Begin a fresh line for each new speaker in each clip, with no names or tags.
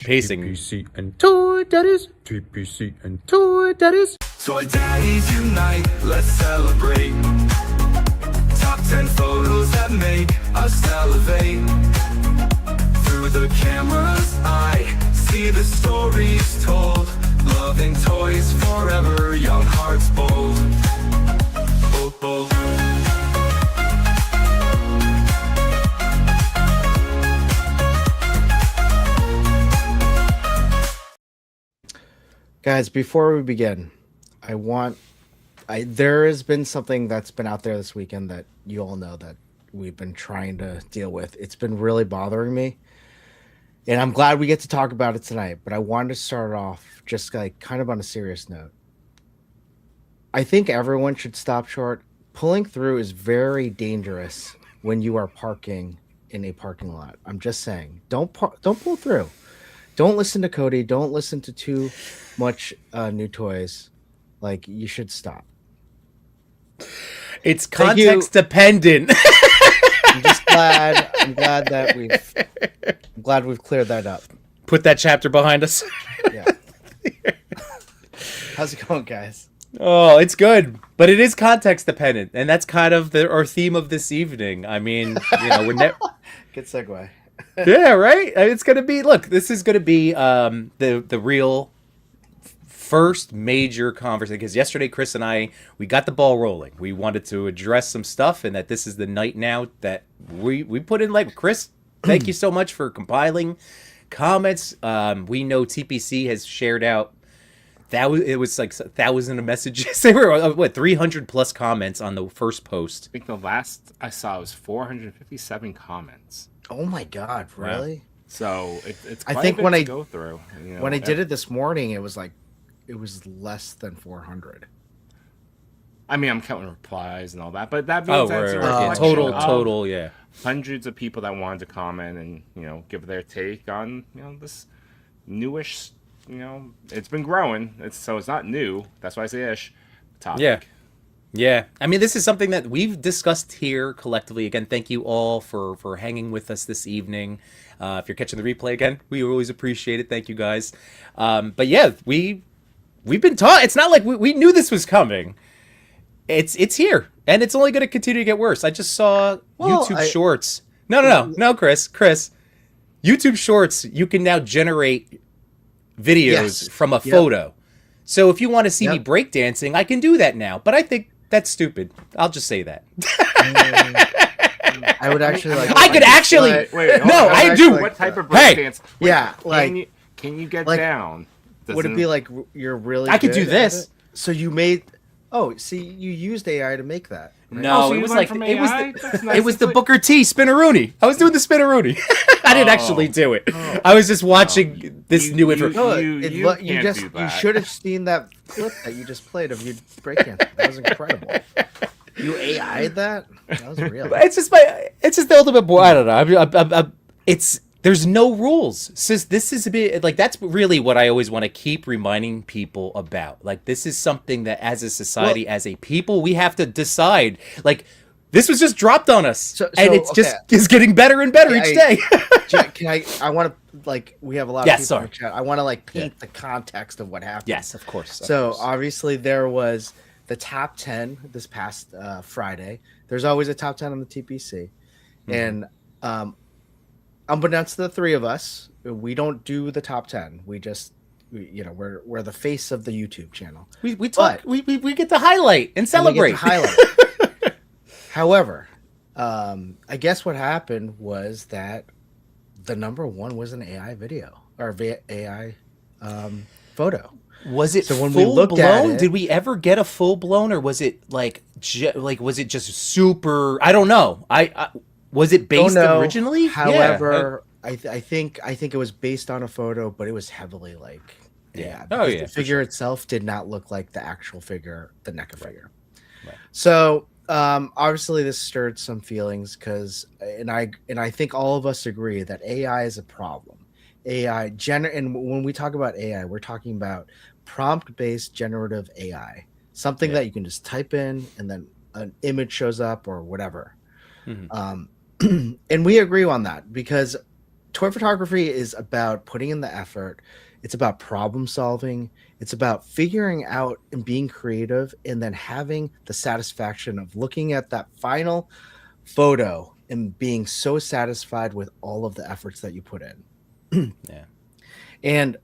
pacing.
TPC and Toy Daddies. TPC and Toy Daddies.
Toy Daddies unite, let's celebrate. Top 10 photos that make us elevate. Through the camera's eye, see the stories told. Loving toys forever, young hearts bold. Bold, bold.
Guys, before we begin, there has been something that's been out there this weekend that you all know that we've been trying to deal with. It's been really bothering me, and I'm glad we get to talk about it tonight, but I wanted to start off just like kind of on a serious note. I think everyone should stop short. Pulling through is very dangerous when you are parking in a parking lot. I'm just saying, don't pull through. Don't listen to Cody. Don't listen to too much new toys. Like, you should stop.
It's context dependent.
I'm just glad. I'm glad we've cleared that up.
Put that chapter behind us.
Yeah. How's it going, guys?
Oh, it's good, but it is context dependent, and that's kind of our theme of this evening. I mean, we're
Good segue.
Yeah, right. It's gonna be. Look, this is gonna be the real first major conversation, because yesterday Chris and we got the ball rolling. We wanted to address some stuff, and that this is the night now that we put in. Like, Chris, thank you so much for compiling comments. We know TPC has shared out it was like 1,000 of messages. They were 300 plus comments on the first post.
I think the last I saw was 457 comments.
Oh my God! Really?
Yeah. So it's
I
quite
think
a bit
when
to
I
go through.
When I did it this morning, it was less than 400.
I mean, I'm counting replies and all that, but that means that's a
right.
reflection
Total,
of
yeah.
Hundreds of people that wanted to comment and give their take on this newish. It's been growing. It's not new. That's why I say ish. Topic.
Yeah. I mean, this is something that we've discussed here collectively. Again, thank you all for hanging with us this evening. If you're catching the replay again, we always appreciate it. Thank you guys. But yeah, we've been taught. It's not like we knew this was coming. It's here, and it's only going to continue to get worse. I just saw YouTube Shorts. No, Chris. YouTube Shorts, you can now generate videos from a photo. So if you want to see me breakdancing, I can do that now. But I think that's stupid. I'll just say that.
I would actually like.
I could actually.
Wait,
no, I do.
What type of breakdance?
Hey,
can you get
like,
down?
Would it be like you're really?
I could do this.
So you made. Oh, see, you used AI to make that.
Right? No,
so
it was
nice.
It was the Booker T spinneroonie. I was doing the spinneroonie. I didn't actually do it. I was just watching this new information.
You should have seen that clip that you just played of you breakdancing. That was incredible. You AI'd that? That was real.
It's just the ultimate boy. I don't know. There's no rules. This is a bit like, that's really what I always want to keep reminding people about. Like, this is something that as a society, as a people, we have to decide. Like, this was just dropped on us, and it's just is getting better and better each day.
I want to, we have a lot of people in the chat. I want to paint the context of what happened.
Yes, of course.
Obviously there was the top 10 this past Friday. There's always a top 10 on the TPC, and unbeknownst to the three of us, we don't do the top 10. We just, we're the face of the YouTube channel.
We talk. We get to highlight and celebrate.
However, I guess what happened was that the number one was an AI video or AI photo.
Was it
when
full
we looked
blown?
at it,
did we ever get a full blown, or was it was it just super? I don't know. Was it based originally?
However, I think it was based on a photo, but it was heavily the figure itself did not look like the actual figure, the NECA figure. Right. So obviously this stirred some feelings because I think all of us agree that AI is a problem. And when we talk about AI, we're talking about prompt-based generative AI, something that you can just type in and then an image shows up or whatever. Mm-hmm. And we agree on that because toy photography is about putting in the effort. It's about problem solving. It's about figuring out and being creative, and then having the satisfaction of looking at that final photo and being so satisfied with all of the efforts that you put in.
Yeah.
And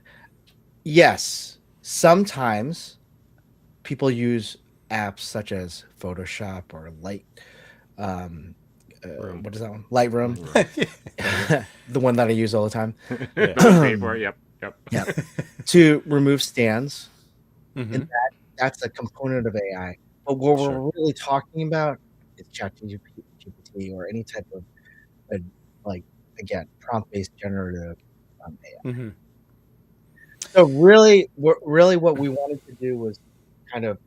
yes, sometimes people use apps such as Photoshop or what is that one? Lightroom, the one that I use all the time.
Paid for it, yep.
Yeah, to remove stands,
Mhm.
and that's a component of AI. But what
Sure.
we're really talking about is ChatGPT or any type of uh, like again prompt-based generative AI.
Mhm.
So really, what we wanted to do was kind of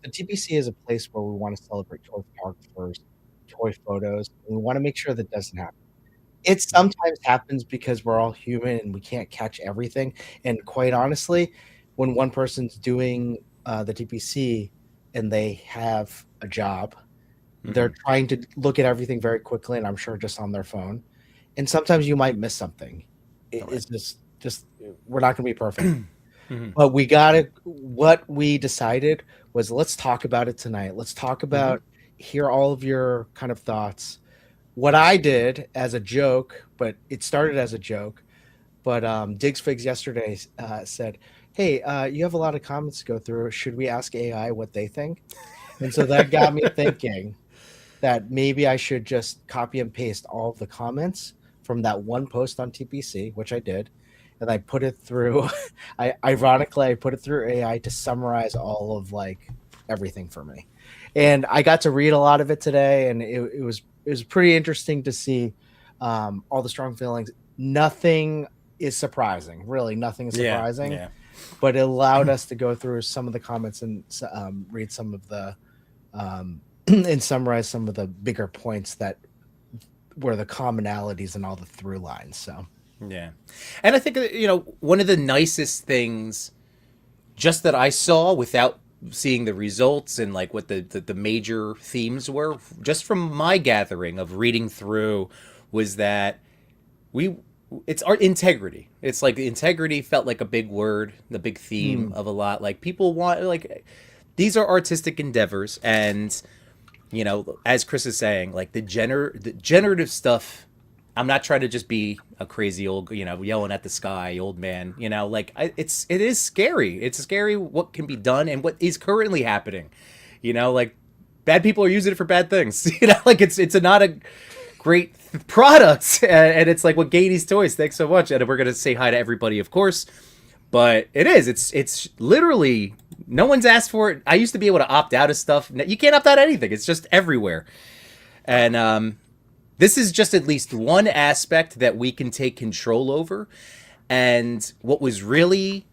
the TPC is a place where we want to celebrate toy photographers, toy photos, and we want to make sure that doesn't happen. It sometimes happens because we're all human and we can't catch everything. And quite honestly, when one person's doing the TPC and they have a job, they're trying to look at everything very quickly, and I'm sure just on their phone. And sometimes you might miss something. It's just we're not going to be perfect. But we got it. What we decided was let's talk about it tonight. Let's talk about hear all of your kind of thoughts. What I did as a joke, but it started as a joke. But Diggs Figs yesterday said, "Hey, you have a lot of comments to go through. Should we ask AI what they think?" And so that got me thinking that maybe I should just copy and paste all of the comments from that one post on TPC, which I did, and I put it through. I put it through AI to summarize all of like everything for me, and I got to read a lot of it today, and it was pretty interesting to see all the strong feelings. Nothing is surprising, really. Nothing is surprising,
Yeah.
but it allowed us to go through some of the comments and read some of the and summarize some of the bigger points that were the commonalities and all the through lines. So
Yeah. And I think, one of the nicest things just that I saw without seeing the results and like what the major themes were, just from my gathering of reading through, was that it's our integrity. It's like integrity felt like a big word, the big theme of a lot. Like people want, like, these are artistic endeavors. And, as Chris is saying, like the generative stuff, I'm not trying to just be a crazy old, yelling at the sky old man. It is scary. It's scary what can be done and what is currently happening. Like bad people are using it for bad things. Like it's not a great product. And it's like what Gatey's Toys. Thanks so much. And we're gonna say hi to everybody, of course. But it is. It's literally no one's asked for it. I used to be able to opt out of stuff. You can't opt out of anything. It's just everywhere. And this is just at least one aspect that we can take control over. And what was really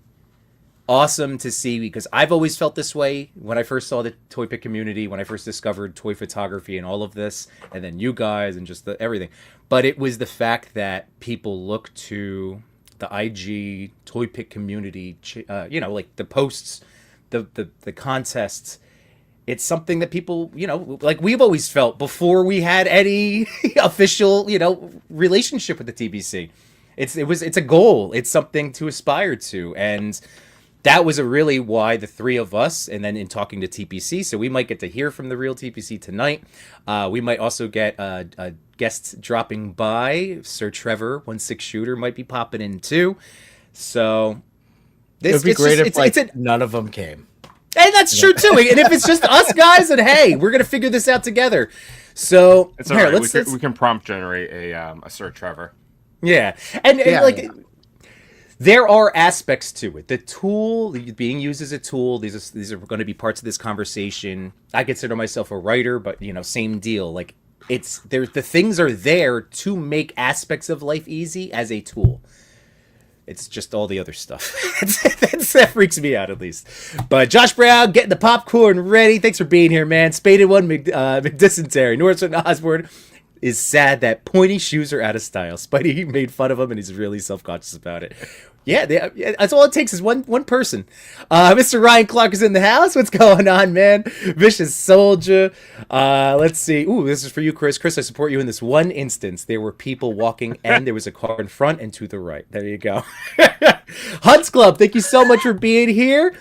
awesome to see, because I've always felt this way when I first saw the Toy Pick community, when I first discovered toy photography and all of this, and then you guys and just everything. But it was the fact that people look to the IG Toy Pick community, like the posts, the contests. It's something that people, like we've always felt before we had any official, relationship with the TBC. It's a goal. It's something to aspire to. And that was really why the three of us, and then in talking to TPC, so we might get to hear from the real TPC tonight. We might also get a guest dropping by. Sir Trevor, 1/6 shooter, might be popping in too. So
it would be great if none of them came.
And that's true too. And if it's just us guys, and hey, we're gonna figure this out together. So
it's all right. We can prompt generate a Sir Trevor.
Yeah, and there are aspects to it. The tool being used as a tool. These are going to be parts of this conversation. I consider myself a writer, but same deal. Like the things are there to make aspects of life easy as a tool. It's just all the other stuff. that freaks me out, at least. But Josh Brown, getting the popcorn ready. Thanks for being here, man. Spaded One, McDysentery, Northern Osborne. is sad that pointy shoes are out of style. Spidey made fun of him, and he's really self-conscious about it. Yeah, that's all it takes is one person. Mr. Ryan Clark is in the house. What's going on, man? Vicious Soldier. Let's see. Ooh, this is for you, Chris. Chris, I support you in this one instance. There were people walking, and there was a car in front and to the right. There you go. Hunts Club, thank you so much for being here.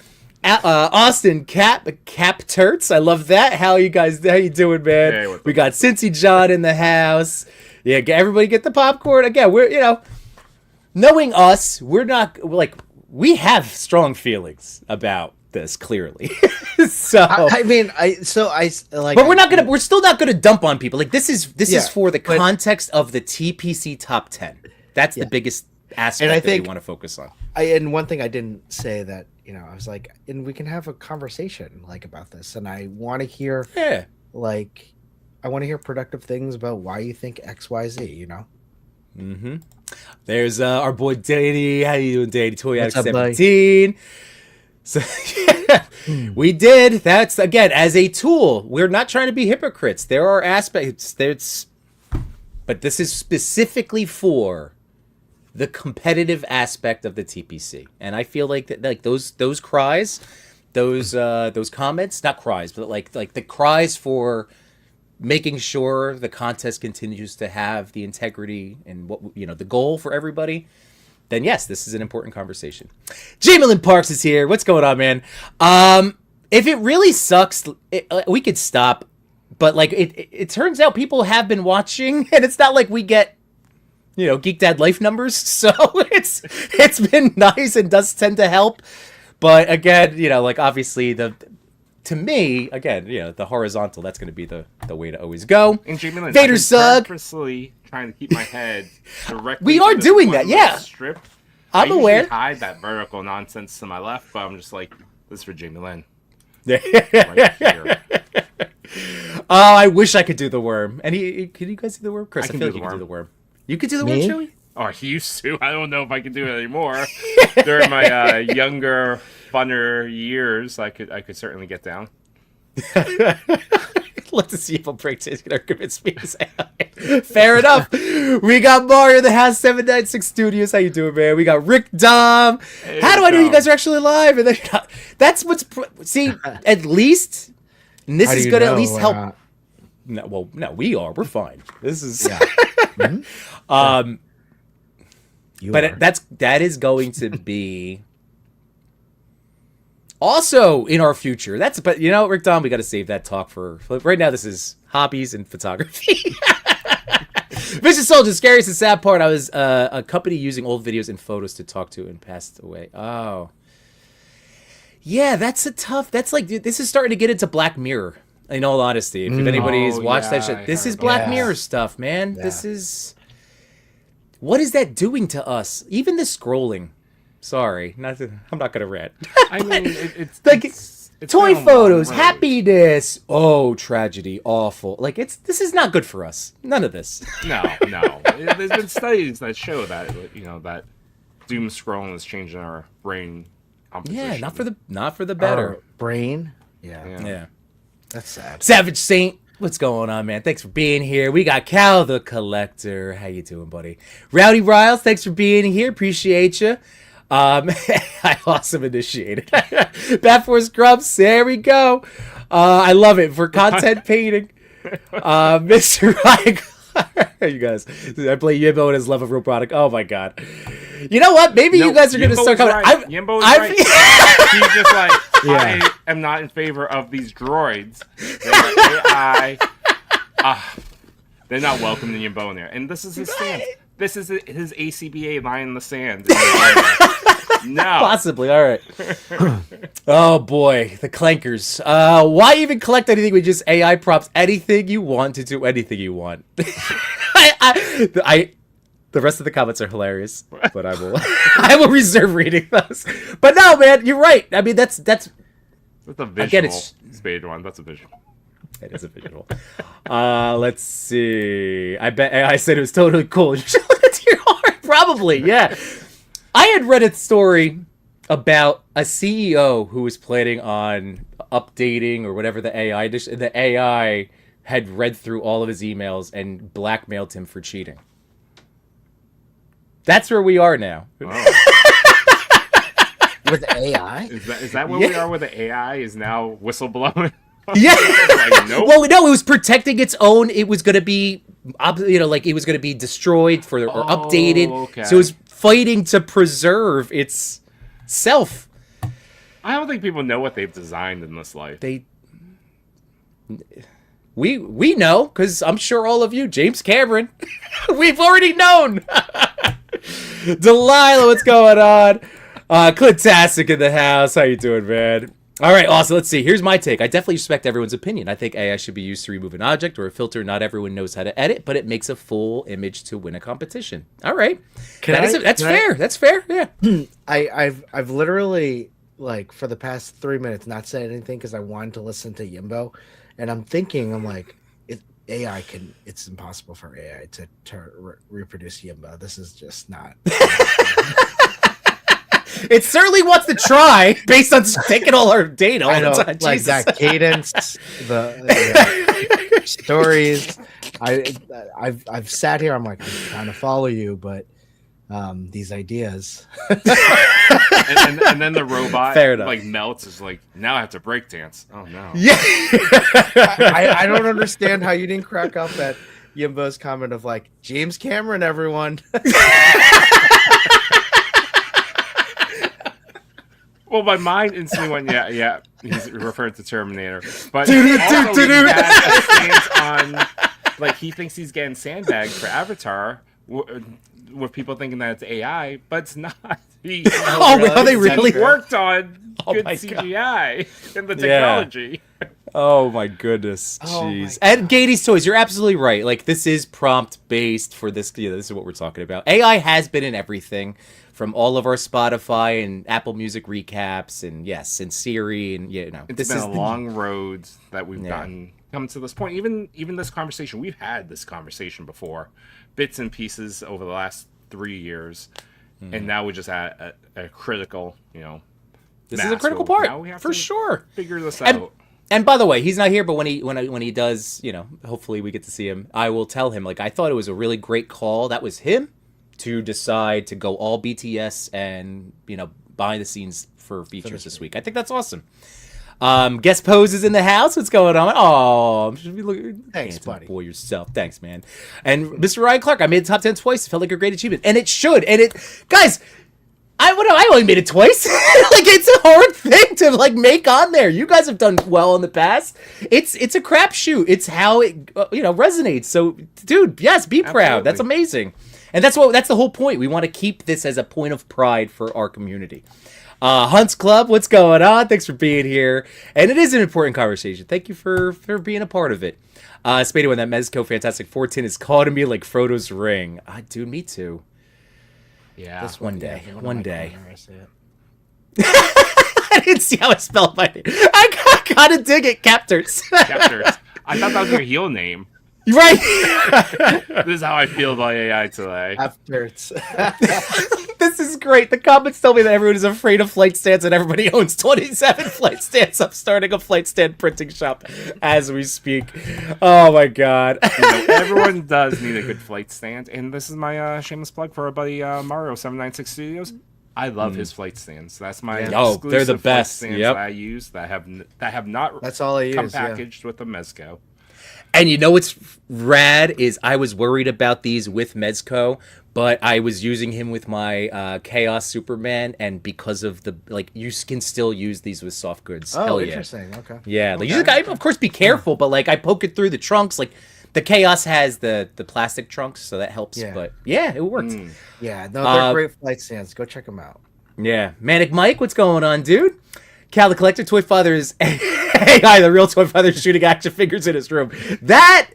Austin Cap Turts, I love that. How you doing, man?
Hey,
we got Cincy John in the house. Yeah, everybody get the popcorn. Again, we're knowing us, we're not like we have strong feelings about this clearly. So
I mean,
but we're still not gonna dump on people. Like this is for the context of the TPC top 10. That's the biggest aspect that we want to focus on.
And one thing I didn't say that, I was like, and we can have a conversation like about this, and I want to hear I want to hear productive things about why you think XYZ,
Mm-hmm. There's our boy Daddy. How you doing, Daddy? Toy
What's
Addict
up, buddy?
17. So we did. That's again as a tool. We're not trying to be hypocrites. There are aspects. But this is specifically for the competitive aspect of the TPC, and I feel like that, like those cries, those comments, not cries, but like the cries for making sure the contest continues to have the integrity and what the goal for everybody, then yes, this is an important conversation. Jamelin Parks is here. What's going on, man? If it really sucks, we could stop. But like it turns out people have been watching, and it's not like we get Geek Dad life numbers, so it's been nice and does tend to help. But again, like obviously to me, again, the horizontal, that's going to be the way to always go.
And Jamie
Vader Sug.
Purposely trying to keep my head directly.
We are
to this
doing
one
that, yeah.
Strip.
I'm
I
aware.
usually hide that vertical nonsense to my left, but I'm just like, this is for Jamie Lynn.
Yeah.
Right here.
Oh, I wish I could do the worm. Can you guys do the worm? Chris, I
can
feel
do
like you
the
can do
worm.
the worm. You could do the
Me?
worm, Joey?
Oh, I used to. I don't know if I can do it anymore. During my younger, funner years, I could certainly get down.
Let's see if I'll break his convince me to say hi. Fair enough. We got Mario in the house, 796 Studios. How you doing, man? We got Rick Dom.
Hey,
How do I know you
Dom.
guys are actually live? And then that's what's see. At least, and this
How do
is
you
going to at
know
least
we're
help.
not?
No, we are. We're fine. This is.
You
But
are.
that is going to be also in our future. But Rick Dom, we got to save that talk for right now. This is hobbies and photography. Vicious Soldier, scariest and sad part. I was a company using old videos and photos to talk to and passed away. Oh, yeah, that's like this is starting to get into Black Mirror. In all honesty, if anybody's watched that shit, this is Black Mirror stuff, man.
Yeah.
This is. What is that doing to us? Even the scrolling. Sorry, I'm not gonna rant.
I mean, it's
Like
it's
toy
been a long
photos,
road.
happiness. Oh, tragedy, awful. Like this is not good for us. None of this.
No. There's been studies that show that that doom scrolling is changing our brain composition.
Yeah, not for the better.
Our brain. Yeah.
Yeah.
That's sad.
Savage Saint, what's going on, man? Thanks for being here. We got Cal the Collector. How you doing, buddy? Rowdy Riles, thanks for being here. Appreciate you. I awesome initiated. Bat Force Grubs, there we go. I love it for content painting. Mr. Ryan, you guys, I play Yimbo and his love of real product. Oh my god. You know what? Maybe you guys are going to start coming.
Right. Yimbo is right. He's just like, I am not in favor of these droids. They're AI. They're not welcome to Yimbo in there. And this is his stance. This is his ACBA line in the sand. No.
Possibly. All right. Oh boy, the clankers. Why even collect anything with just AI props? Anything you want to do anything you want. The rest of the comments are hilarious, but I will reserve reading those. But no, man, you're right. I mean, that's
That's a visual
Again,
spade one. That's a visual.
it is a visual. Let's see. I bet I said it was totally cool. You should look into your heart. Probably, yeah. I had read a story about a CEO who was planning on updating or whatever the AI had read through all of his emails and blackmailed him for cheating. That's where we are now.
With AI?
Is that where we are with the AI? Is now whistleblowing?
Yeah.
Like, nope.
Well, no, it was protecting its own. It was going to be, like it was going to be destroyed or updated.
Okay.
So it was fighting to preserve its self.
I don't think people know what they've designed in this life.
We know, because I'm sure all of you, James Cameron, we've already known. Delilah, what's going on? Clintastic in the house. How you doing, man? All right, awesome. Let's see. Here's my take. I definitely respect everyone's opinion. I think AI should be used to remove an object or a filter. Not everyone knows how to edit, but it makes a full image to win a competition. All right. That's fair. That's fair. Yeah.
I've literally, like, for the past 3 minutes not said anything because I wanted to listen to Yimbo, and I'm like, it's impossible for AI to reproduce Yimbo. This is just not.
It certainly wants to try based on taking all our data all the time.
Like
Jesus.
that cadence, the stories. I've sat here. I'm like, I'm trying to follow you, but these ideas.
and then the robot
Fair enough.
like melts. Is like, now I have to break dance. Oh no.
Yeah.
I don't understand how you didn't crack up at Yimbo's comment of like, James Cameron, everyone.
Well, my mind instantly went, yeah. He's referring to Terminator, but also he had a stance on, like, he thinks he's getting sandbagged for Avatar, with people thinking that it's AI, but it's not.
They really
worked on good
my
CGI and the technology.
Oh my goodness,
Oh my
jeez. And Gatey's Toys, you're absolutely right. Like, this is prompt based for this. This is what we're talking about. AI has been in everything, from all of our Spotify and Apple Music recaps, and yes, and Siri, and
It's been a long road that we've come to this point. Even this conversation, we've had this conversation before, bits and pieces over the last 3 years, and now we just at a critical,
This is a critical part for sure.
Figure this out.
And by the way, he's not here, but when he does, hopefully we get to see him. I will tell him, like, I thought it was a really great call. That was him to decide to go all BTS and behind the scenes for features this week. I think that's awesome. Guest Pose is in the house. What's going on? Oh,
Thanks, buddy.
Boy, yourself. Thanks, man. And Mr. Ryan Clark, I made the top 10 twice. It felt like a great achievement, and it should. And it, guys. I only made it twice. Like, it's a hard thing to make on there. You guys have done well in the past. It's a crapshoot. It's how it resonates. So, dude, yes, be proud.
Absolutely.
That's amazing, and that's the whole point. We want to keep this as a point of pride for our community. Hunts Club, what's going on? Thanks for being here, and it is an important conversation. Thank you for being a part of it. Spady, when that Mezco Fantastic 14 is calling me like Frodo's ring. Dude, me too.
Yeah.
This one day.
I see it.
I didn't see how it's spelled my name. I gotta dig it, Captors.
Captors. I thought that was your heel name.
Right.
This is how I feel about AI today.
Afterwards.
This is great. The comments tell me that everyone is afraid of flight stands and everybody owns 27 flight stands. I'm starting a flight stand printing shop as we speak. Oh my god.
Everyone does need a good flight stand, and this is my shameless plug for our buddy Mario 796 Studios. I love his flight stands. That's my exclusive
they're the best.
flight stands that I use that have not
That's all I
come
use,
packaged with the Mezco.
And you know what's rad is I was worried about these with Mezco, but I was using him with my Chaos Superman, and because of you can still use these with soft goods.
Oh,
Hell yeah.
interesting. Okay.
Yeah, you just gotta, of course, be careful, but I poke it through the trunks. Like, the Chaos has the plastic trunks, so that helps.
Yeah.
But yeah, it worked.
Yeah, no, they're great flight stands. Go check them out.
Yeah, Manic Mike, what's going on, dude? Cal the Collector, Toy Father is AI, the real Toy Father shooting action figures in his room. That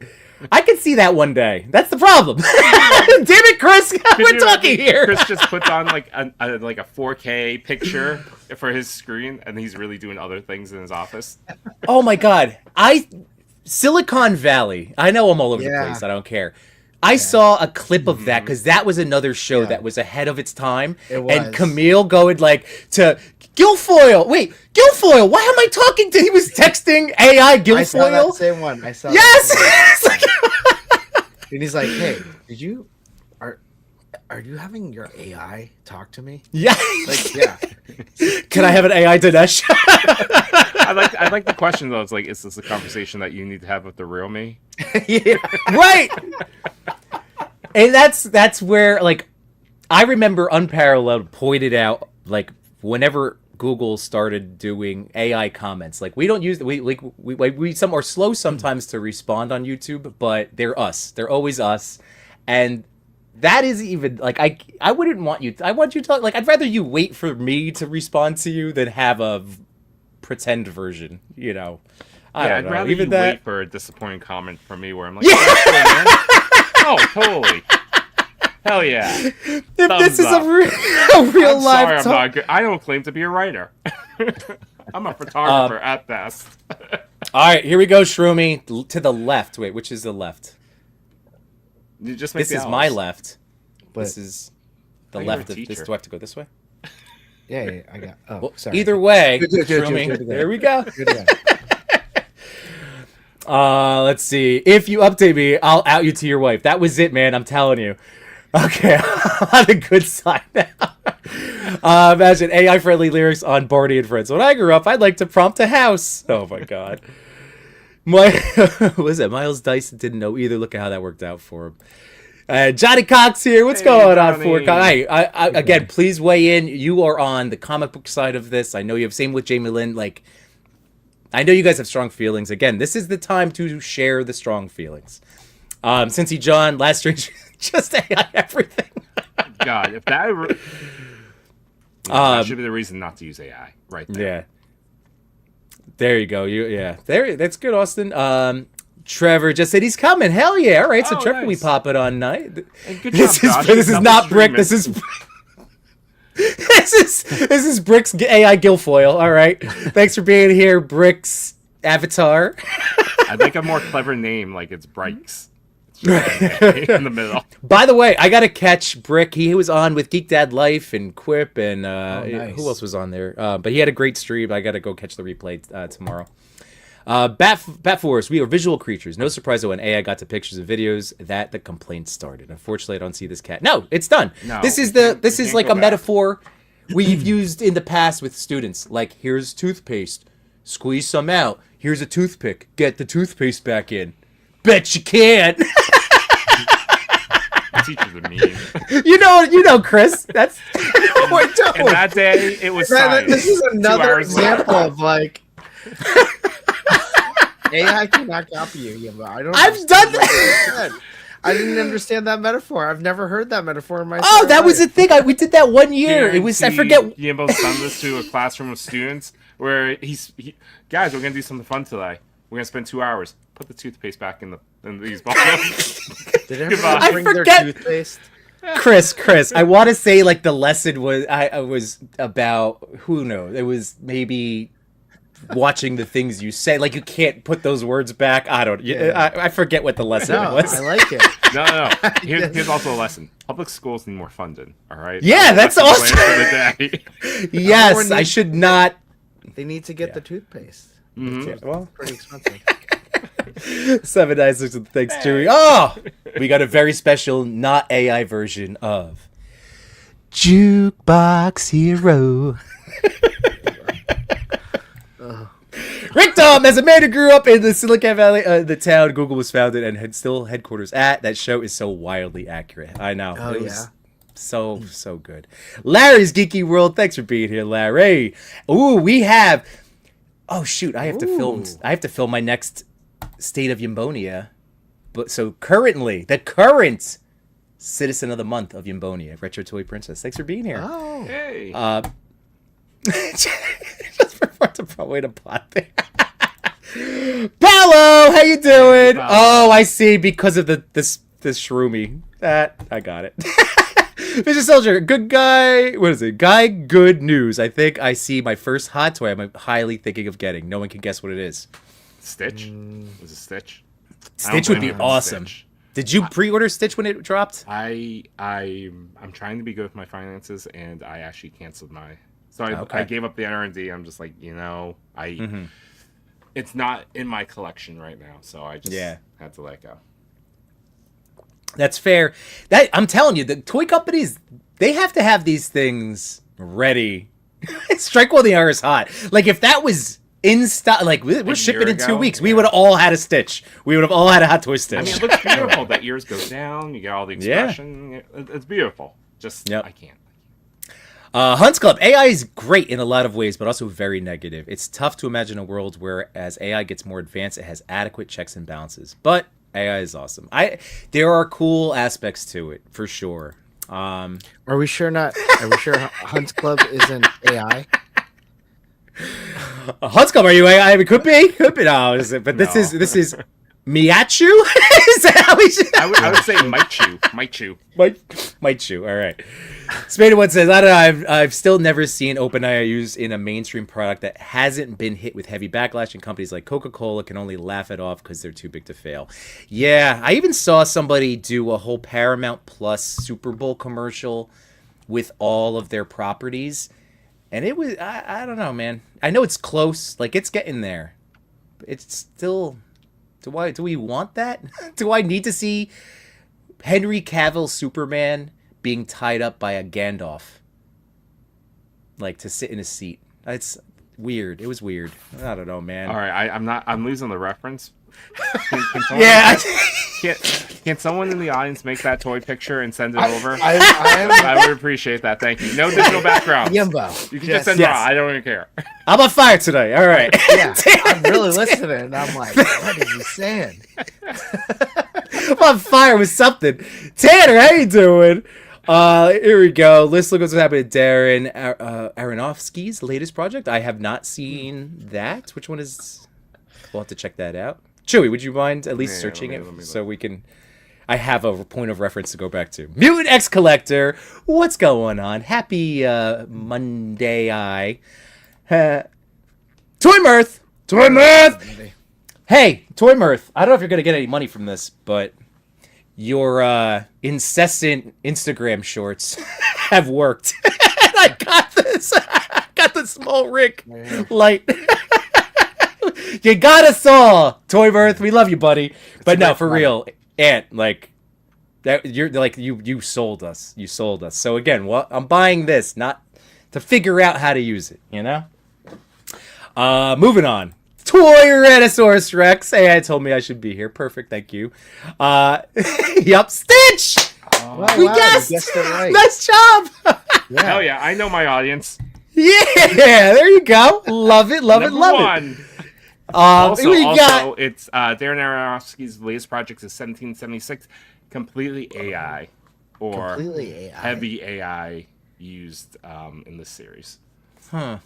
I can see that one day. That's the problem. Damn it, Chris, we're talking here.
Chris just puts on a 4K picture for his screen, and he's really doing other things in his office.
Oh my god, Silicon Valley. I know I'm all over the
Yeah.
place. I don't care. I saw a clip of that because that was another show that was ahead of its time.
It was.
And Camille going to Guilfoyle. Wait, Guilfoyle. Why am I talking to? He was texting AI Guilfoyle.
I saw that same one. I saw.
Yes.
That same one.
It's like-
And he's like, "Hey, are you having your AI talk to me?"
yeah.
Like, yeah.
Can I have an AI Dinesh?
I like the question though. It's like, is this a conversation that you need to have with the real me?
Yeah.
Right. And that's where, like, I remember Unparalleled pointed out, like, whenever Google started doing AI comments, like, we don't use we some are slow sometimes to respond on YouTube, but they're us. They're always us, and that is even like I wouldn't want you. I want you to like. I'd rather you wait for me to respond to you than have a pretend version. You know. I don't
I'd
know.
rather
Even
you
that.
wait for a disappointing comment from me where I'm like, oh, totally. Hell yeah.
If
Thumbs
this is
up.
a real
I'm
life
sorry, I'm
talk.
not good. I don't claim to be a writer. I'm a photographer at best.
All right, here we go, Shroomy. To the left. Wait, which is the left?
You just make
This
the
is
L's.
my left.
But
This is the
Oh, you're a
left of this.
teacher.
Do I have to go this way?
yeah, I got. Oh,
Well,
sorry.
either way,
Do it
Shroomy,
again.
there we go.
Do it again.
Let's see. If you update me, I'll out you to your wife. That was it, man. I'm telling you. Okay, I'm on the good side now. Imagine AI-friendly lyrics on Barney and Friends. When I grew up, I'd like to prompt a house. Oh my god. What was it? Miles Dyson didn't know either. Look at how that worked out for him. Johnny Cox here. What's
Hey,
going on,
Johnny.
Ford? Hey, again, please weigh in. You are on the comic book side of this. I know you have. Same with Jamie Lynn. Like, I know you guys have strong feelings. Again, this is the time to share the strong feelings. Cincy John, Last Strange, just AI everything.
God, if that, that should be the reason not to use AI, right there.
Yeah. There you go. There. That's good, Austin. Trevor just said he's coming. Hell yeah! All right, so
Oh,
Trevor, we
nice.
pop it on night.
And good
This
job,
is
Josh.
this is
Double
not Brick. This
streaming.
is this is Brick's AI Guilfoyle. All right, thanks for being here, Brick's avatar.
I'd like a more clever name, like it's Brikes. It's in the middle.
By the way, I got to catch Brick. He was on with Geek Dad Life and Quip, and
nice.
who else was on there? But he had a great stream. I got to go catch the replay tomorrow. Bat Force, we are visual creatures. No surprise that when AI got to pictures and videos that the complaints started. Unfortunately, I don't see this cat. No, it's done.
No,
this is
we can't-
this
we
is
can't
like
go
a
back.
metaphor we've used in the past with students. Like, here's toothpaste, squeeze some out. Here's a toothpick, get the toothpaste back in. Bet you can't.
Teachers are mean.
you know, Chris. That's no, I don't.
And that day, it was
Man,
science.
this is
2
another
hours later.
example of like AI cannot copy you. But I don't.
I've
understand
done
what you said. I didn't understand that metaphor. I've never heard that metaphor in my.
Oh,
entire
that was the
life.
thing. We did that one year. It was I forget.
Yimbo's done this to a classroom of students where guys, we're gonna do something fun today. We're gonna spend 2 hours. Put the toothpaste back in these bottles.
Did
Goodbye.
everyone bring their
forget-
toothpaste?
Chris, I want to say like the lesson was I was about who knows. It was maybe watching the things you say. Like you can't put those words back. I don't. I forget what the lesson
No,
was.
I like it.
No. Here's also a lesson. Public schools need more funding. All right.
Yeah, that's
the plan
awesome.
for the day.
Yes,
Everyone
I
needs-
should not.
They need to get the toothpaste. It's
Well,
pretty expensive.
796 with thanks, Chewy. Oh, we got a very special, not AI version of Jukebox Hero. Rick Dom, as a man who grew up in the Silicon Valley, the town Google was founded and had still headquarters at, that show is so wildly accurate. I know.
Oh,
It was
yeah.
so good. Larry's Geeky World, thanks for being here, Larry. Ooh, we have. Oh shoot, I have to film.
Ooh.
I have to film my next State of Yambonia. But so currently, the current Citizen of the Month of Yambonia, Retro Toy Princess. Thanks for being here.
Oh,
Hey.
Just for to probably to pot there. Paolo, how you doing?
Paolo.
Oh, I see. Because of this shroomy. That I got it. Mr. Soldier, good guy. What is it? Guy, good news. I think I see my first hot toy. I'm highly thinking of getting. No one can guess what it is.
Stitch? Was it Stitch? I don't
Stitch would
blame
be
you on
awesome.
Stitch.
Did you pre-order Stitch when it dropped?
I'm trying to be good with my finances, and I actually canceled my So I
Okay.
gave up the R&D. I'm just like, it's not in my collection right now, so I just had to let go.
That's fair. That I'm telling you, the toy companies, they have to have these things ready. Strike while the iron's hot. Like if that was in stock, like we're shipping in 2
ago?
weeks, we would have all had a Stitch. We would have all had a Hot Toy Stitch.
I mean, it looks beautiful. The ears go down. You get all the expression. It's beautiful. Just I can't.
Hunts Club, AI is great in a lot of ways, but also very negative. It's tough to imagine a world where as AI gets more advanced, it has adequate checks and balances. But AI is awesome. There are cool aspects to it, for sure.
Are we sure Hunts Club isn't AI?
Hunts Club, are you AI? It could be. No, but this is Miachu? Is that how we should?
I would say
Might chew. All right. Spaded One says, I don't know. I've still never seen OpenAI used in a mainstream product that hasn't been hit with heavy backlash, and companies like Coca-Cola can only laugh it off because they're too big to fail. Yeah, I even saw somebody do a whole Paramount Plus Super Bowl commercial with all of their properties, and it was I don't know, man. I know it's close, like it's getting there. It's still. Do we want that? Do I need to see Henry Cavill Superman being tied up by a Gandalf? Like to sit in a seat. It's weird. It was weird. I don't know, man.
All right, I'm losing the reference. Can someone in the audience make that toy picture and send it over? I would appreciate that. Thank you. No digital background.
Yumbo.
You can just send it out. I don't even care.
I'm on fire today. All right.
Yeah, I'm really listening, and I'm like, what is he saying?
I'm on fire with something. Tanner, how you doing? Here we go. Let's look what's happening to Darren Aronofsky's latest project. I have not seen that. Which one is? We'll have to check that out. Chewy, would you mind at least searching it so we can... I have a point of reference to go back to. Mutant X Collector, what's going on? Happy Monday. Toy Mirth! Hey, Toy Mirth, I don't know if you're going to get any money from this, but your incessant Instagram shorts have worked. I got this. I got the small Rick light. You got us all, Toy Mirth. We love you, buddy. But no, for real, Ant, like that. You're like you sold us. You sold us. So again, I'm buying this not to figure out how to use it. You know. Moving on. Toy Rhinosaurus Rex. Hey, told me I should be here. Perfect. Thank you. Yup. Stitch. We guessed.
You guessed it right.
Nice job.
Yeah. Hell yeah! I know my audience.
Yeah. There you go. Love it. Love
Number
it. Love
one.
it. Also,
it's Darren Aronofsky's latest project is 1776, completely AI or heavy AI used in this series.
Huh.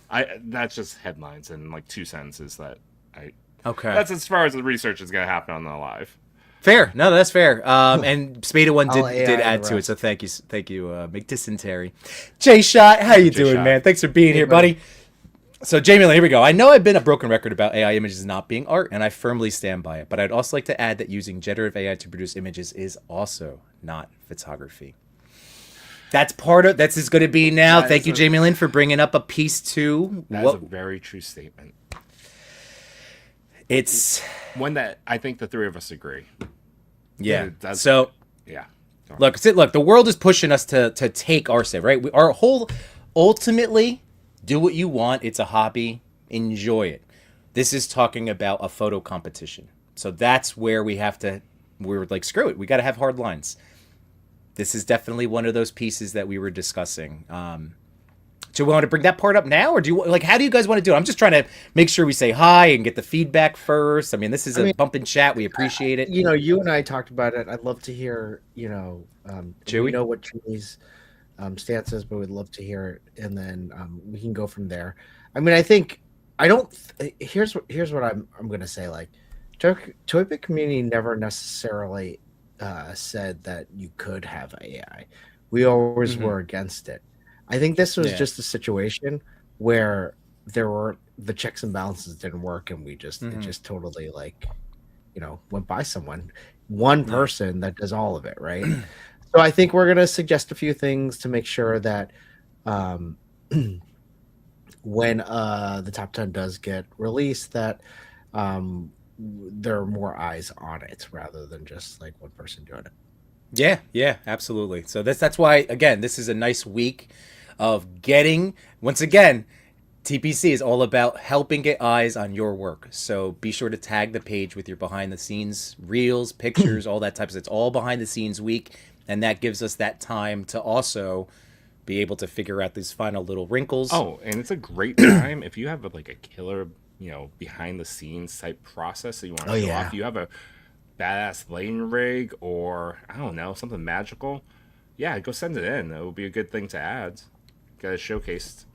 That's just headlines and like 2 sentences that I.
Okay.
That's as far as the research is going to happen on the live.
Fair. No, that's fair. And Spada One did add to it,
rest.
so thank you, McDysentery. Jay Shot, how you doing, man? Thanks for being here, buddy. So, Jamie, here we go. I know I've been a broken record about AI images not being art, and I firmly stand by it. But I'd also like to add that using generative AI to produce images is also not photography. That's part of. That's is going to be now. Thank you, Jamie Lynn, for bringing up a piece too.
That's a very true statement.
It's
one that I think the three of us agree.
Yeah.
So yeah.
Look. The world is pushing us to take our say, right? Our whole ultimately. Do what you want. It's a hobby. Enjoy it. This is talking about a photo competition. So that's where we're like, screw it. We got to have hard lines. This is definitely one of those pieces that we were discussing. Do we want to bring that part up now? Or how do you guys want to do it? I'm just trying to make sure we say hi and get the feedback first. I mean, this is a bump and chat. We appreciate it.
You and I talked about it. I'd love to hear,
Chewy?
We know what Chewy's stance is, but we'd love to hear it, and then we can go from there. I mean, here's what I'm going to say. Like, Toy Pick community never necessarily said that you could have AI. We always were against it. I think this was just a situation where the checks and balances didn't work, and it just totally went by one person that does all of it, right? So I think we're going to suggest a few things to make sure that when the top 10 does get released, that there are more eyes on it rather than just like one person doing it.
Yeah, absolutely. So that's why, again, this is a nice week of getting, once again, TPC is all about helping get eyes on your work. So be sure to tag the page with your behind the scenes reels, pictures, all that type of stuff. It's all behind the scenes week, and that gives us that time to also be able to figure out these final little wrinkles.
Oh, and it's a great time if you have like a killer, behind the scenes type process that you want to show off. You have a badass lane rig or I don't know, something magical. Yeah, go send it in. It would be a good thing to add. Get it showcased.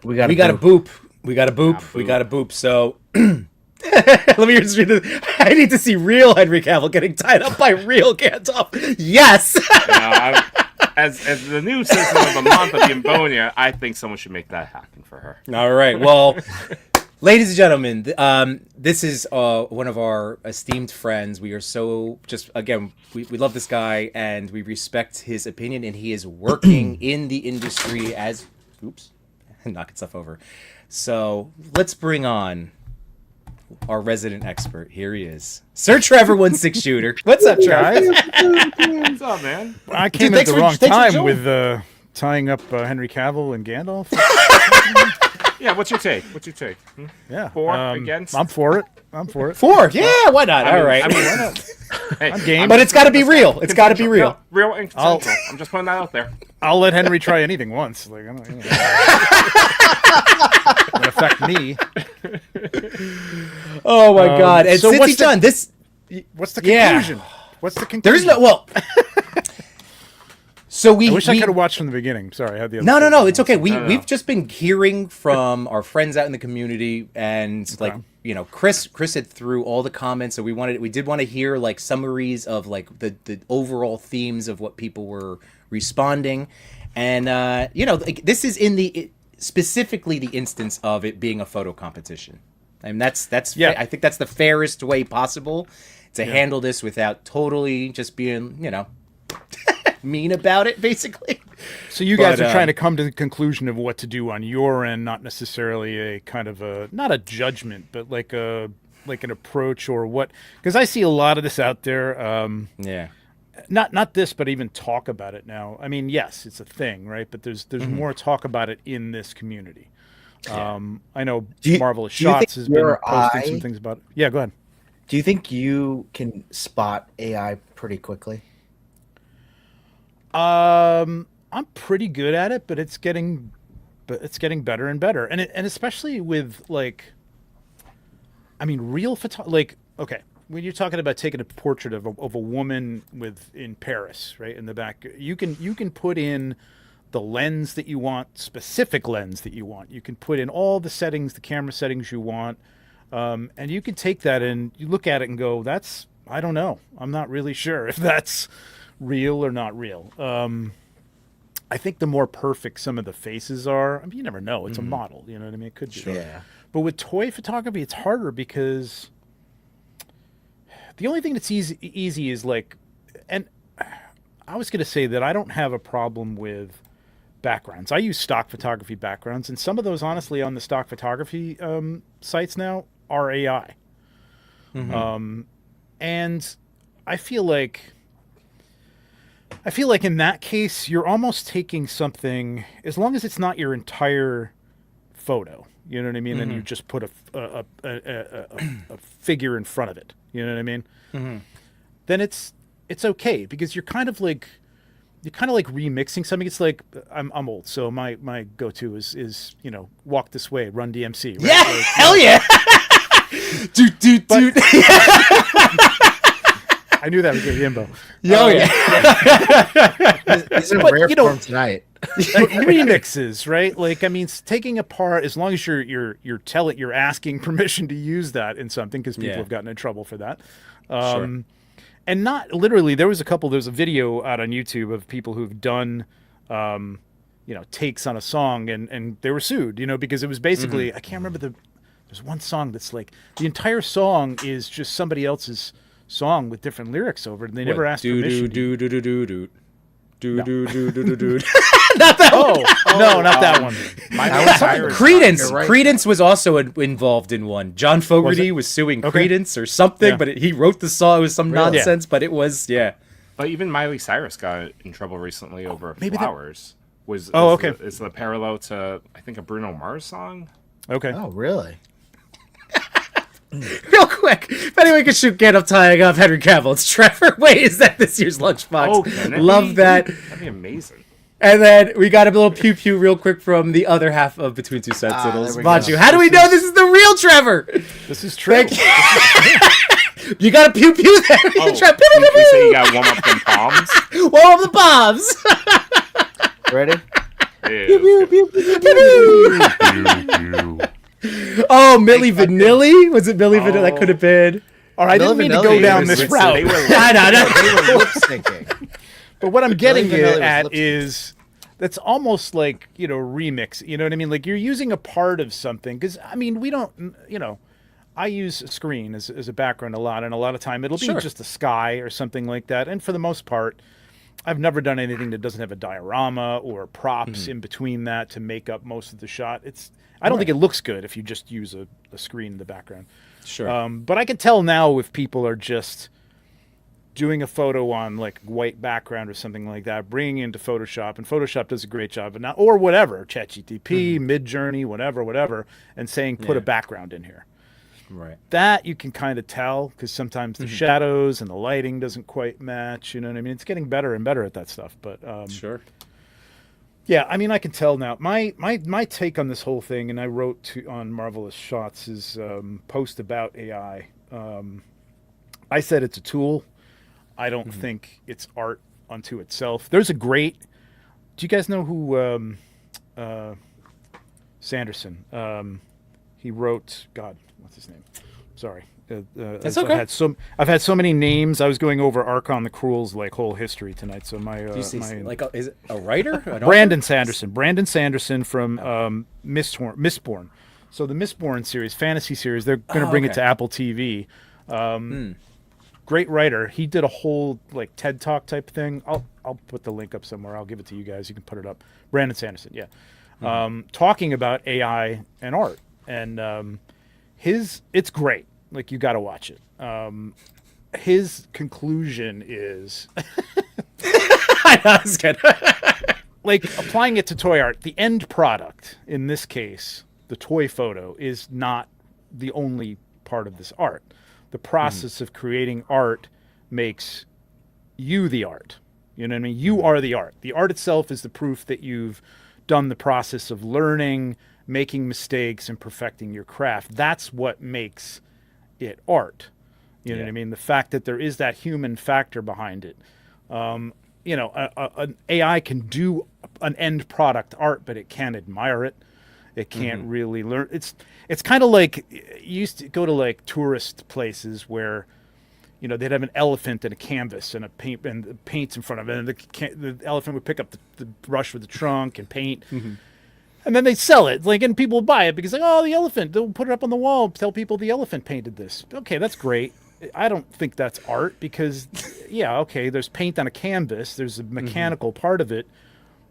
We got a boop. We got a boop. So let me just read this. I need to see real Henry Cavill getting tied up by real Gandalf. Yes.
As the new citizen of the month of Yambonia, I think someone should make that happen for her.
All right. Well, ladies and gentlemen, this is one of our esteemed friends. We are so we love this guy and we respect his opinion, and he is working in the industry as knocking stuff over. So let's bring on our resident expert. Here he is, Sir Trevor 16 Shooter. What's up, Trevor?
What's up, man?
I came at the wrong time with tying up Henry Cavill and Gandalf.
Yeah, what's your take?
Yeah,
For, against?
I'm for it.
For? Yeah, why not? All right.
Why not? Hey,
I'm game.
But it's got to be real. It's got to be real.
No, real and consensual. I'm just putting that out there.
I'll let Henry try anything once. Like, I don't, it affect me.
Oh my God! And
so
Cincy John,
what's the conclusion? What's the conclusion?
There's no So
I wish I could have watched from the beginning. Sorry, I had the other
No, it's okay. We've just been hearing from our friends out in the community, and Chris had through all the comments, so we did want to hear like summaries of like the overall themes of what people were responding, and this is specifically the instance of it being a photo competition. I mean that's I think that's the fairest way possible to handle this without totally just being mean about it, basically.
So you guys are trying to come to the conclusion of what to do on your end, not necessarily a kind of not a judgment, but like an approach or what? Because I see a lot of this out there. Not this, but even talk about it now. I mean, yes, it's a thing, right? But there's more talk about it in this community. I know Marvelous Shots has been posting some things about it. Yeah, go ahead.
Do you think you can spot AI pretty quickly?
I'm pretty good at it, but it's getting better and better, and especially with real photography. Okay, when you're talking about taking a portrait of a woman in Paris, right in the back, you can put in the lens that you want, specific lens that you want. You can put in all the settings, the camera settings you want, and you can take that and you look at it and go, I don't know. I'm not really sure if that's real or not real. I think the more perfect some of the faces are, you never know. It's a model, you know what I mean? It could be. Sure. Yeah. But with toy photography, it's harder because the only thing that's easy is and I was going to say that I don't have a problem with backgrounds. I use stock photography backgrounds, and some of those, honestly, on the stock photography sites now are AI. And I feel like in that case, you're almost taking something, as long as it's not your entire photo, you know what I mean? And you just put a figure in front of it, you know what I mean? Then it's okay, because you're kind of like remixing something. It's like I'm old, so my go-to is Walk This Way, Run DMC. Right?
Yeah, hell yeah. Dude.
I knew that would get Yimbo.
These are rare form tonight.
Remixes, right? Taking apart, as long as you're asking permission to use that in something, because people have gotten in trouble for that. Sure. And not literally, there's a video out on YouTube of people who've done, takes on a song, and they were sued, because it was basically, I can't remember there's one song that's like, the entire song is just somebody else's song with different lyrics over it, and they never asked permission.
Do do do do do do. Not that one.
No, not that one.
Miley
was
Cyrus.
Credence.
You're right.
Credence was also involved in one. John Fogerty was suing Credence or something,
Yeah.
but he wrote the song. It was some
Really?
nonsense, but it was
But even Miley Cyrus got in trouble recently over
maybe that-
Flowers.
Oh,
is
okay.
It's the parallel to, I think, a Bruno Mars song.
Okay.
Oh, really?
Real quick, if anyone could shoot Gandalf tying up Henry Cavill, it's Trevor Way. Is that this year's lunchbox?
Oh, can it
Love
be?
that.
That'd be amazing.
And then we got a little pew pew real quick from the other half of Between Two Sentinels.
there we go.
Machu, how do we know this is the real Trevor?
This is true.
You got a pew pew there.
Oh,
Trevor.
you say you got warm up them palms?
Whoa, the bombs.
Ready?
Oh, Milli Vanilli? Was it Milli Vanilli? That could have been.
All right, I didn't mean to
Vanilli
go down
was-
this
They
route.
were
I know.
They were lip syncing.
But what I'm getting
Vanilli was
at
lip-syncing.
is that's almost like, remix. You know what I mean? Like you're using a part of something. Because, I mean, we don't, I use a screen as a background a lot. And a lot of time it'll be
Sure.
just the sky or something like that. And for the most part, I've never done anything that doesn't have a diorama or props in between that to make up most of the shot. I don't think it looks good if you just use a screen in the background.
Sure.
But I can tell now if people are just doing a photo on like white background or something like that, bringing it into Photoshop, and Photoshop does a great job, and or whatever, ChatGPT, Midjourney, whatever, and saying put a background in here.
Right.
That you can kind of tell because sometimes the shadows and the lighting doesn't quite match. You know what I mean? It's getting better and better at that stuff. But
Sure.
yeah, I mean, I can tell now. My take on this whole thing, and I wrote on Marvelous Shots, is post about AI. I said it's a tool. I don't think it's art unto itself. There's a great. Do you guys know who Sanderson? He wrote. God, what's his name? Sorry.
That's
I've
okay.
I've had so many names. I was going over Archon the Cruel's like whole history tonight. So my,
Do you see,
my
like, is it a writer? An
Brandon
author?
Sanderson. Brandon Sanderson from Mistborn. So the Mistborn series, fantasy series, they're going to bring it
okay.
to Apple TV. Great writer. He did a whole like TED Talk type thing. I'll put the link up somewhere. I'll give it to you guys. You can put it up. Brandon Sanderson, yeah. Talking about AI and art, and it's great. Like you got to watch it. His conclusion is
That's good.
like applying it to toy art. The end product, in this case, the toy photo, is not the only part of this art. The process of creating art makes you the art. You know what I mean? You are the art. The art itself is the proof that you've done the process of learning, making mistakes, and perfecting your craft. That's what makes it art. You know what I mean? The fact that there is that human factor behind it. An AI can do an end product art, but it can't admire it. It can't really learn. It's kind of like you used to go to like tourist places where, they'd have an elephant and a canvas and a paint and the paint's in front of it, and the elephant would pick up the brush with the trunk and paint, and then they sell it. And people would buy it because the elephant. They'll put it up on the wall, tell people the elephant painted this. Okay, that's great. I don't think that's art because, there's paint on a canvas. There's a mechanical part of it.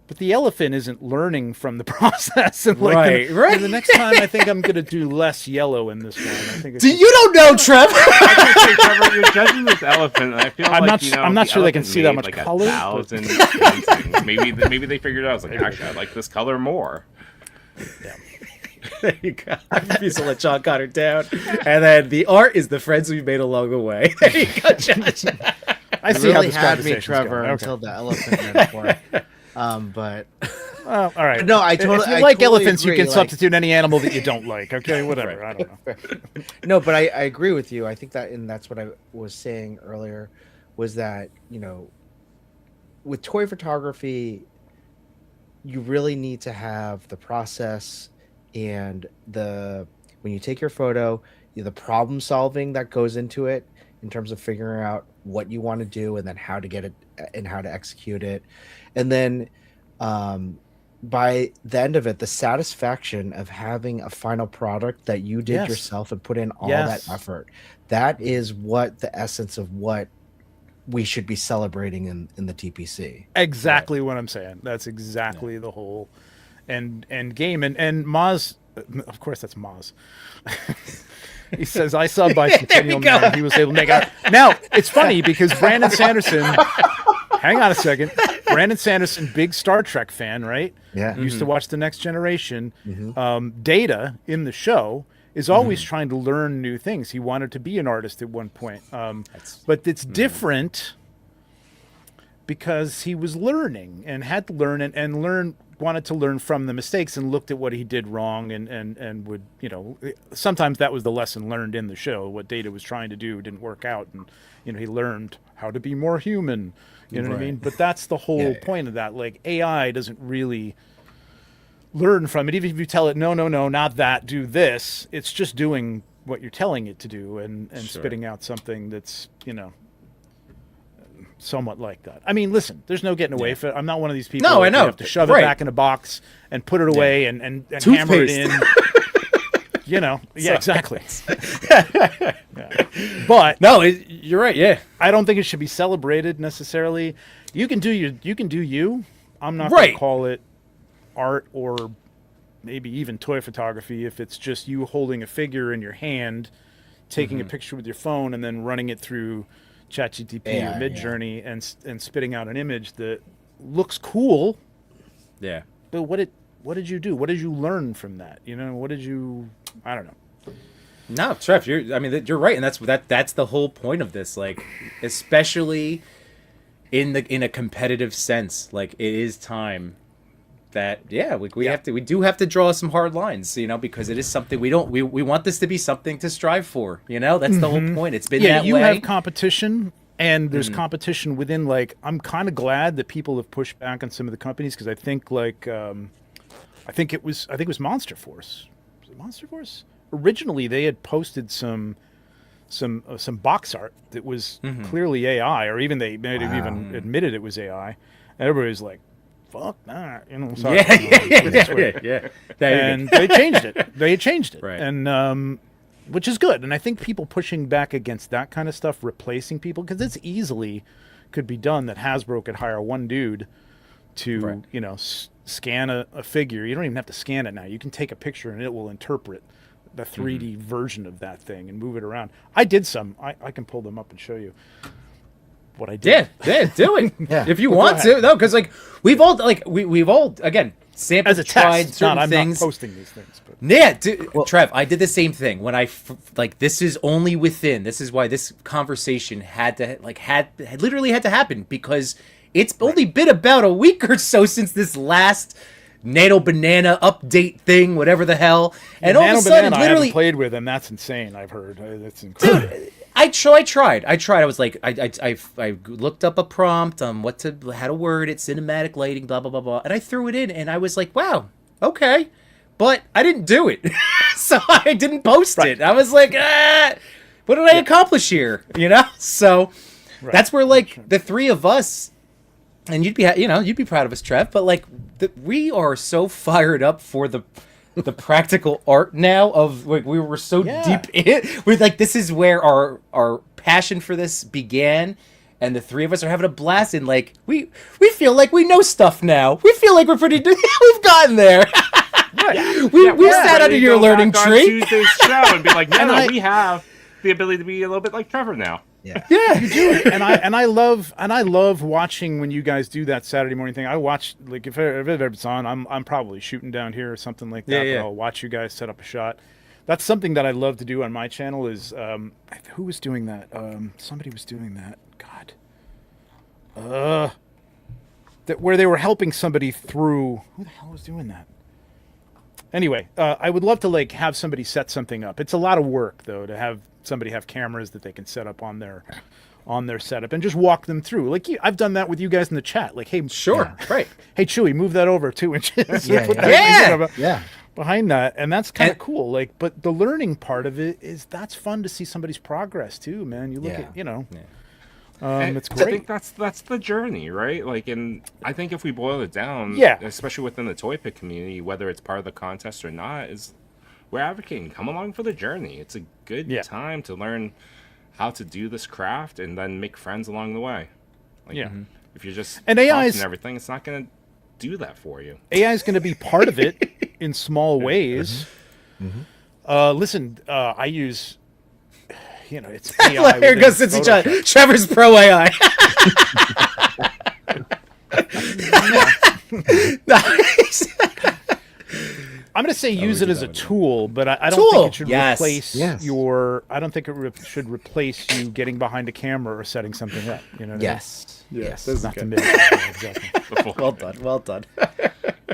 But the elephant isn't learning from the process. And
Right.
The next time, I think I'm going to do less yellow in this one. I think it's
You don't know, Trev.
Hey, Trevor, you're judging this elephant, and I feel
I'm
like
not- I'm not
the
sure they can
elephant
see that
made,
much
like
color, but-
1,000 paintings. Maybe they figured it out. I was like, actually, I like this color more.
There you go. I refuse to let John Connor down. And then the art is the friends we've made along the way. There you go, Josh.
I
You
see how
really
this
had me,
conversation's
Trevor,
going. Okay.
until the elephant metaphor. But
Well, all right.
No, I totally-
If you
I
like
totally
elephants, you
agree,
can
like-
substitute any animal that you don't like. Okay, whatever. I don't know.
no, but I agree with you. I think that, and that's what I was saying earlier, was that with toy photography, you really need to have the process and when you take your photo, the problem solving that goes into it in terms of figuring out what you want to do and then how to get it and how to execute it, and then by the end of it, the satisfaction of having a final product that you did
Yes.
yourself and put in all
Yes.
that effort, that is what the essence of what we should be celebrating in the TPC.
Exactly what I'm saying. That's exactly the whole end game. And Maz, of course, that's Maz. He says, I saw Bicentennial Man. He was able to make out. Now, it's funny because Brandon Sanderson, hang on a second. Brandon Sanderson, big Star Trek fan, right?
Yeah.
Used to watch The Next Generation. Data in the show is always trying to learn new things. He wanted to be an artist at one point. But it's different because he was learning and had to learn and learn, wanted to learn from the mistakes and looked at what he did wrong and would, you know, sometimes that was the lesson learned in the show. What Data was trying to do didn't work out. And, you know, he learned how to be more human, you know what I mean? But that's the whole point of that. Like AI doesn't really learn from it. Even if you tell it, no, not that, do this, it's just doing what you're telling it to do and spitting out something that's, you know, somewhat like that. I mean, listen, there's no getting away from it. I'm not one of these people.
No, I know.
You have to shove it back in a box and put it away and hammer it in. You know, exactly. But
No, you're right. Yeah.
I don't think it should be celebrated necessarily. You can do you. I'm not
Right.
going to call it art or maybe even toy photography if it's just you holding a figure in your hand, taking a picture with your phone, and then running it through ChatGPT or Midjourney and spitting out an image that looks cool.
Yeah.
But what did you do? What did you learn from that? You know, what did you? I don't know.
No, Trev, you're right, and that's the whole point of this. Like, especially in a competitive sense, like it is time that we do have to draw some hard lines, you know, because it is something we want this to be something to strive for, you know. That's the whole point. It's been that
you
way.
have competition, and there's competition within. Like, I'm kind of glad that people have pushed back on some of the companies because I think I think it was Monster Force. Was it Monster Force? Originally, they had posted some box art that was clearly AI, or even they might have even admitted it was AI, and everybody was like, "Fuck that," you know. Sorry,
Yeah.
And they changed it. They changed it,
Right.
and which is good. And I think people pushing back against that kind of stuff, replacing people, because it's easily could be done. That Hasbro could hire one dude to you know scan a figure. You don't even have to scan it now. You can take a picture and it will interpret the 3D version of that thing and move it around. I did some. I can pull them up and show you what I did.
Yeah, do it.
Yeah.
If you want to. No, because like we've all again sampled,
As a
tried
test,
certain
I'm
things.
not posting these things. But
Yeah, Trev, I did the same thing when this is only within. This is why this conversation had literally had to happen, because it's only been about a week or so since this last Nano Banana update thing, whatever the hell, and all of a sudden,
Banana, I
literally,
haven't played with, and that's insane. I've heard that's incredible.
dude, I tried. I was like, I looked up a prompt on how to word it, cinematic lighting, blah blah blah blah, and I threw it in, and I was like, wow, okay, but I didn't do it, so I didn't post it. I was like, what did I accomplish here? You know, so that's where like the three of us. And you'd be proud of us, Trev. But like, we are so fired up for the practical art now. Of like, we were so deep in. We're like, this is where our passion for this began, and the three of us are having a blast. And like, we feel like we know stuff now. We feel like we've gotten there. We sat under your learning
back on
tree.
Tuesday's show and be like, no, we have the ability to be a little bit like Trevor now.
Yeah.
You do.
and I love watching when you guys do that Saturday morning thing. I watch, like, if it's on, I'm probably shooting down here or something like that.
Yeah.
But I'll watch you guys set up a shot. That's something that I love to do on my channel. Is who was doing that? Somebody was doing that. God. Where they were helping somebody through. Who the hell was doing that? Anyway, I would love to like have somebody set something up. It's a lot of work though to have somebody have cameras that they can set up on their setup and just walk them through. Like I've done that with you guys in the chat. Like, hey,
Sure. Right.
Hey, Chewy, move that over 2 inches.
Yeah.
Behind that, and that's kind of cool. Like, but the learning part of it that's fun to see somebody's progress too, man. You look at it's
I
great.
think that's the journey, right? Like, and I think if we boil it down, especially within the toy pick community, whether it's part of the contest or not, is we're advocating come along for the journey. It's a good time to learn how to do this craft and then make friends along the way. Like,
Yeah.
if you're just
And AI's
prompting everything, it's not going to do that for you.
AI is going to be part of it in small ways. Listen, I use, it's AI.
Here goes Trevor's pro AI. Nice.
I'm going to say use it as a tool, but I don't
Tool,
think it should
yes.
replace
Yes.
I don't think it should replace you getting behind a camera or setting something up. You know what
Yes.
Yes.
Not to mimic it, exactly.
Well done. Well done.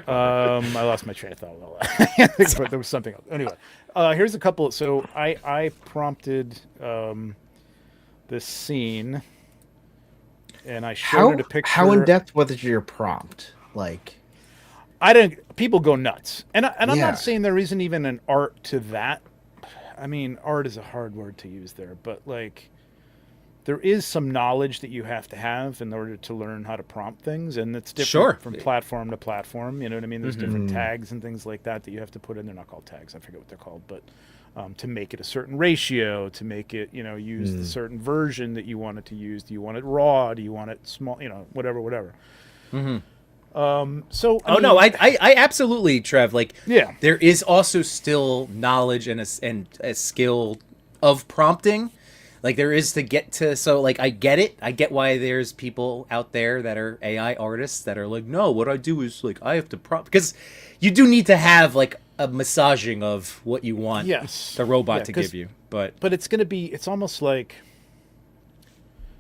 I lost my train of thought. But there was something else. Anyway, here's a couple. So I prompted this scene, and I showed it a picture.
How in depth was your prompt? Like,
I didn't. People go nuts, and I'm
Yeah.
not saying there isn't even an art to that. I mean, art is a hard word to use there, but like, there is some knowledge that you have to have in order to learn how to prompt things, and it's different
Sure.
from platform to platform. You know what I mean? There's different tags and things like that you have to put in. They're not called tags. I forget what they're called, but to make it a certain ratio, to make it, use the certain version that you want it to use. Do you want it raw? Do you want it small? Whatever. So
Oh no, I absolutely, Trev. Like,
Yeah.
there is also still knowledge and a skill of prompting. Like, there is to get to. So, like, I get it. I get why there's people out there that are AI artists that are like, no, what I do is like I have to prompt, because you do need to have like a massaging of what you want
Yes.
the robot
Yeah,
to
'cause-
give you. But
it's almost like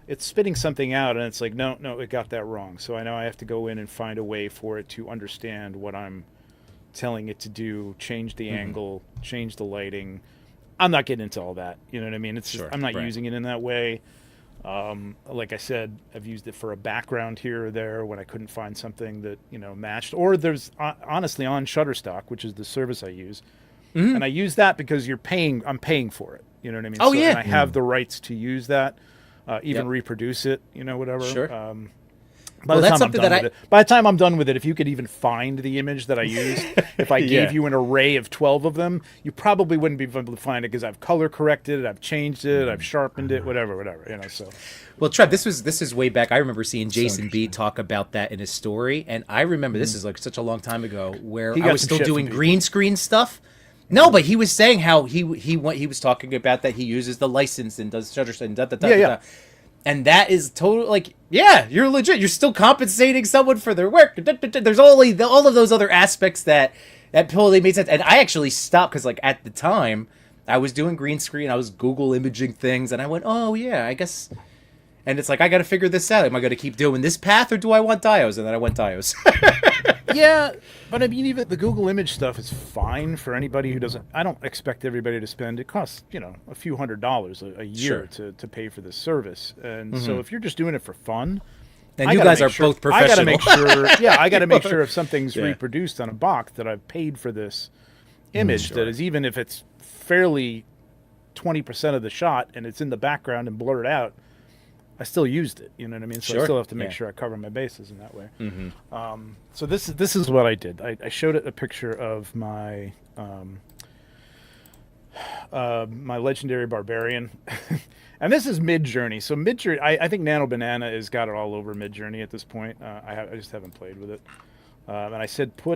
it's spitting something out and it's like, no, it got that wrong. So I know I have to go in and find a way for it to understand what I'm telling it to do, change the angle, change the lighting. I'm not getting into all that. You know what I mean? It's
Sure,
just, I'm not
right.
using it in that way. Like I said, I've used it for a background here or there when I couldn't find something that, matched. Or there's honestly on Shutterstock, which is the service I use. And I use that because I'm paying for it. You know what I mean?
Oh, yeah.
And I have the rights to use that, even reproduce it, whatever.
Sure.
By
Well,
the
that's
time I'm
something
done
that
with it, by the time I'm done with it, if you could even find the image that I used, if I
Yeah.
gave you an array of 12 of them, you probably wouldn't be able to find it because I've color corrected it, I've changed it, I've sharpened it, whatever. So
Well, Trev, this is way back. I remember seeing Jason B talk about that in his story, and I remember this is like such a long time ago where
He
I
got
was
some
still
shit from
doing
people.
green screen stuff. No, but he was saying how he was talking about that he uses the license and does Shutterstock and
Yeah.
and that is total, like, yeah, you're legit. You're still compensating someone for their work. There's all of those other aspects that totally made sense. And I actually stopped because, like, at the time, I was doing green screen. I was Google imaging things, and I went, oh yeah, I guess. And it's like, I got to figure this out. Am I going to keep doing this path, or do I want dios? And then I went dios.
yeah, but I mean, even the Google image stuff is fine for anybody who doesn't. I don't expect everybody to spend. It costs a few $100s a year
Sure.
to pay for this service, and so if you're just doing it for fun.
And
I
you
gotta
guys
make
are
sure-
both professional.
I got to make sure. Yeah, I got to make sure if something's
Yeah.
reproduced on a box that I've paid for this image. That is, even if it's fairly 20% of the shot and it's in the background and blurred out, I still used it. You know what I mean? So I
Sure.
still have to make
Yeah.
sure I cover my bases in that way. So this is what I did. I showed it a picture of my my legendary barbarian. And this is Mid-Journey. So Mid-Journey, I think Nano Banana has got it all over Mid-Journey at this point. I just haven't played with it. And I said put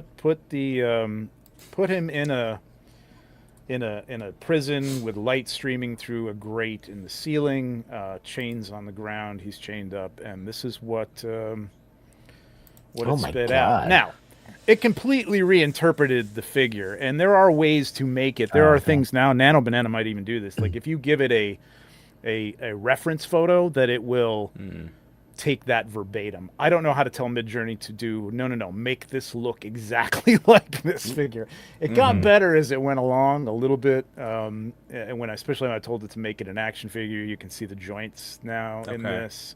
him in a prison with light streaming through a grate in the ceiling, chains on the ground. He's chained up, and this is what
Oh
it
my
spit out.
God.
Now, it completely reinterpreted the figure, and there are ways to make it. There are things now. Nano Banana might even do this. Like if you give it a reference photo, that it will take that verbatim. I don't know how to tell Midjourney to do no, make this look exactly like this figure. It got better as it went along a little bit, and especially when I told it to make it an action figure. You can see the joints now in
Okay.
this.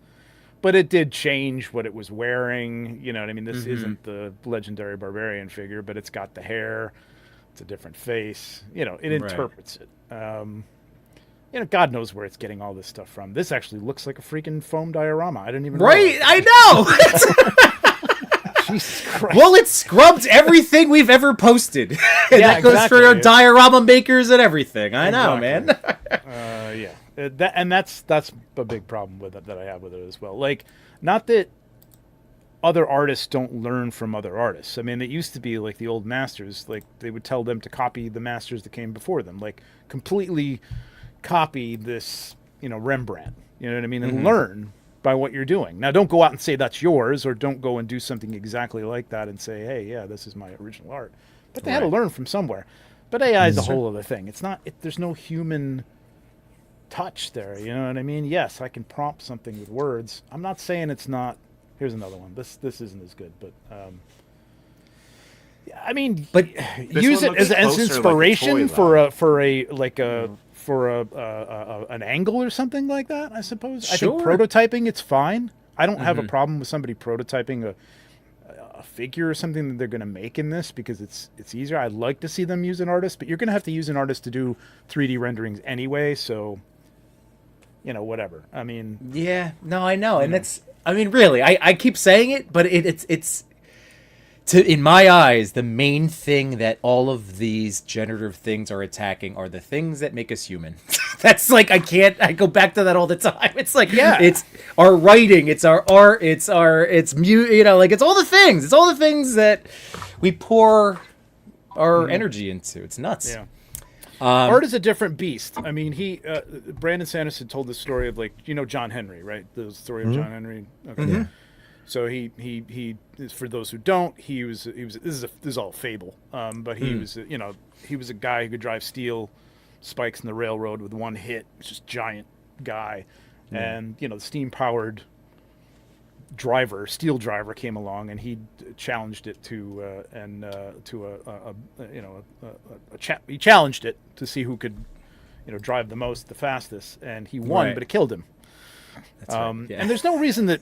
But it did change what it was wearing. You know what I mean? This isn't the legendary barbarian figure, but it's got the hair. It's a different face. It
Right.
interprets it. God knows where it's getting all this stuff from. This actually looks like a freaking foam diorama. I didn't even
Right,
realize.
I know.
Jesus Christ.
Well, it scrubbed everything we've ever posted. And
Yeah,
that goes for
exactly.
our diorama makers and everything. I know, man.
Yeah. That's a big problem with it that I have with it as well. Like, not that other artists don't learn from other artists. I mean, it used to be like the old masters, like they would tell them to copy the masters that came before them, like completely copy this, Rembrandt. You know what I mean? And learn by what you're doing. Now, don't go out and say that's yours, or don't go and do something exactly like that and say, hey, yeah, this is my original art. But they had to learn from somewhere. But AI is a whole other thing. It's not. There's no human touch there. You know what I mean? Yes, I can prompt something with words. I'm not saying it's not. Here's another one. This isn't as good, but I mean,
But
use it
looks
as
closer
inspiration
like a toy,
for an angle or something like that. I suppose. I
Sure.
think prototyping, it's fine. I don't have a problem with somebody prototyping a figure or something that they're going to make in this, because it's easier. I'd like to see them use an artist, but you're going to have to use an artist to do 3D renderings anyway. So, whatever. I mean,
yeah, no, I know, and that's. I mean, really, I keep saying it, but it's in my eyes, the main thing that all of these generative things are attacking are the things that make us human. That's like, I go back to that all the time. It's like, it's our writing, it's our art, it's like, it's all the things. It's all the things that we pour our energy into. It's nuts.
yeah. Art is a different beast. I mean, Brandon Sanderson told the story of, like, John Henry, right? The story of John Henry. Okay. So he for those who don't, he was this is all fable. But he was he was a guy who could drive steel spikes in the railroad with one hit. Just giant guy, and the steam powered steel driver came along, and he challenged it he challenged it to see who could drive the most, the fastest, and he won, but it killed him.
That's right. Yeah.
And there's no reason that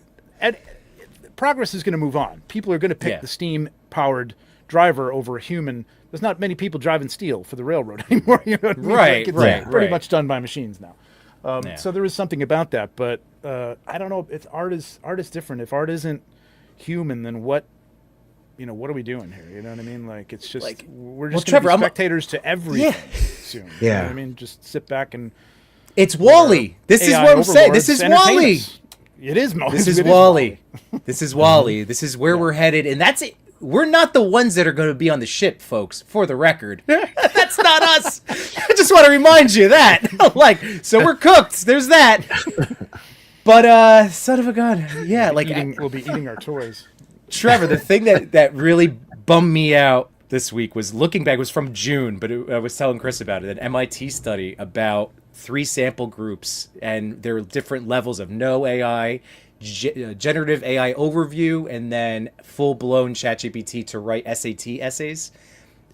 progress is going to move on. People are going to pick the steam powered driver over a human. There's not many people driving steel for the railroad anymore. You know what I mean?
Right,
It's
right,
pretty
right.
much done by machines now. So there is something about that, but I don't know. It's art is different. If art isn't human, then what? What are we doing here? You know what I mean? Like, it's just
Like,
we're
well,
just going to
Trevor,
be spectators to everything soon. You know
Yeah.
what I mean? Just sit back and
It's Wally. This is
AI
what I'm saying. This
overlords
is
entertain
Wally.
us. It is.
This is
it
Wally. This is Wally. This is where we're headed, and that's it. We're not the ones that are going to be on the ship, folks. For the record, that's not us. I just want to remind you of that. So we're cooked. There's that. But son of a gun, yeah.
We'll be eating our toys.
Trevor, the thing that really bummed me out this week was looking back. It was from June, but I was telling Chris about it. An MIT study about 3 sample groups and their different levels of no AI, generative AI overview, and then full-blown ChatGPT to write SAT essays.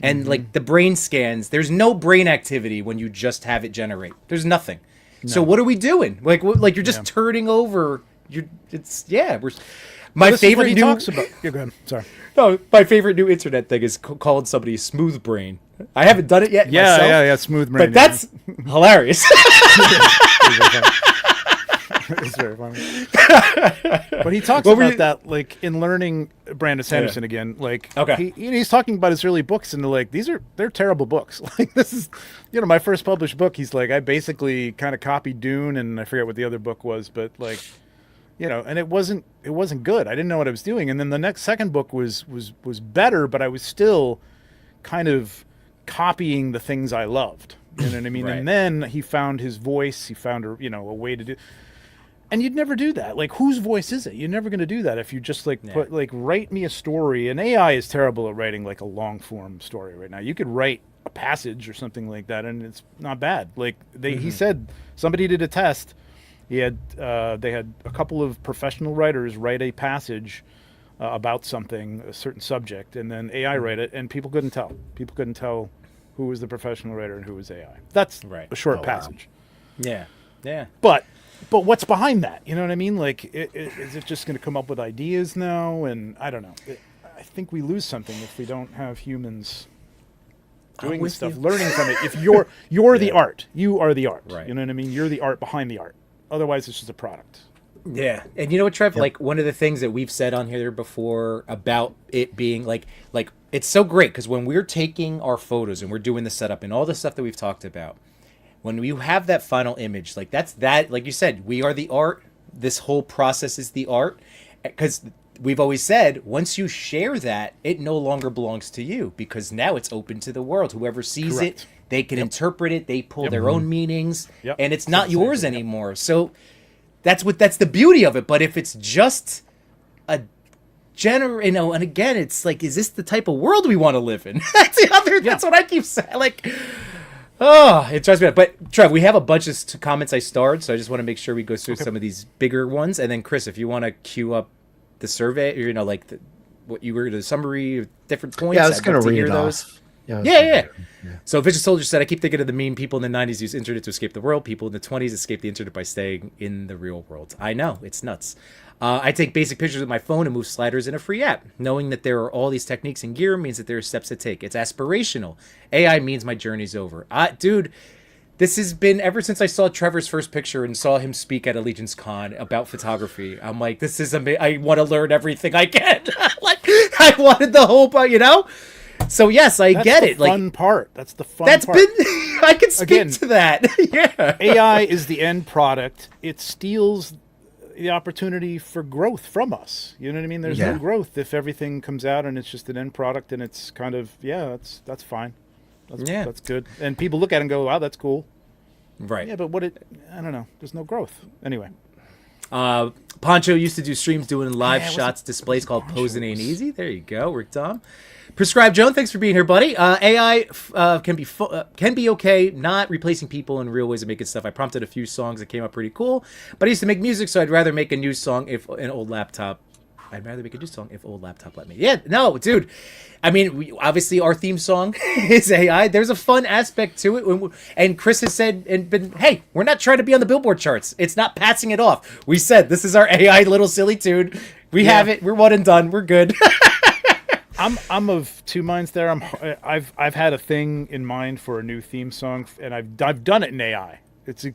And like the brain scans, there's no brain activity when you just have it generate. There's nothing. So what are we doing? Like you're just turning over. We're my
This is what
favorite
he
new.
talks about. Yeah, go ahead. Sorry.
No, my favorite new internet thing is calling somebody smooth brain. I haven't done it yet. myself,
Yeah. Smooth brain.
But that's hilarious.
It's very funny. But he talks
What were
about
you-
that, like, in learning Brandon Sanderson again. Like,
Okay.
he's talking about his early books, and like, they're terrible books. Like, this is, my first published book. He's like, I basically kind of copied Dune, and I forget what the other book was, but like, and it wasn't good. I didn't know what I was doing. And then the second book was better, but I was still kind of copying the things I loved. You know what I mean?
Right.
And then he found his voice. He found a way to do. And you'd never do that. Like, whose voice is it? You're never going to do that if you just write me a story. And AI is terrible at writing like a long form story right now. You could write a passage or something like that, and it's not bad. Like he said, somebody did a test. They had a couple of professional writers write a passage about something, a certain subject, and then AI write it, and people couldn't tell. People couldn't tell who was the professional writer and who was AI. That's
Right.
a short passage.
Yeah.
But what's behind that? You know what I mean? Like, is it just going to come up with ideas now? And I don't know. I think we lose something if we don't have humans doing
with
this stuff,
you.
learning from it. If you're the art, you are the art.
Right.
You know what I mean? You're the art behind the art. Otherwise, it's just a product.
Yeah, and you know what, Trev? Like, one of the things that we've said on here before about it being like it's so great because when we're taking our photos and we're doing the setup and all the stuff that we've talked about, when you have that final image, like that's that, like you said, we are the art. This whole process is the art, because we've always said once you share that, it no longer belongs to you, because now it's open to the world. Whoever sees
Correct.
it, they can interpret it. They pull their own meanings,
Yep.
and it's not yours anymore. So that's the beauty of it. But if it's just a and again, it's like, is this the type of world we want to live in? That's the other. That's what I keep saying. Like, oh, it drives me up. But Trev, we have a bunch of comments I starred, so I just want to make sure we go through some of these bigger ones, and then Chris, if you want to queue up the survey, or, like what you were, the summary of different points.
Yeah, I was
I'd
going
love
to
to
read
hear
it
those.
off.
Yeah. So Vicious Soldier said, I keep thinking of the meme, people in the 90s used internet to escape the world. People in the 20s escaped the internet by staying in the real world. I know, it's nuts. I take basic pictures with my phone and move sliders in a free app. Knowing that there are all these techniques and gear means that there are steps to take. It's aspirational. AI means my journey's over. Dude, this has been ever since I saw Trevor's first picture and saw him speak at Allegiance Con about photography. I'm like, this is amazing. I want to learn everything I can. Like, I wanted the whole, So yes, I get it.
Fun part. That's the fun
That's
part.
been. I can speak
Again,
to that. Yeah.
AI is the end product. It steals the opportunity for growth from us. You know what I mean? There's
Yeah.
no growth if everything comes out and it's just an end product, and it's kind of, that's fine. That's good. And people look at it and go, wow, that's cool.
Right.
Yeah, but I don't know. There's no growth. Anyway.
Poncho used to do streams doing live
what's
shots displays called Posing Ain't Easy. There you go, Rick Dom. Prescribed Joan, thanks for being here, buddy. AI can be okay, not replacing people in real ways of making stuff. I prompted a few songs that came out pretty cool, but I used to make music, so I'd rather make a new song if an old laptop. I'd rather make a new song if old laptop let me. Yeah, no, dude. I mean, obviously our theme song is AI. There's a fun aspect to it, and Chris has said hey, we're not trying to be on the Billboard charts. It's not passing it off. We said this is our AI little silly tune. We have it. We're one and done. We're good.
I'm of two minds there. I've had a thing in mind for a new theme song, and I've done it in AI. It's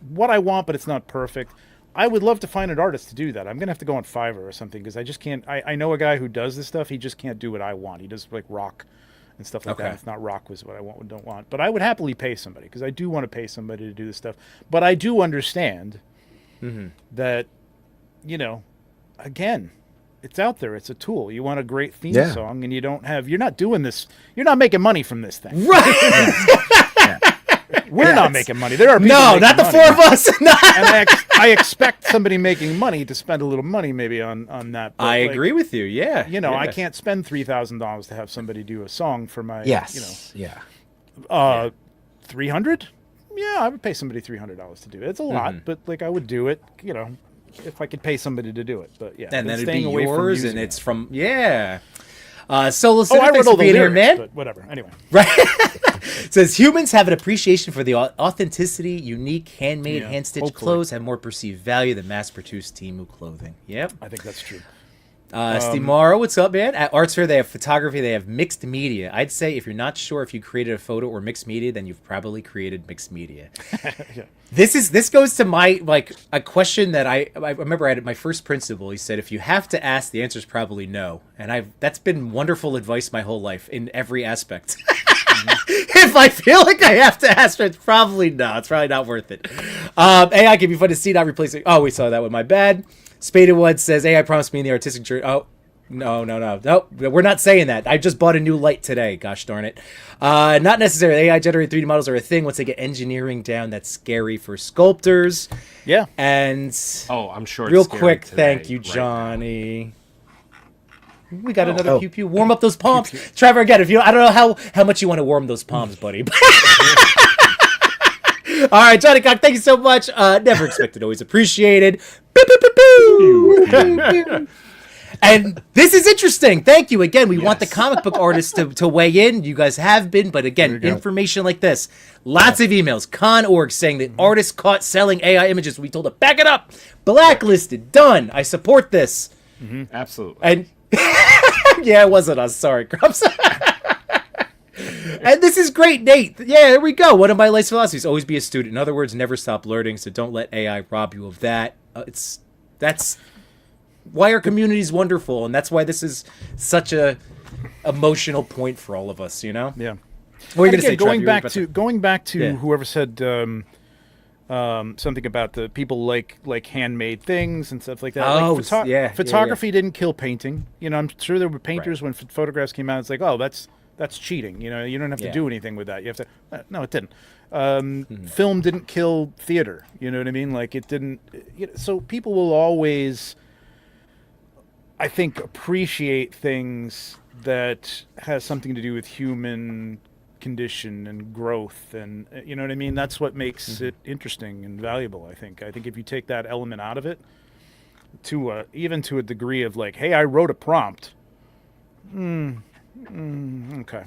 what I want, but it's not perfect. I would love to find an artist to do that. I'm gonna have to go on Fiverr or something, because I just can't. I know a guy who does this stuff. He just can't do what I want. He does like rock and stuff like that. It's not rock was what I want, don't want. But I would happily pay somebody, because I do want to pay somebody to do this stuff. But I do understand that, again, it's out there. It's a tool. You want a great theme song, and you're not doing this. You're not making money from this thing.
Right.
We're not making money. There are people
No,
making
not the
money.
four of us.
And I expect somebody making money to spend a little money maybe on that. But
I agree with you. Yeah.
I can't spend $3,000 to have somebody do a song for my.
Yes.
300. Yeah, I would pay somebody $300 to do it. It's a lot, but I would do it. If I could pay somebody to do it. But yeah,
And then it'd
staying
be
away from
yours,
using
and it's
it.
from Solo
Oh,
Center,
I
thanks
wrote
for
all the
being here,
lyrics,
man.
but whatever. Anyway.
Right. It says humans have an appreciation for the authenticity, unique, handmade, hand-stitched
hopefully.
clothes have more perceived value than mass-produced Temu clothing. Yep.
I think that's true.
Steve Morrow, what's up, man? At Arts Fair, they have photography, they have mixed media. I'd say if you're not sure if you created a photo or mixed media, then you've probably created mixed media.
Yeah.
This goes to my a question that I remember I had my first principal. He said, if you have to ask, the answer is probably no. And that's been wonderful advice my whole life in every aspect. If I feel like I have to ask, it's probably no. It's probably not worth it. AI can be fun to see, not replacing. Oh, we saw that one. My bad. Spaded One says AI promised me in the artistic journey. Oh, no. We're not saying that. I just bought a new light today. Gosh darn it. Not necessarily. AI generated 3D models are a thing. Once they get engineering down, that's scary for sculptors.
Yeah.
And
I'm sure. It's
real
scary
quick,
today,
thank you,
right now.
Johnny. We got another pew pew. Warm up those palms, Trevor. Again, I don't know how much you want to warm those palms, buddy. All right, Johnny Cock, thank you so much. Never expected, always appreciated. Boop, boop, boop, boop. And this is interesting. Thank you again. We want the comic book artists to weigh in. You guys have been, but again, information like this. Lots of emails. Con.org saying that artists caught selling AI images. We told to back it up. Blacklisted. Done. I support this.
Absolutely.
And yeah, it wasn't us. Sorry, Grumps. And this is great, Nate. Yeah, there we go. One of my life's philosophies: always be a student. In other words, never stop learning. So don't let AI rob you of that. That's why our community is wonderful, and that's why this is such a emotional point for all of us.
Yeah.
What were you
And
going to say?
again,
Trev? You were about to-
going back to
Yeah.
whoever said something about the people like handmade things and stuff like that.
Oh,
like
yeah,
photography didn't kill painting. You know, I'm sure there were painters when photographs came out. It's like, oh, that's cheating. You know, you don't have to
Yeah.
do anything with that. You have to. No, it didn't. Film didn't kill theater. You know what I mean? Like it didn't. So people will always, I think, appreciate things that has something to do with human condition and growth, and you know what I mean. That's what makes it interesting and valuable. I think if you take that element out of it, to even to a degree of like, hey, I wrote a prompt. Okay.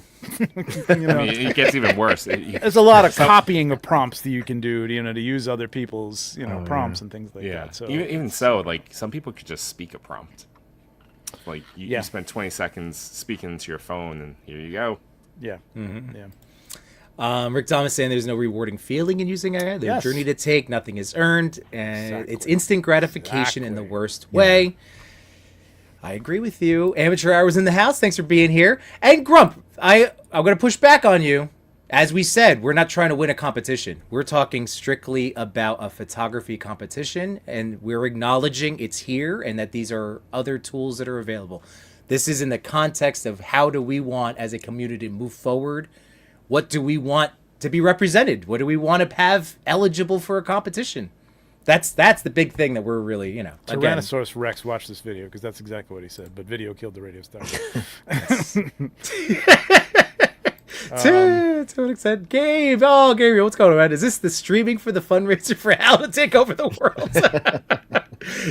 I mean, it gets even worse.
There's a lot of copying of prompts that you can do, to use other people's, prompts and things like that. So
even so, like some people could just speak a prompt. Like you spend 20 seconds speaking into your phone, and here you go.
yeah, yeah.
Rick Thomas saying there's no rewarding feeling in using AI. There's
Yes.
a journey to take, nothing is earned, and
Exactly.
it's instant gratification in the
Exactly.
worst way. I agree with you. Amateur Hours in the house. Thanks for being here. And Grump, I'm going to push back on you. As we said, we're not trying to win a competition. We're talking strictly about a photography competition, and we're acknowledging it's here and that these are other tools that are available. This is in the context of how do we want as a community to move forward? What do we want to be represented? What do we want to have eligible for a competition? That's the big thing that we're really, again.
Tyrannosaurus Rex watched this video because that's exactly what he said. But video killed the radio star.
To an extent, Gabe. Oh, Gabriel, what's going on, man? Is this the streaming for the fundraiser for How to Take Over the World?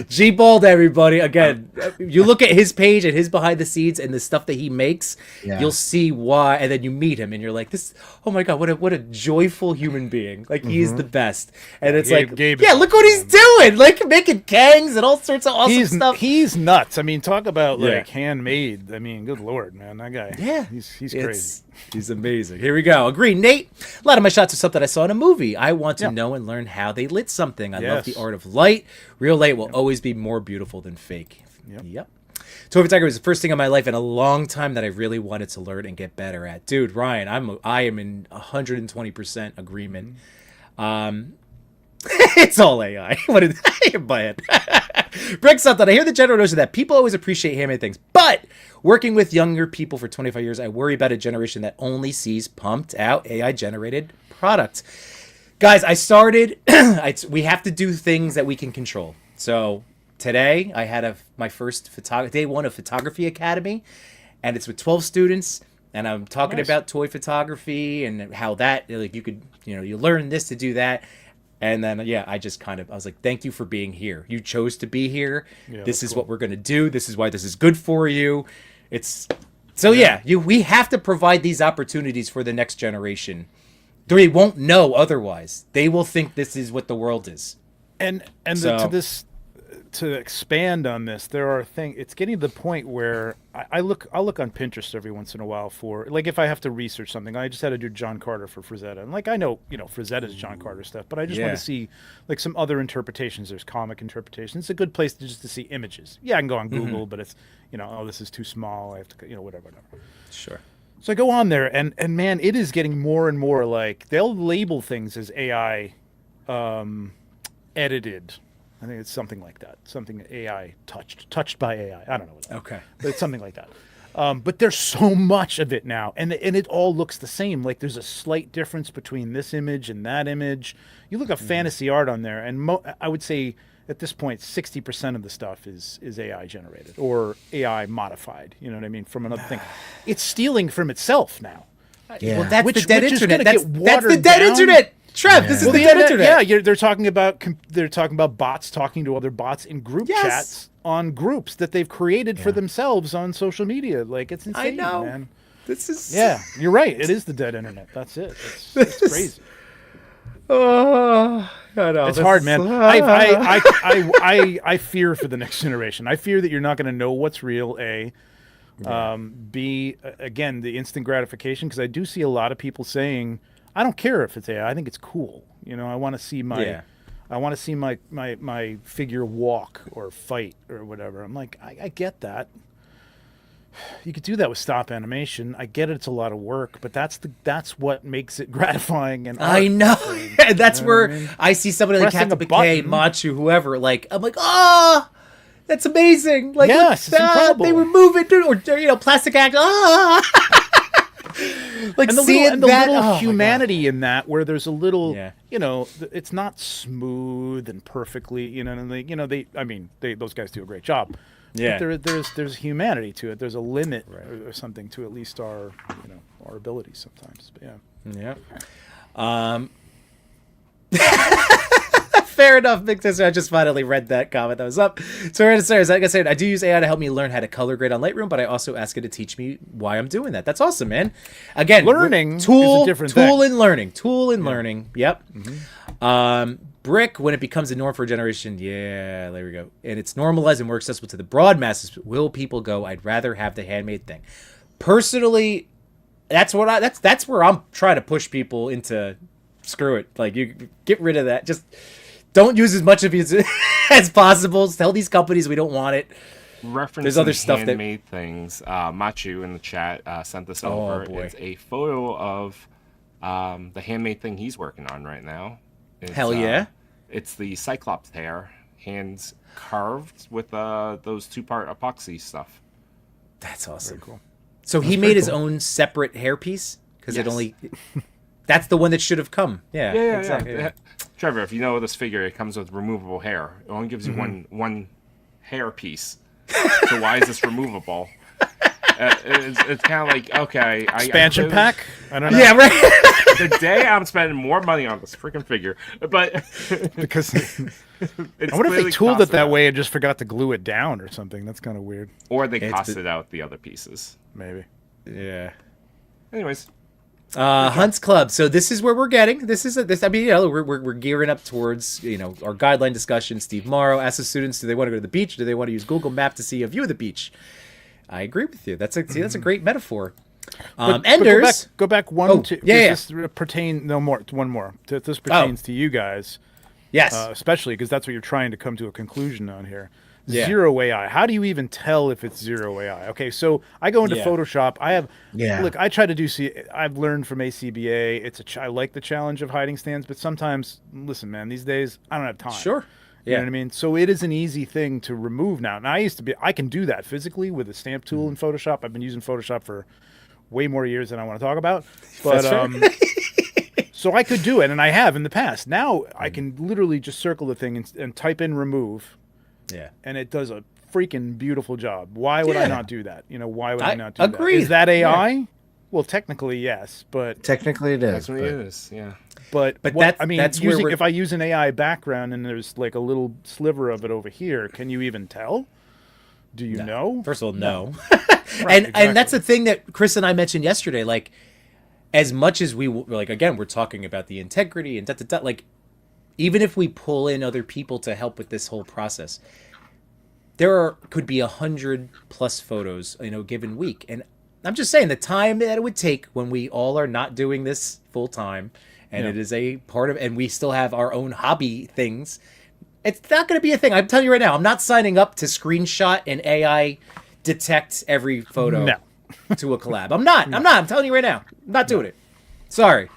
G Bald, everybody. Again, you look at his page and his behind the scenes and the stuff that he makes, you'll see why. And then you meet him and you're like, this, oh my God, what a joyful human being. Like, he's the best. And it's
Gabe
yeah,
is
look what he's doing. Like, making kangs and all sorts of awesome stuff.
He's nuts. I mean, talk about
Yeah.
like handmade. I mean, good Lord, man, that guy.
Yeah.
he's crazy.
He's amazing. Here we go. Agree, Nate. A lot of my shots are something I saw in a movie. I want to know and learn how they lit something. I love the art of light. Real light will always be more beautiful than fake. Yep. Toy photography was the first thing in my life in a long time that I really wanted to learn and get better at. Dude, Ryan, I am in 120% agreement. It's all AI. What did I buy it? Break something. I hear the general notion that people always appreciate handmade things, but working with younger people for 25 years, I worry about a generation that only sees pumped out AI generated product. Guys, I started. We have to do things that we can control. So today I had my first day one of Photography Academy, and it's with 12 students. And I'm talking about toy photography and how that, like, you could, you learn this to do that. And then, I was like, thank you for being here. You chose to be here. This is what we're going to do. This is why this is good for you. We have to provide these opportunities for the next generation. They won't know otherwise. They will think this is what the world is.
To expand on this, there are things. It's getting to the point where I'll look on Pinterest every once in a while for, like, if I have to research something. I just had to do John Carter for Frazetta, and like I know Frazetta's John Carter stuff, but I just want to see like some other interpretations. There's comic interpretations. It's a good place to see images. Yeah, I can go on Google, but it's this is too small. I have to whatever.
Sure.
So I go on there, and man, it is getting more and more like they'll label things as AI edited. I think it's something like that. Something AI touched by AI. I don't know what that is.
Okay.
But it's something like that. But there's so much of it now, and it all looks the same. Like there's a slight difference between this image and that image. You look at fantasy art on there, and I would say at this point 60% of the stuff is AI generated or AI modified. You know what I mean? From another thing. It's stealing from itself now.
Yeah.
Well, that's
Which-
the dead
which is
internet.
gonna
That's
get
the
watered
dead
down.
internet. Trev, this is the dead internet.
Yeah, they're talking about bots talking to other bots in group chats on groups that they've created for themselves on social media. Like, it's insane,
I know.
man.
This is
You're right. It is the dead internet. That's it. It's crazy.
Oh, I know.
It's hard, man. I fear for the next generation. I fear that you're not going to know what's real. B, again, the instant gratification, because I do see a lot of people saying, I don't care if it's AI. I think it's cool. I want to see my figure walk or fight or whatever. I'm like, I get that. you could do that with stop animation. I get it's a lot of work, but that's what makes it gratifying. And
I
art,
know.
friend.
And that's
You know what
where
I mean?
I see somebody like
Pressing a
Captain McKay,
button.
Machu, whoever. Like, I'm like, oh, that's amazing. Like,
Yes, it's incredible.
They remove it, dude, or plastic act. Like
And the
seeing
little, and the
that,
little
oh my God.
humanity in that, where there's a little,
Yeah.
it's not smooth and perfectly, and those guys do a great job.
Yeah.
But there's humanity to it. There's a limit or something to at least our abilities sometimes. But yeah.
Yeah. Fair enough, Big Sister. I just finally read that comment that was up. So, like I said, I do use AI to help me learn how to color grade on Lightroom, but I also ask it to teach me why I'm doing that. That's awesome, man. Again,
Learning is a
tool
different
tool
thing.
and learning. Tool and learning. Yep. Brick, when it becomes a norm for a generation, yeah, there we go. And it's normalized and more accessible to the broad masses. Will people go, I'd rather have the handmade thing? Personally, that's where I'm trying to push people into. Screw it. Like, you get rid of that. Just don't use as much of it as possible. Tell these companies we don't want it.
Referencing
There's other stuff that-
handmade things. Machu in the chat sent this over.
boy.
It's a photo of the handmade thing he's working on right now. It's,
Hell yeah.
It's the Cyclops hair, hands carved with those 2-part epoxy stuff.
That's awesome.
Very cool.
So he made his own separate hairpiece? Because
Yes.
it only... That's the one that should have come. Yeah, exactly.
Yeah. Trevor, if you know this figure, it comes with removable hair. It only gives you one hair piece. So why is this removable? It's kind of like, okay.
Expansion
I
pack? I don't know.
Yeah, right.
The day I'm spending more money on this freaking figure. But
Because
it's
I wonder if they
clearly
tooled it
costed
that
out.
way and just forgot to glue it down or something. That's kind of weird.
Or they
It's
costed out the other pieces.
Maybe.
Yeah.
Anyways,
Hunts Club. So this is where we're getting. I mean, we're gearing up towards our guideline discussion. Steve Morrow asked the students, do they want to go to the beach? Do they want to use Google Map to see a view of the beach? I agree with you. That's a great metaphor.
But
Enders.
go back one.
Oh,
to,
yeah.
This one more. This pertains to you guys,
Yes.
especially because that's what you're trying to come to a conclusion on here.
Yeah.
Zero AI. How do you even tell if it's zero AI? Okay, so I go into
Yeah.
Photoshop.
Yeah.
Look, I try to do. I've learned from ACBA. I like the challenge of hiding stands, but sometimes, listen, man, these days I don't have time.
Sure.
You know
Yeah.
what I mean? So it is an easy thing to remove now. Now I can do that physically with a stamp tool in Photoshop. I've been using Photoshop for way more years than I want to talk about. But so I could do it, and I have in the past. Now I can literally just circle the thing and type in remove,
Yeah.
and it does a freaking beautiful job. Why would I
Yeah.
not do that? Why would I
I
not do
agree.
that? Is that AI? Well, technically yes, but
Technically, it is.
that's what
but-
it is. Yeah.
But
that's-
I mean,
that's where we're-
if I use an AI background and there's like a little sliver of it over here, can you even tell? Do you know?
First of all, no.
Right,
and that's the thing that Chris and I mentioned yesterday. Like, as much as again, we're talking about the integrity and like, even if we pull in other people to help with this whole process, could be 100+ photos in a given week. And I'm just saying the time that it would take when we all are not doing this full time, and it is a part of, and we still have our own hobby things. It's not going to be a thing. I'm telling you right now. I'm not signing up to screenshot and AI detect every photo
No.
to a collab. I'm not. I'm telling you right now. I'm not doing it. Sorry.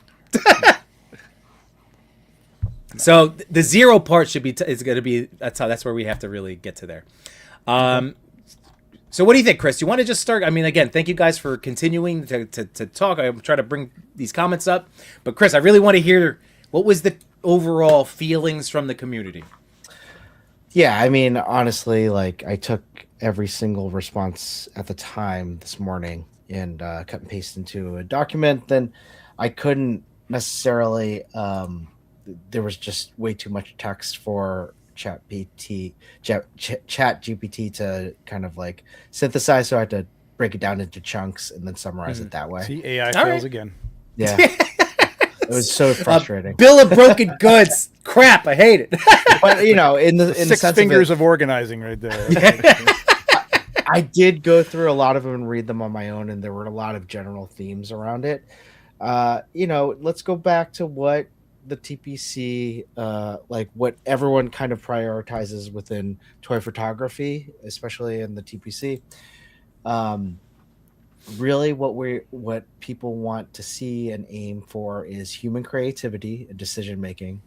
So the zero part should be. It's going to be. That's where we have to really get to there. So what do you think, Chris? You want to just start? I mean, again, thank you guys for continuing to talk. I'm trying to bring these comments up, but Chris, I really want to hear what was the overall feelings from the community.
Yeah, I mean, honestly, like I took every single response at the time this morning and cut and paste into a document. Then I couldn't necessarily. There was just way too much text for Chat GPT to kind of like synthesize. So I had to break it down into chunks and then summarize it that way.
See, AI
All
fails
right.
again.
Yeah, it was so frustrating.
Bill of broken goods. Crap, I hate it.
But in the
Six
sense
fingers
of,
of organizing right there.
I did go through a lot of them and read them on my own, and there were a lot of general themes around it. Let's go back to what the TPC, like what everyone kind of prioritizes within toy photography, especially in the TPC. Really what people want to see and aim for is human creativity and decision making,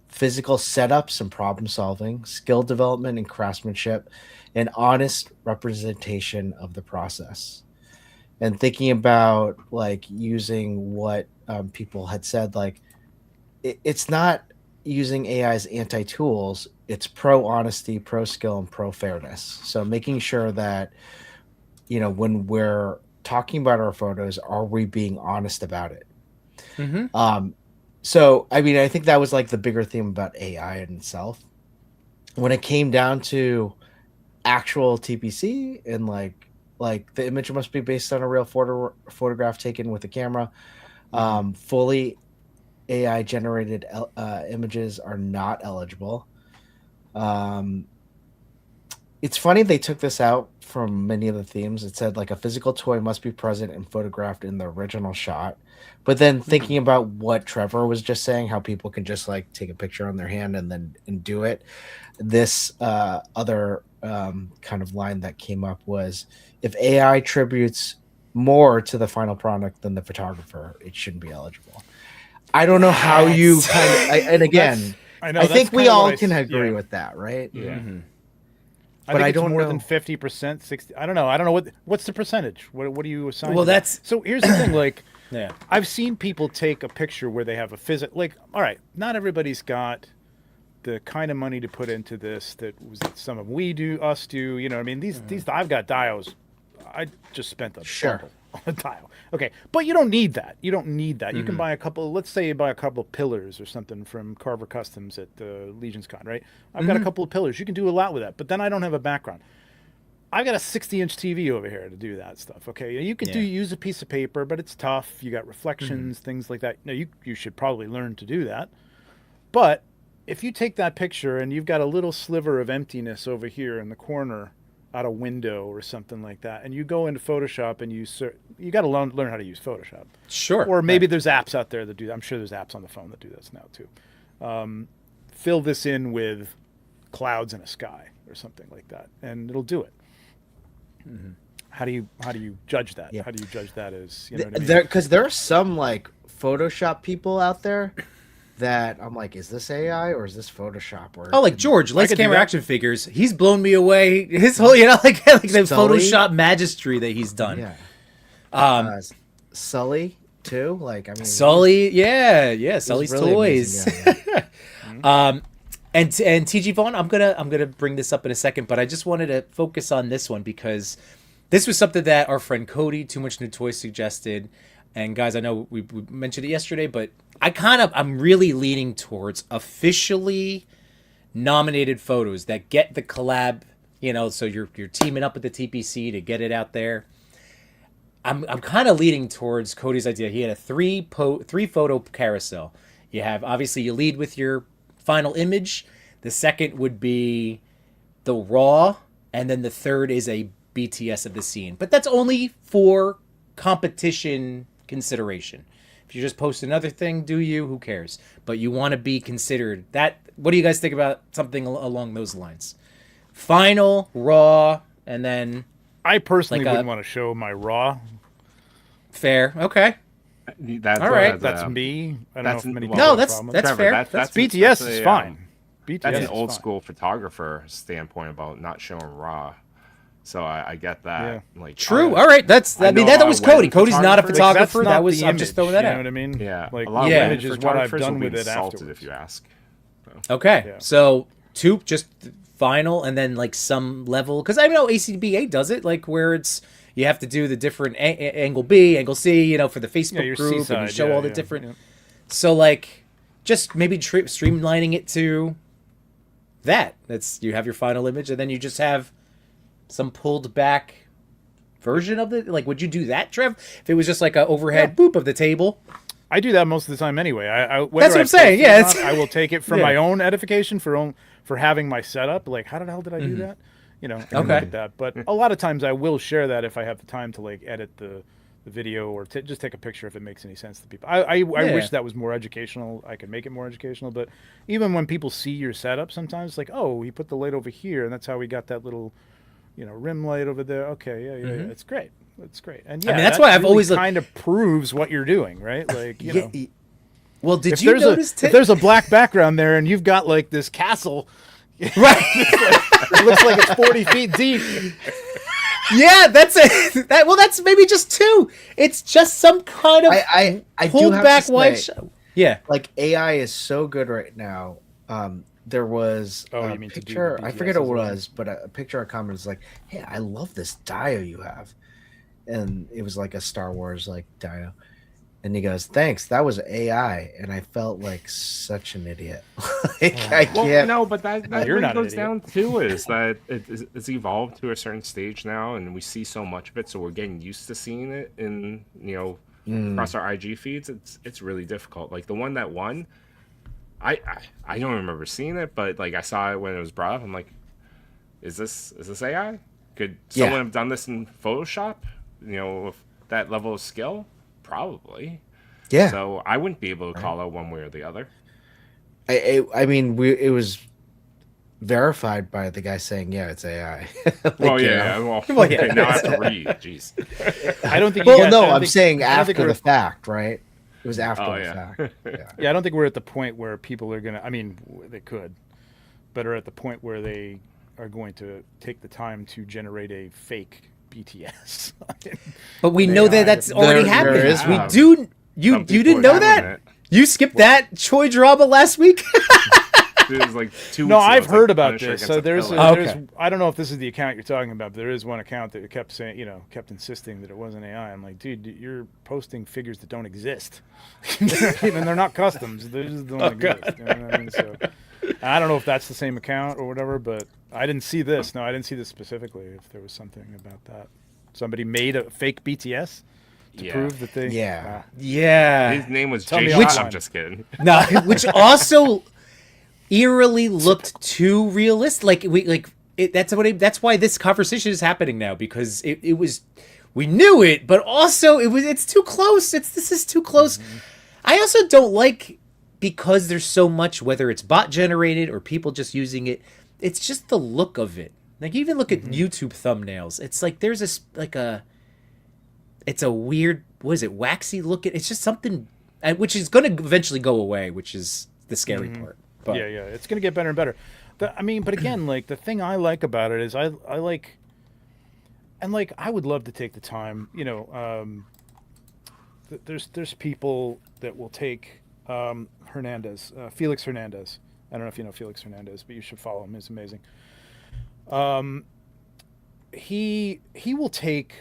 physical setups and problem solving, skill development and craftsmanship, and honest representation of the process. And thinking about like using what people had said, like it's not using AI as anti-tools, it's pro honesty, pro skill, and pro fairness. So making sure that when we're talking about our photos, are we being honest about it?
Mm-hmm.
So I mean, I think that was like the bigger theme about AI in itself. When it came down to actual TPC and like the image must be based on a real photograph taken with a camera. Fully AI generated images are not eligible. It's funny they took this out from many of the themes. It said like a physical toy must be present and photographed in the original shot. But then thinking about what Trevor was just saying, how people can just like take a picture on their hand and do it. This other kind of line that came up was, if AI attributes more to the final product than the photographer, it shouldn't be eligible. I don't know how you kind of, and again, I think we all can agree with that, right?
Yeah.
Mm-hmm.
But I don't
don't
more
know.
than 50%, 60. I don't know. I don't know what's the percentage. What do you assign?
Well,
to that?
that's-
So here's the thing. Like,
Yeah.
I've seen people take a picture where they have a like, all right, not everybody's got the kind of money to put into this that some of us do. You know, I mean, these I've got dials. I just spent a
Sure.
bundle on a dial. Okay, but you don't need that. You don't need that. You can buy a couple. Let's say you buy a couple of pillars or something from Carver Customs at Legion's Con, right? I've got a couple of pillars. You can do a lot with that. But then I don't have a background. I've got a 60-inch TV over here to do that stuff. Okay, you can use a piece of paper, but it's tough. You got reflections, things like that. Now you should probably learn to do that. But if you take that picture and you've got a little sliver of emptiness over here in the corner, out a window or something like that, and you go into Photoshop and you got to learn how to use Photoshop.
Sure.
Or maybe there's apps out there that do that. I'm sure there's apps on the phone that do this now too. Fill this in with clouds in a sky or something like that, and it'll do it. How do you judge that?
Yeah.
How do you judge that as, you know what I mean?
Because there are some like Photoshop people out there that I'm like, is this AI or is this Photoshop? Or
Oh, like George, Lights
could do
Camera
that.
Action Figures. He's blown me away. His whole, like the
Sully?
Photoshop magistry that he's done.
yeah. Sully too. Like I mean,
Sully, yeah,
he's
Sully's
really
toys.
amazing guy.
And TG Vaughn, I'm gonna bring this up in a second, but I just wanted to focus on this one because this was something that our friend Cody, Too Much New Toys, suggested. And guys, I know we mentioned it yesterday, but I'm really leaning towards officially nominated photos that get the collab. So you're teaming up with the TPC to get it out there. I'm kind of leaning towards Cody's idea. He had a three photo carousel. You have, obviously, you lead with your final image. The second would be the raw, and then the third is a BTS of the scene. But that's only for competition consideration. If you just post another thing, do you? Who cares? But you want to be considered. What do you guys think about something along those lines? Final, raw, and then
I personally
like
wouldn't want to show my raw.
fair. Okay.
That's
All right.
That's me. I don't know if many
well,
people
No,
have a
that's
problem with
that's
that.
Trevor,
fair.
that's
BTS is
a,
fine. BTS
That's
is
an old
fine.
school photographer standpoint about not showing raw. So I get that.
Yeah.
Like
True. All right. That was Cody. Cody's not a
Like,
photographer.
that's not
That was.
the
I'm just
image,
throwing that
you
out.
know what I mean?
Yeah,
Like
a lot
Yeah.
of
image
women
is what I've
photographers
done
will be
with it
insulted
afterwards.
if you ask.
Okay.
Yeah.
So two, just final, and then like some level, because I know ACBA does it, like where it's you have to do the different angle B, angle C, for the Facebook
your
group, and you
seaside,
show all the
yeah.
different. So like, just maybe streamlining it to that. That's you have your final image, and then you just have some pulled back version of it. Like, would you do that, Trev? If it was just like a overhead boop of the table.
I do that most of the time anyway.
That's what I'm saying, yeah, it's-
I will take it for
Yeah.
my own edification, for having my setup. Like, how the hell did I do that? I can
Okay.
look at that. But a lot of times I will share that if I have the time to like edit the video or just take a picture if it makes any sense to people. I wish that was more educational. I could make it more educational. But even when people see your setup, sometimes it's like, oh, he put the light over here, and that's how we got that little rim light over there. Okay, yeah, it's great. It's great. And yeah,
I mean, that's why I've always
kind of proves what you're doing, right? Like,
Well, did
if
you
there's
notice
if there's a black background there and you've got like this castle,
right?
it looks like it's 40 feet deep.
Yeah, that's it. That's maybe just 2. It's just some kind of
I do
pulled
have
back
to
white
say,
show. Yeah.
like AI is so good right now. There was
Oh,
a
you mean to do
picture,
the
I
BTS
forget what
as
it
well?
was, but a picture I commented was like, "Hey, I love this dio you have," and it was like a Star Wars like dio, and he goes, "Thanks, that was AI," and I felt like such an idiot. Like, I
Well,
can't.
no, but that
You're
really
not an
goes
idiot.
down to is that it's evolved to a certain stage now, and we see so much of it, so we're getting used to seeing it in across our IG feeds. It's really difficult. Like the one that won, I don't remember seeing it, but like I saw it when it was brought up. I'm like, is this AI? Could someone
Yeah.
have done this in Photoshop? With that level of skill, probably.
Yeah,
So I wouldn't be able to call out one way or the other.
I mean, it was verified by the guy saying, "Yeah, it's AI." Like,
Well,
you
yeah,
know.
well,
Well, yeah.
okay, now I have to read. Jeez.
I don't think.
Well,
you guys,
no,
I don't
I'm
think-
saying
I don't think
after
we're-
the fact, right? It was after
Oh,
the
yeah.
fact. Yeah.
Yeah, I don't think we're at the point where people are gonna. I mean, they could, but are at the point where they are going to take the time to generate a fake BTS.
But we know that that's already
there
happened.
is
We
one.
do. You
Some people
didn't
are
know
doing
that?
it.
You skipped that Choi drama last week?
It was like 2
No,
weeks ago,
I've
it's
heard
like
about
Punisher
this.
against
So
a
there's,
pillar.
Okay.
there's, I don't know if this is the account you're talking about, but there is one account that kept saying, kept insisting that it wasn't AI. I'm like, dude, you're posting figures that don't exist, and they're not customs. They just don't exist. You know what I mean? So I don't know if that's the same account or whatever, but I didn't see this. No, I didn't see this specifically. If there was something about that, somebody made a fake BTS to
Yeah.
prove that they.
Yeah.
Yeah.
His name was
Tell me
Jay.
offline.
I'm just kidding.
No, which also eerily looked too realistic. That's why this conversation is happening now, because it was, we knew it, but also it's too close. This is too close. I also don't like, because there's so much, whether it's bot generated or people just using it, it's just the look of it. Like, even look at YouTube thumbnails. It's like there's it's a weird, what is it, waxy look. It's just something, which is going to eventually go away, which is the scary part. But
Yeah, it's going to get better and better. But again, like the thing I like about it is I like, and like I would love to take the time. There's people that will take Hernandez, Felix Hernandez. I don't know if you know Felix Hernandez, but you should follow him. He's amazing. He will take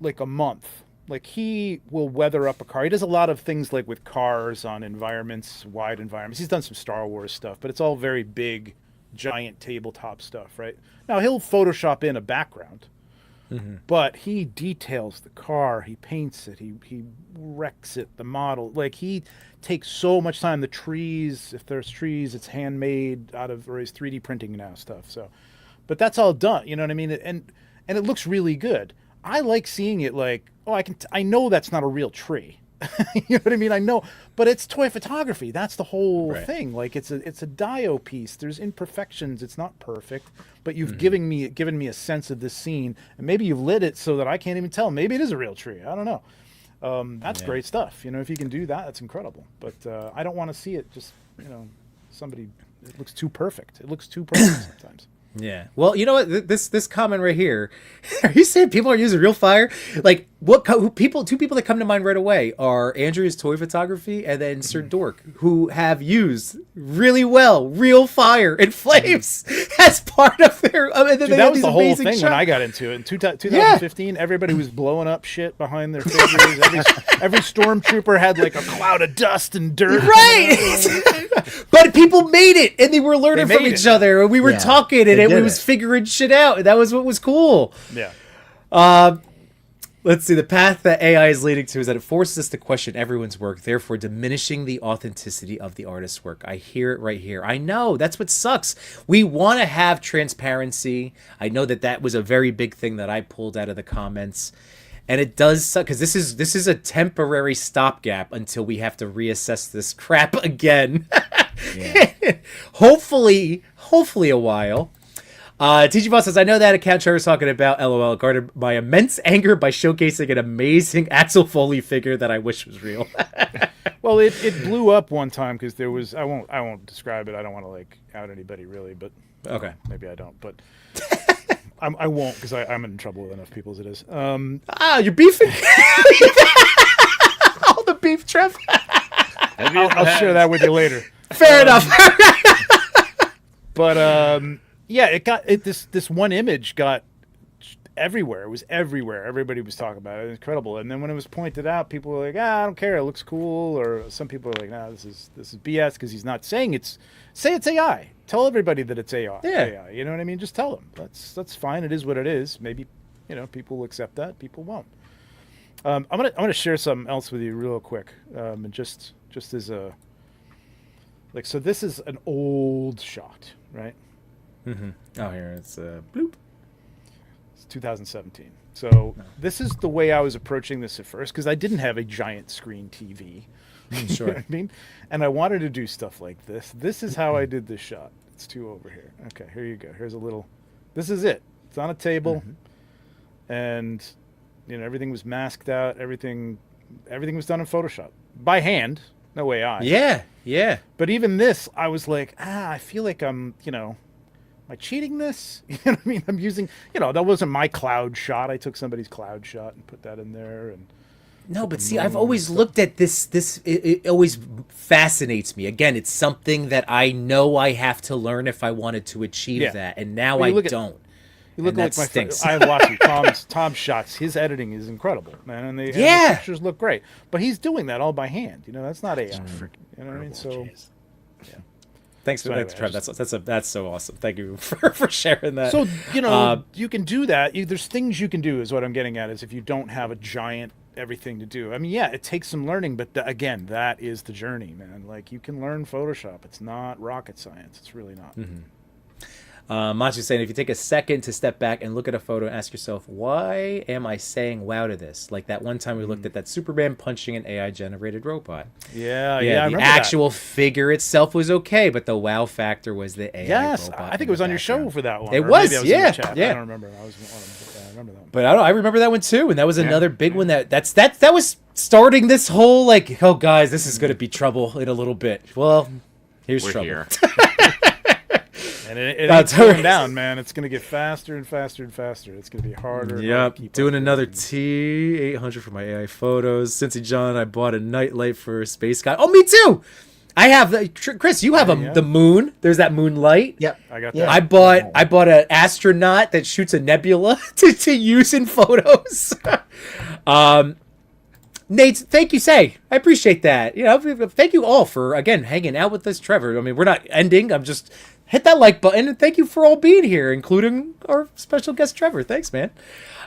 like a month. Like he will weather up a car. He does a lot of things like with cars on environments, wide environments. He's done some Star Wars stuff, but it's all very big, giant tabletop stuff, right? Now he'll Photoshop in a background, but he details the car. He paints it. He wrecks it. The model, like he takes so much time. The trees, if there's trees, it's handmade out of, or he's 3D printing now stuff. So, but that's all done. You know what I mean? And it looks really good. I like seeing it like, oh, I know that's not a real tree. You know what I mean? I know, but it's toy photography. That's the whole thing. Like it's a dio piece. There's imperfections. It's not perfect, but you've given me a sense of this scene, and maybe you've lit it so that I can't even tell. Maybe it is a real tree. I don't know. That's great stuff. If you can do that, that's incredible. But I don't want to see it just, somebody. It looks too perfect. It looks too perfect sometimes.
Yeah. Well, you know what? This comment right here. Are you saying people are using real fire? Like, two people that come to mind right away are Andrea's Toy Photography and then Sir Dork, who have used really well real fire and flames as part of their.
Dude, that was the whole thing when I got into it. In 2015, everybody was blowing up shit behind their figures. Every stormtrooper had like a cloud of dust and dirt.
Right. But people made it, and they were learning
They
from
made
each
it.
other, and we were talking, and
They
we
did
was
it.
figuring shit out. And that was what was cool.
Yeah.
Let's see. The path that AI is leading to is that it forces us to question everyone's work, therefore diminishing the authenticity of the artist's work. I hear it right here. I know. That's what sucks. We want to have transparency. I know that was a very big thing that I pulled out of the comments. And it does suck, because this is a temporary stopgap until we have to reassess this crap again. Hopefully a while. TG Boss says, I know that account Trevor's talking about, LOL, garnered my immense anger by showcasing an amazing Axel Foley figure that I wish was real.
Well, it blew up one time because there was I won't describe it. I don't want to like out anybody really, but
Okay.
maybe I don't. But I won't because I'm in trouble with enough people as it is.
You're beefing? All the beef, Trev?
I'll share that with you later.
Fair enough.
But yeah, this one image got everywhere. It was everywhere. Everybody was talking about it. It was incredible. And then when it was pointed out, people were like, I don't care. It looks cool. Or some people are like, nah, this is BS because he's not saying it's AI. Tell everybody that it's AI.
Yeah.
AI. You know what I mean? Just tell them. That's fine. It is what it is. Maybe, people will accept that. People won't. I'm gonna share something else with you real quick. And just as a so this is an old shot, right?
Mm-hmm. Oh, here it's bloop.
It's 2017. So this is the way I was approaching this at first because I didn't have a giant screen TV.
Sure.
You know what I mean? And I wanted to do stuff like this. This is how I did this shot. It's two over here. Okay, here you go. Here's a little. This is it. It's on a table, and everything was masked out. Everything was done in Photoshop by hand. No AI.
Yeah.
But even this, I was like, I feel like I'm, am I cheating this? You know what I mean? I'm using, that wasn't my cloud shot. I took somebody's cloud shot and put that in there. And
No, but see, I've always looked at this. It always fascinates me. Again, it's something that I know I have to learn if I wanted to achieve that, and now I don't.
You look
And
like
that
my
stinks.
I have watched Tom's shots. His editing is incredible, man, and the pictures look great. But he's doing that all by hand. That's not AI. You know what I mean? So,
Thanks for
anyway,
that, Trev. That's so awesome. Thank you for sharing that.
So you can do that. There's things you can do. Is what I'm getting at. Is if you don't have a giant everything to do. I mean, yeah, it takes some learning, but again, that is the journey, man. Like you can learn Photoshop. It's not rocket science. It's really not.
Machi's saying, if you take a second to step back and look at a photo and ask yourself, why am I saying wow to this? Like that one time we looked at that Superman punching an AI-generated robot.
Yeah, I
the
remember
actual figure itself was okay, but the wow factor was the AI
Yes,
robot.
I think it was on your show for that one.
It
or
was,
maybe I in the chat.
yeah.
I don't remember. I remember that one.
But I remember that one too, and that was another big one that was starting this whole like, oh guys, this is going to be trouble in a little bit. Well, here's
We're
trouble.
here.
And it ain't slowing down, man. It's going to get faster and faster and faster. It's going to be harder.
Yep, doing another T800 for my AI photos. Cincy John, I bought a nightlight for Space Guy. Oh, me too. I have Chris. You have the moon. There's that moonlight.
Yep.
I got
Yeah.
that.
I bought an astronaut that shoots a nebula to use in photos. Nate, thank you. I appreciate that. Thank you all for again hanging out with us, Trevor. I mean, we're not ending. I'm just hit that like button and thank you for all being here, including our special guest Trevor. Thanks, man.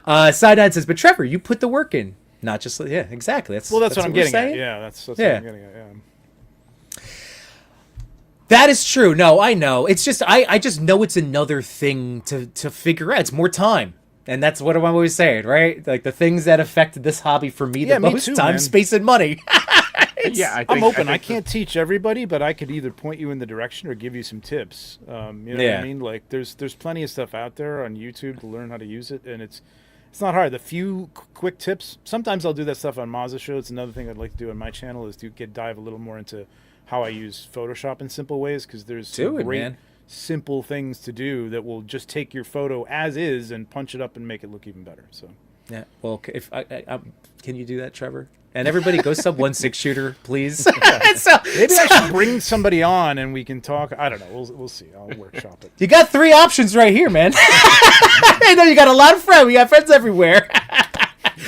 Side9 says, but Trevor, you put the work in, not just exactly. That's
what I'm getting
saying.
at. Yeah, that's what I'm getting at. Yeah.
That is true. No, I know. It's just I just know it's another thing to figure out. It's more time. And that's what I'm always saying, right? Like the things that affected this hobby for me the
me
most,
too,
time,
man.
space, and money.
I'm open. I can't teach everybody, but I could either point you in the direction or give you some tips. You know what I mean? Like there's plenty of stuff out there on YouTube to learn how to use it, and it's not hard. The few quick tips. Sometimes I'll do that stuff on Mazda Show. It's another thing I'd like to do on my channel is to dive a little more into how I use Photoshop in simple ways because there's great simple things to do that will just take your photo as is and punch it up and make it look even better. So
yeah. Well, if can you do that, Trevor? And everybody go sub 1.6 shooter, please.
Maybe I should bring somebody on and we can talk. I don't know. We'll see. I'll workshop it.
You got 3 options right here, man. I know you got a lot of friends. We got friends everywhere.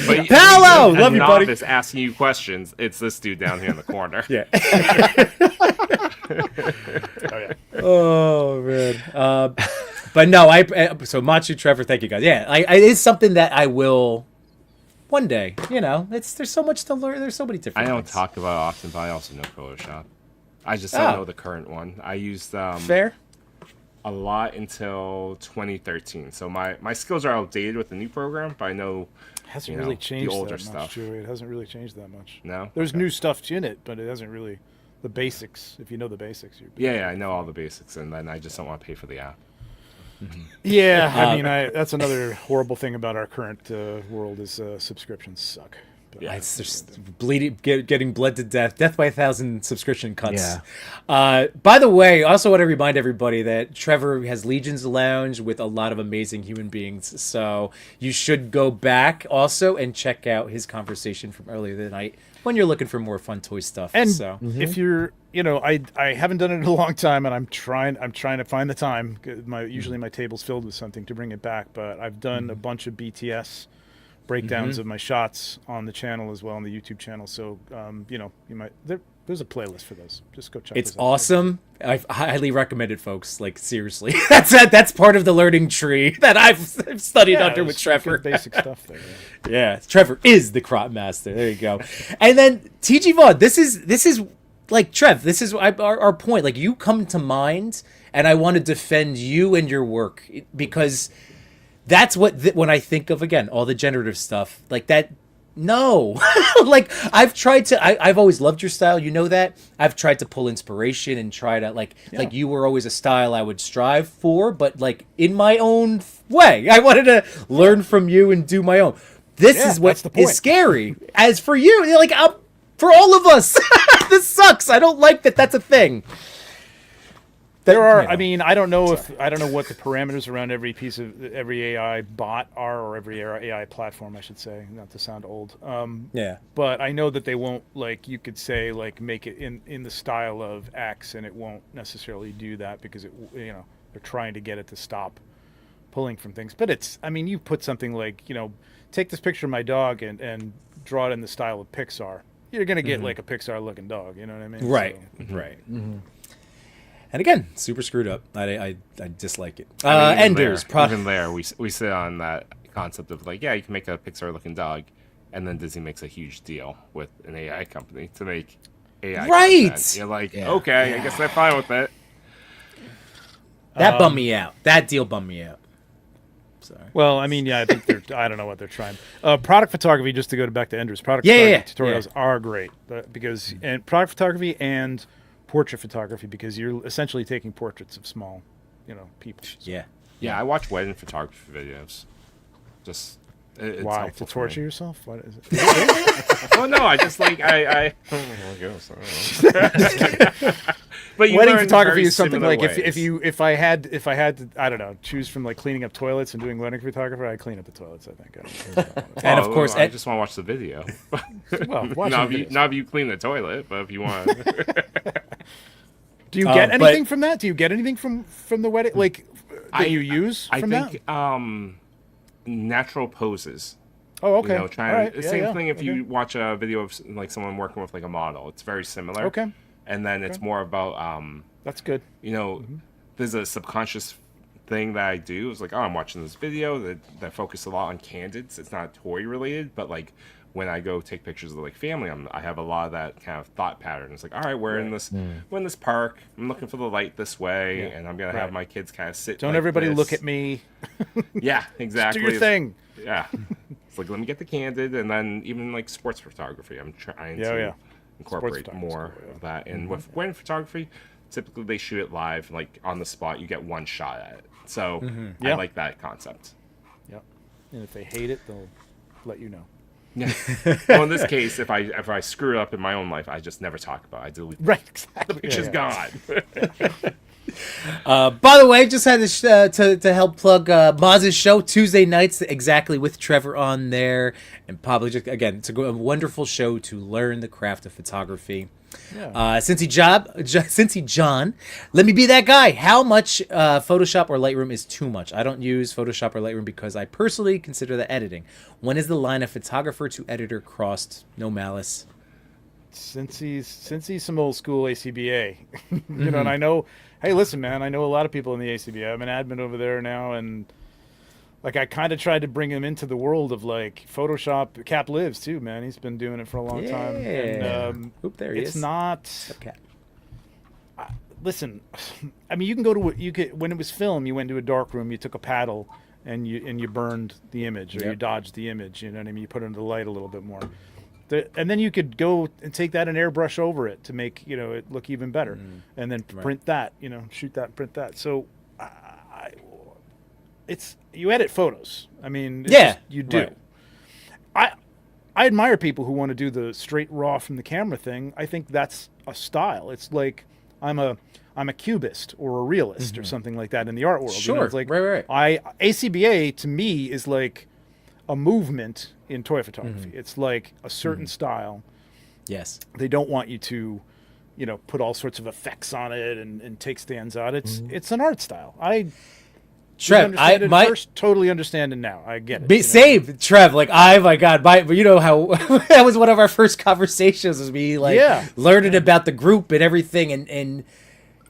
But
Paolo, love you, buddy.
Novice asking you questions. It's this dude down here in the corner.
Yeah.
Oh yeah.
Oh man. But no, so Machu, Trevor, thank you guys. Yeah, it is something that I will one day. There's so much to learn. There's so many different.
I don't
things.
talk about it often, but I also know Photoshop. I just don't know the current one. I used
Fair.
a lot until 2013. So my skills are outdated with the new program, but I know
Hasn't really changed
the older
that much,
stuff.
Joey. It hasn't really changed that much.
No?
There's
Okay.
new stuff in it, but it hasn't really the basics. If you know the basics,
Yeah, I know all the basics, and then I just don't want to pay for the app.
Yeah, I mean, that's another horrible thing about our current world is subscriptions suck. But,
Yeah.
It's just getting bled to death by 1,000 subscription cuts.
Yeah.
By the way, I also want to remind everybody that Trevor has Legion's Lounge with a lot of amazing human beings. So you should go back also and check out his conversation from earlier tonight when you're looking for more fun toy stuff.
And
so
if you're, I haven't done it in a long time, and I'm trying to find the time. Usually my table's filled with something to bring it back, but I've done a bunch of BTS breakdowns of my shots on the channel as well, on the YouTube channel. So, you might there's a playlist for those. Just go check.
it's
those out.
awesome. I highly recommend it, folks. Like seriously, that's part of the learning tree that I've studied under with
there's
Trevor.
good basic stuff there. Yeah.
Yeah, Trevor is the crop master. There you go. And then TG Vaughn, this is like Trev. This is our point. Like you come to mind, and I want to defend you and your work because that's what when I think of again all the generative stuff like that. No, like I've always loved your style. You know that I've tried to pull inspiration and try to like you were always a style I would strive for, but like in my own way. I wanted to learn from you and do my own. This is what
that's the point.
is scary. As for you, like for all of us, this sucks. I don't like that. That's a thing.
There are. I mean, I don't know what the parameters around every AI bot are, or every AI platform, I should say, not to sound old.
Yeah.
But I know that they won't, like, you could say, like, make it in the style of X, and it won't necessarily do that because they're trying to get it to stop pulling from things. But it's, I mean, you put something like, take this picture of my dog and draw it in the style of Pixar. You're gonna get like a Pixar looking dog. You know what I mean?
Right.
So,
Right. And again, super screwed up. I dislike it.
I mean,
Enders.
even there, we sit on that concept of like, yeah, you can make a Pixar-looking dog, and then Disney makes a huge deal with an AI company to make AI
Right.
content. You're like, okay, I guess I'm fine with it.
That bummed me out. That deal bummed me out. Sorry.
Well, I mean, yeah, I think I don't know what they're trying. Product photography, just to go back to Enders, product
Yeah,
photography tutorials are great because and product photography and portrait photography because you're essentially taking portraits of small, people.
Yeah.
Yeah, I watch wedding photography videos. Just it's
Why? To
helpful for
torture
me.
yourself? What is it?
Oh no, I just like I But you
Wedding
learn
photography
very
is something
similar
like
ways.
if I had to I don't know, choose from like cleaning up toilets and doing wedding photography, I'd clean up the toilets. I think.
And of course,
I just want to watch the video.
Well, watching
not
videos.
if you clean the toilet, but if you want.
Do you get
but-
anything from that? Do you get anything from the wedding like that you use
I
from
think
that?
Natural poses.
Oh, okay.
Trying
All right.
the
Yeah,
same
yeah.
thing if
Okay.
you watch a video of like someone working with like a model. It's very similar.
Okay.
And then it's more about
That's good.
there's a subconscious thing that I do. It's like, oh, I'm watching this video that focus a lot on candids. It's not toy related, but like when I go take pictures of like family, I have a lot of that kind of thought pattern. It's like, all right, we're in this park. I'm looking for the light this way, and I'm gonna have my kids kind of sit.
Don't
like
everybody
this.
look at me.
Yeah, exactly.
Do your thing.
Yeah. It's like, let me get the candid, and then even like sports photography. I'm trying to incorporate
photography's
more
cool, yeah.
of that. And with wedding photography, typically they shoot it live, like on the spot. You get one shot at it. So I
Yeah.
like that concept.
Yep. And if they hate it, they'll let you know.
Yeah. Well, in this case, if I screw it up in my own life, I just never talk about it. I delete it.
Right. Exactly.
The picture's gone.
By the way, just had to help plug Maz's show Tuesday nights exactly with Trevor on there, and probably just again it's a wonderful show to learn the craft of photography.
Yeah.
Cincy John, let me be that guy. How much Photoshop or Lightroom is too much? I don't use Photoshop or Lightroom because I personally consider that editing. When is the line of photographer to editor crossed? No malice.
Since he's some old school ACBA, and I know. Hey, listen, man, I know a lot of people in the ACBA. I'm an admin over there now, and like I kind of tried to bring him into the world of like Photoshop. Cap lives too, man. He's been doing it for a long time. And,
Oop, there he
it's
is.
not.
Okay.
Listen, I mean, you could when it was film, you went into a dark room, you took a paddle, and you burned the image, or you
Yep.
dodged the image. You know what I mean? You put it into the light a little bit more. And then you could go and take that and airbrush over it to make it look even better, and then print that, shoot that and print that. So it's you edit photos. I mean,
Yeah,
you do.
right.
I admire people who want to do the straight raw from the camera thing. I think that's a style. It's like I'm a cubist or a realist or something like that in the art world. You know,
Sure.
it's like
Right.
ACBA to me is like a movement in toy photography. It's like a certain style.
Yes.
They don't want you to, put all sorts of effects on it and take stands out. It's an art style. I
Trev,
didn't understand it at first, totally understand it now. I get it.
Same, Trev. Like, my God, but you know how that was one of our first conversations. Was me learning about the group and everything, and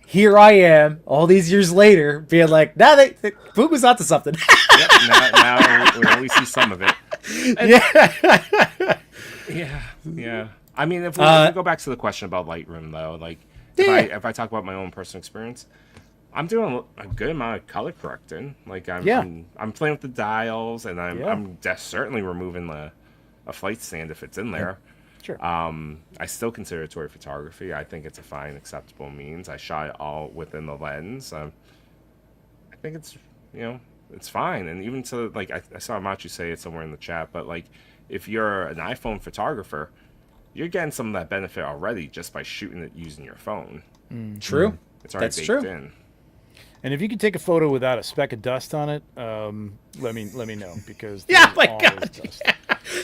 here I am, all these years later, being like, nah, Boom was onto something.
Yep, now we only see some of it. Yeah. I mean, if we go back to the question about Lightroom, though, like if I talk about my own personal experience, I'm doing a good amount of color correcting. Like I'm playing with the dials, and I'm certainly removing a flight stand if it's in there.
Sure.
I still consider it toy photography. I think it's a fine, acceptable means. I shot it all within the lens. I think it's it's fine. And even to like I saw Machu say it somewhere in the chat, but like if you're an iPhone photographer, you're getting some of that benefit already just by shooting it using your phone.
True.
It's already
That's
baked
true.
in.
And if you can take a photo without a speck of dust on it, let me know, because
Yeah,
there's
my
always
God.
dust.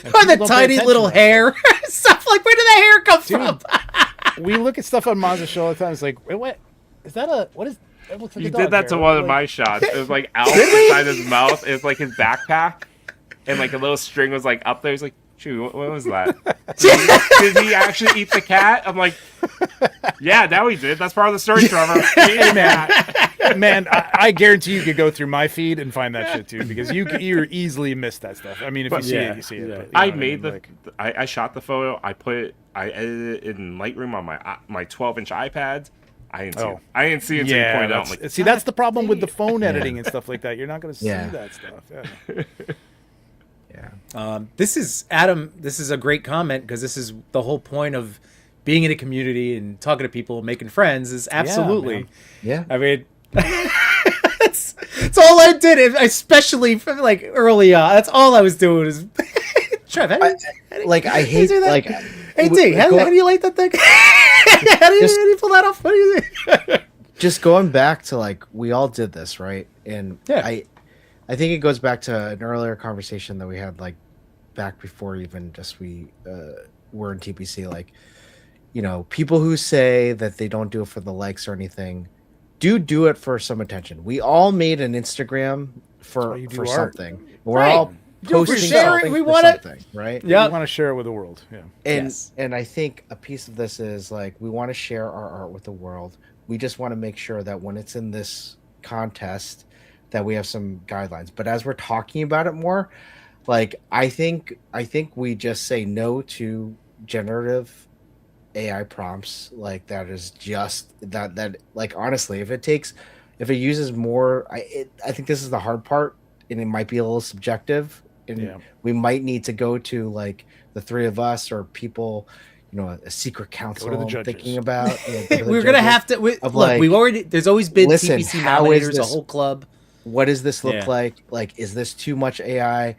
And
Or
people
the
don't pay
tiny
attention
little
to that
hair stuff. Like, where did the hair come from?
stuff. We look at stuff on Mazda show all the time. It's like, wait, what is that? What is? That looks like
You
a
did
dog
that to
hair.
one
Like-
of my shots. It was like Alf inside his mouth. It was like his backpack, and like a little string was like up there. He's like, "Shoot, what was that? Did he actually eat the cat?" I'm like, "Yeah, now he did. That's part of the story, Trevor." He ate the cat.
Man, I guarantee you could go through my feed and find that shit too, because you easily miss that stuff. I mean, if you see it, you see it.
yeah.
But, you know
I
what
made
mean?
I shot the photo. I edited it in Lightroom on my 12-inch iPad. I didn't see it. I didn't see it until you pointed out. I'm like,
see, that's the problem with the phone editing and stuff like that. You're not going to see
Yeah.
that stuff. Yeah.
This is Adam. This is a great comment, because this is the whole point of being in a community and talking to people, making friends. Is absolutely.
Yeah.
I mean, that's all I did, especially from like early on. That's all I was doing is. Trev, how do
I
you
hate
do that?
like.
Hey D, how do you like that thing? how do you pull that off? What do you think?
Just going back to like we all did this, right? And
Yeah.
I think it goes back to an earlier conversation that we had like back before even just we were in TPC. Like, people who say that they don't do it for the likes or anything, do it for some attention. We all made an Instagram for
you do
for
art.
something. We're
Right.
all
Do it for
posting
sharing.
something
We
for
want it.
something, right?
Yeah.
You want to share it with the world. Yeah.
And
Yes.
and I think a piece of this is like we want to share our art with the world. We just want to make sure that when it's in this contest that we have some guidelines. But as we're talking about it more, like I think we just say no to generative AI prompts. Like that is just that like honestly, if it uses more, I think this is the hard part, and it might be a little subjective. And we might need to go to like the three of us or people, a secret council.
Go to the
I'm
judges.
thinking about.
We're gonna have to. Look, we've already. There's always been
listen,
TPC
how is
nominators, a
this-
whole club.
What does this look
Yeah.
like? Like, is this too much AI?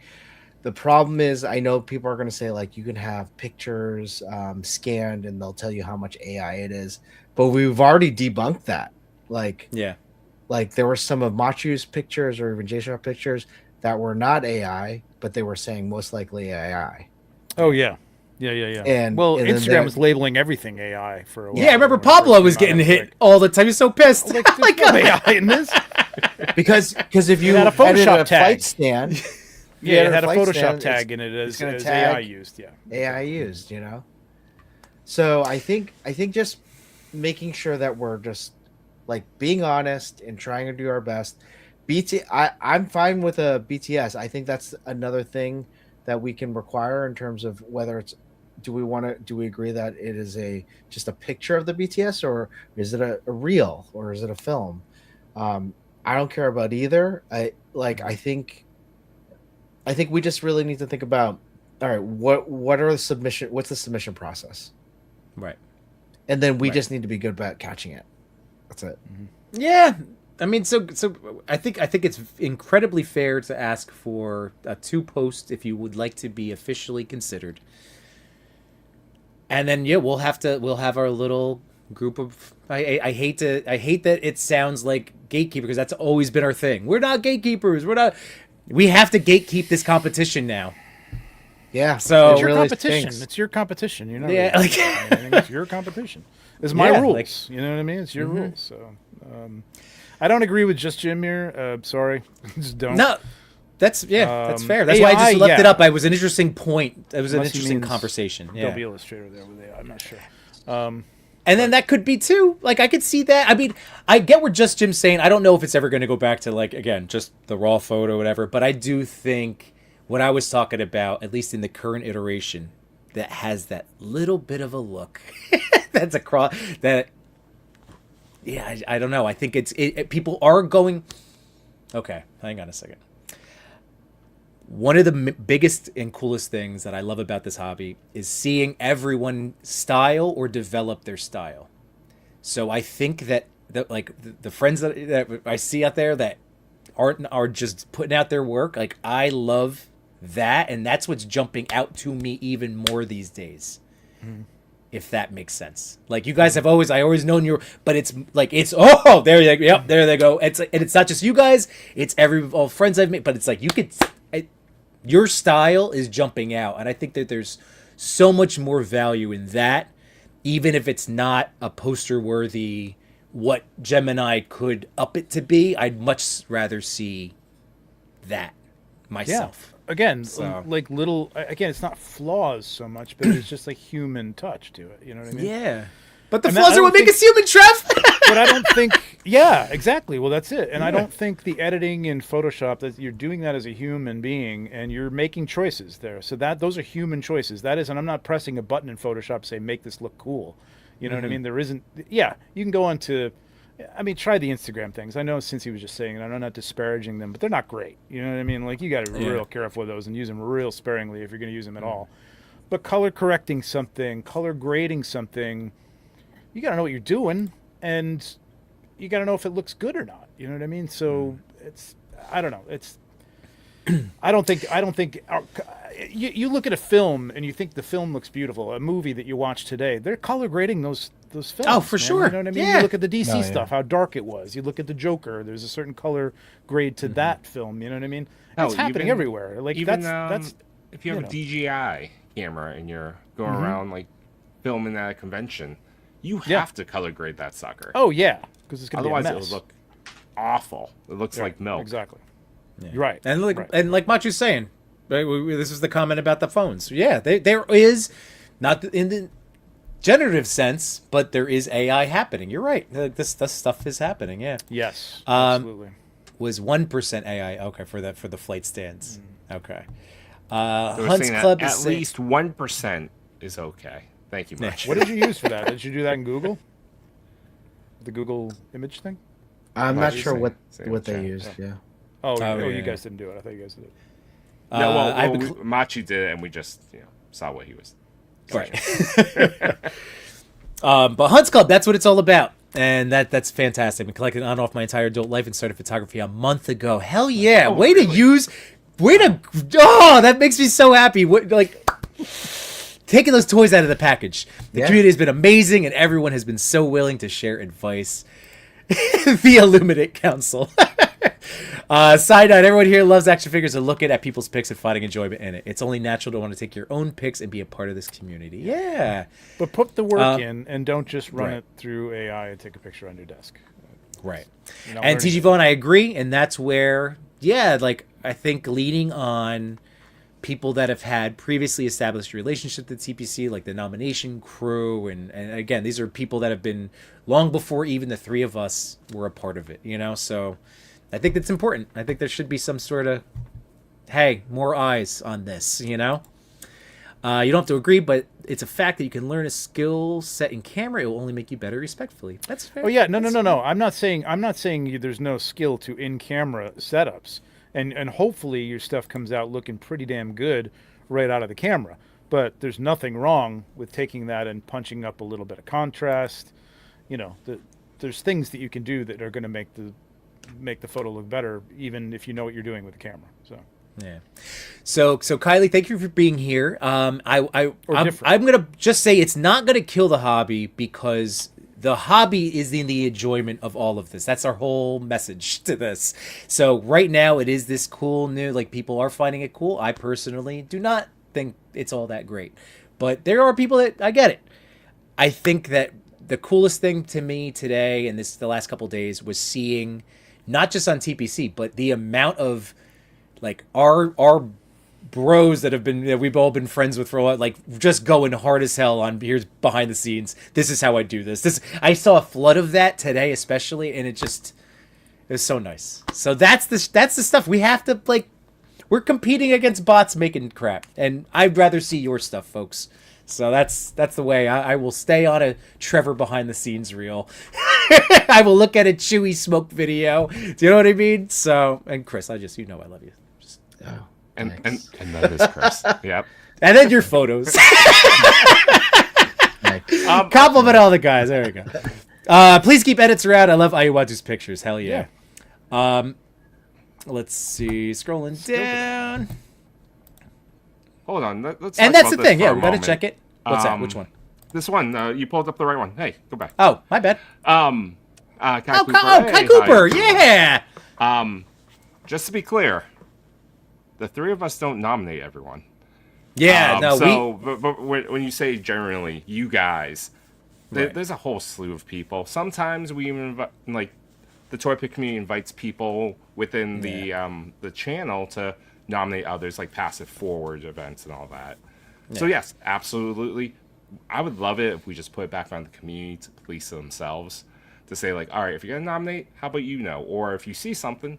The problem is, I know people are going to say like you can have pictures scanned and they'll tell you how much AI it is, but we've already debunked that. Like there were some of Machu's pictures or even Jason pictures that were not AI, but they were saying most likely AI.
Oh yeah. Yeah.
And-
well,
and then
Instagram
that-
was labeling everything AI for a while.
Yeah, I remember
when it first
Pablo was
came out.
getting
It's
hit
like,
all the time. He's so pissed.
like, there's no AI in this.
Because if you
had a
edit
Photoshop
a
tag.
flight stand,
Yeah, it had a
flight
Photoshop
stand,
tag in it
it's
as
gonna
AI
tag
used. Yeah.
AI used, So I think just making sure that we're just like being honest and trying to do our best. I'm fine with a BTS. I think that's another thing that we can require in terms of whether it's do we agree that it is just a picture of the BTS, or is it a reel, or is it a film? I don't care about either. I think we just really need to think about, all right, what's the submission process?
Right.
And then we just need to be good about catching it. That's it.
Yeah. I mean, so I think it's incredibly fair to ask for a 2 post if you would like to be officially considered. And then yeah, we'll have our little group of I hate that it sounds like gatekeeper because that's always been our thing. We're not gatekeepers. We have to gatekeep this competition now.
Yeah.
So
It's your
really
competition.
stinks.
It's your competition. You're not.
Yeah,
really
like-
anything. It's your competition. It's my
Yeah,
rules.
like-
You know what I mean? It's your rules. So, I don't agree with just Jim here. Sorry, just don't.
No, that's that's fair. That's why I
AI,
just left it
yeah.
up. It was an interesting point. It was an
Unless he
interesting
means
conversation. Yeah.
Adobe Illustrator there with AI. I'm not sure.
And then that could be too. Like I could see that. I mean, I get what Just Jim's saying. I don't know if it's ever going to go back to like again just the raw photo, or whatever. But I do think what I was talking about, at least in the current iteration, that has that little bit of a look. That's across that. Yeah, I don't know. I think people are going. Okay, hang on a second. One of the biggest and coolest things that I love about this hobby is seeing everyone style or develop their style. So I think that the friends that I see out there that are just putting out their work, like I love that, and that's what's jumping out to me even more these days. If that makes sense. Like you guys have I always known you, but it's like there they go. It's like, and it's not just you guys, it's all friends I've made, but it's like your style is jumping out, and I think that there's so much more value in that, even if it's not a poster worthy what Gemini could up it to be. I'd much rather see that myself.
Again,
So-
like little. Again, it's not flaws so much, but it's just like human touch to it. You know what I mean?
Yeah. But the
And
flaws
I
are what
don't
make us human, Trev.
But I don't think. Yeah, exactly. Well, that's it. And I don't think the editing in Photoshop that you're doing that as a human being, and you're making choices there. So those are human choices. That is, and I'm not pressing a button in Photoshop to say make this look cool. You know what I mean? There isn't. Yeah, you can go on to. I mean, try the Instagram things. I know since he was just saying it, I'm not disparaging them, but they're not great. You know what I mean? Like, you got to be real careful with those and use them real sparingly if you're going to use them at all. But color correcting something, color grading something, you got to know what you're doing, and you got to know if it looks good or not. You know what I mean? So it's, I don't know. It's, I don't think, you look at a film and you think the film looks beautiful. A movie that you watch today, they're color grading those films.
Oh, for
man.
sure.
You know what I mean?
Yeah.
You look at the DC
Oh, yeah.
stuff, how dark it was. You look at the Joker. There's a certain color grade to that film. You know what I mean?
Hell,
It's happening
even-
everywhere. Like
Even
that's
if you have
you
a
know.
DJI camera and you're going around like filming at a convention, you
Yeah.
have to color grade that sucker.
Oh yeah, because it's gonna
Otherwise,
be a
it
mess.
will look awful. It looks
Yeah,
like milk.
Exactly. You're right.
And like
right.
and like Machu's saying, right, this is the comment about the phones. Yeah, there is not in the generative sense, but there is AI happening. You're right. This stuff is happening. Yeah,
Yes,
Um,
absolutely.
was 1% AI. Okay, for the flight stands. Okay.
So we're
Hunt's
saying
Club
that
is
at
saying-
least 1% is okay. Thank you much.
What did you use for that? Did you do that in Google? The Google image thing?
I'm
Why
not
do you
sure
say-
what
say
what they
chat?
used. Yeah.
Oh,
yeah,
you
yeah.
guys didn't do it. I thought you guys did it.
No, well,
I've been
Machi did it, and we just saw what he was.
Right. But Hunt's Club, that's what it's all about. And that's fantastic. I've been collecting on and off my entire adult life and started photography a month ago. Hell yeah. Way to that makes me so happy. Taking those toys out of the package. The
Yeah.
community has been amazing, and everyone has been so willing to share advice via Luminate Council. Side note, everyone here loves action figures and looking at people's pics and finding enjoyment in it. It's only natural to want to take your own pics and be a part of this community. Yeah.
But put the work in and don't just run
right.
it through AI and take a picture on your desk.
Right.
You know,
And
learn-
TG Vaughn, I agree. And that's where, I think leaning on people that have had previously established relationships with TPC, like the nomination crew. And again, these are people that have been long before even the three of us were a part of it, So I think that's important. I think there should be some sort of, hey, more eyes on this, You don't have to agree, but it's a fact that you can learn a skill set in camera. It will only make you better respectfully. That's fair.
Oh yeah, no. I'm not saying there's no skill to in-camera setups, and hopefully your stuff comes out looking pretty damn good right out of the camera. But there's nothing wrong with taking that and punching up a little bit of contrast. There's things that you can do that are going to make make the photo look better, even if you know what you're doing with the camera. So.
Yeah. So Kylie, thank you for being here. I'm
different.
gonna just say it's not gonna kill the hobby, because the hobby is in the enjoyment of all of this. That's our whole message to this. So right now it is this cool new, like, people are finding it cool. I personally do not think it's all that great, but there are people that, I get it. I think that the coolest thing to me today and the last couple of days was seeing, not just on TPC, but the amount of, like, our bros that we've all been friends with for a while, like, just going hard as hell on, here's behind the scenes, this is how I do this. I saw a flood of that today, especially, and it was so nice. So that's the stuff we have to, like, we're competing against bots making crap, and I'd rather see your stuff, folks. So that's the way. I will stay on a Trevor behind the scenes reel. I will look at a Chewy smoke video. Do you know what I mean? So, and Chris, I love you.
And that is Chris. Yep.
And then your photos. Compliment all the guys. There we go. Please keep edits around. I love Ayuwatu's pictures. Hell yeah. Let's see. Scrolling down.
Hold on. Let's
and
talk
that's the
about this
thing.
for
Yeah,
a
we got to
moment.
check it. What's that? Which one?
This one. You pulled up the right one. Hey, go back.
Oh, my bad.
Kai Cooper.
Kai
Hey,
Cooper.
hi.
Yeah.
Just to be clear, the three of us don't nominate everyone.
Yeah.
But when you say generally, you guys,
Right.
there's a whole slew of people. Sometimes we even like the Toy Pick community invites people within the channel to nominate others, like passive forward events and all that. So yes, absolutely. I would love it if we just put it back on the community to police themselves, to say, like, all right, if you're gonna nominate, how about or if you see something,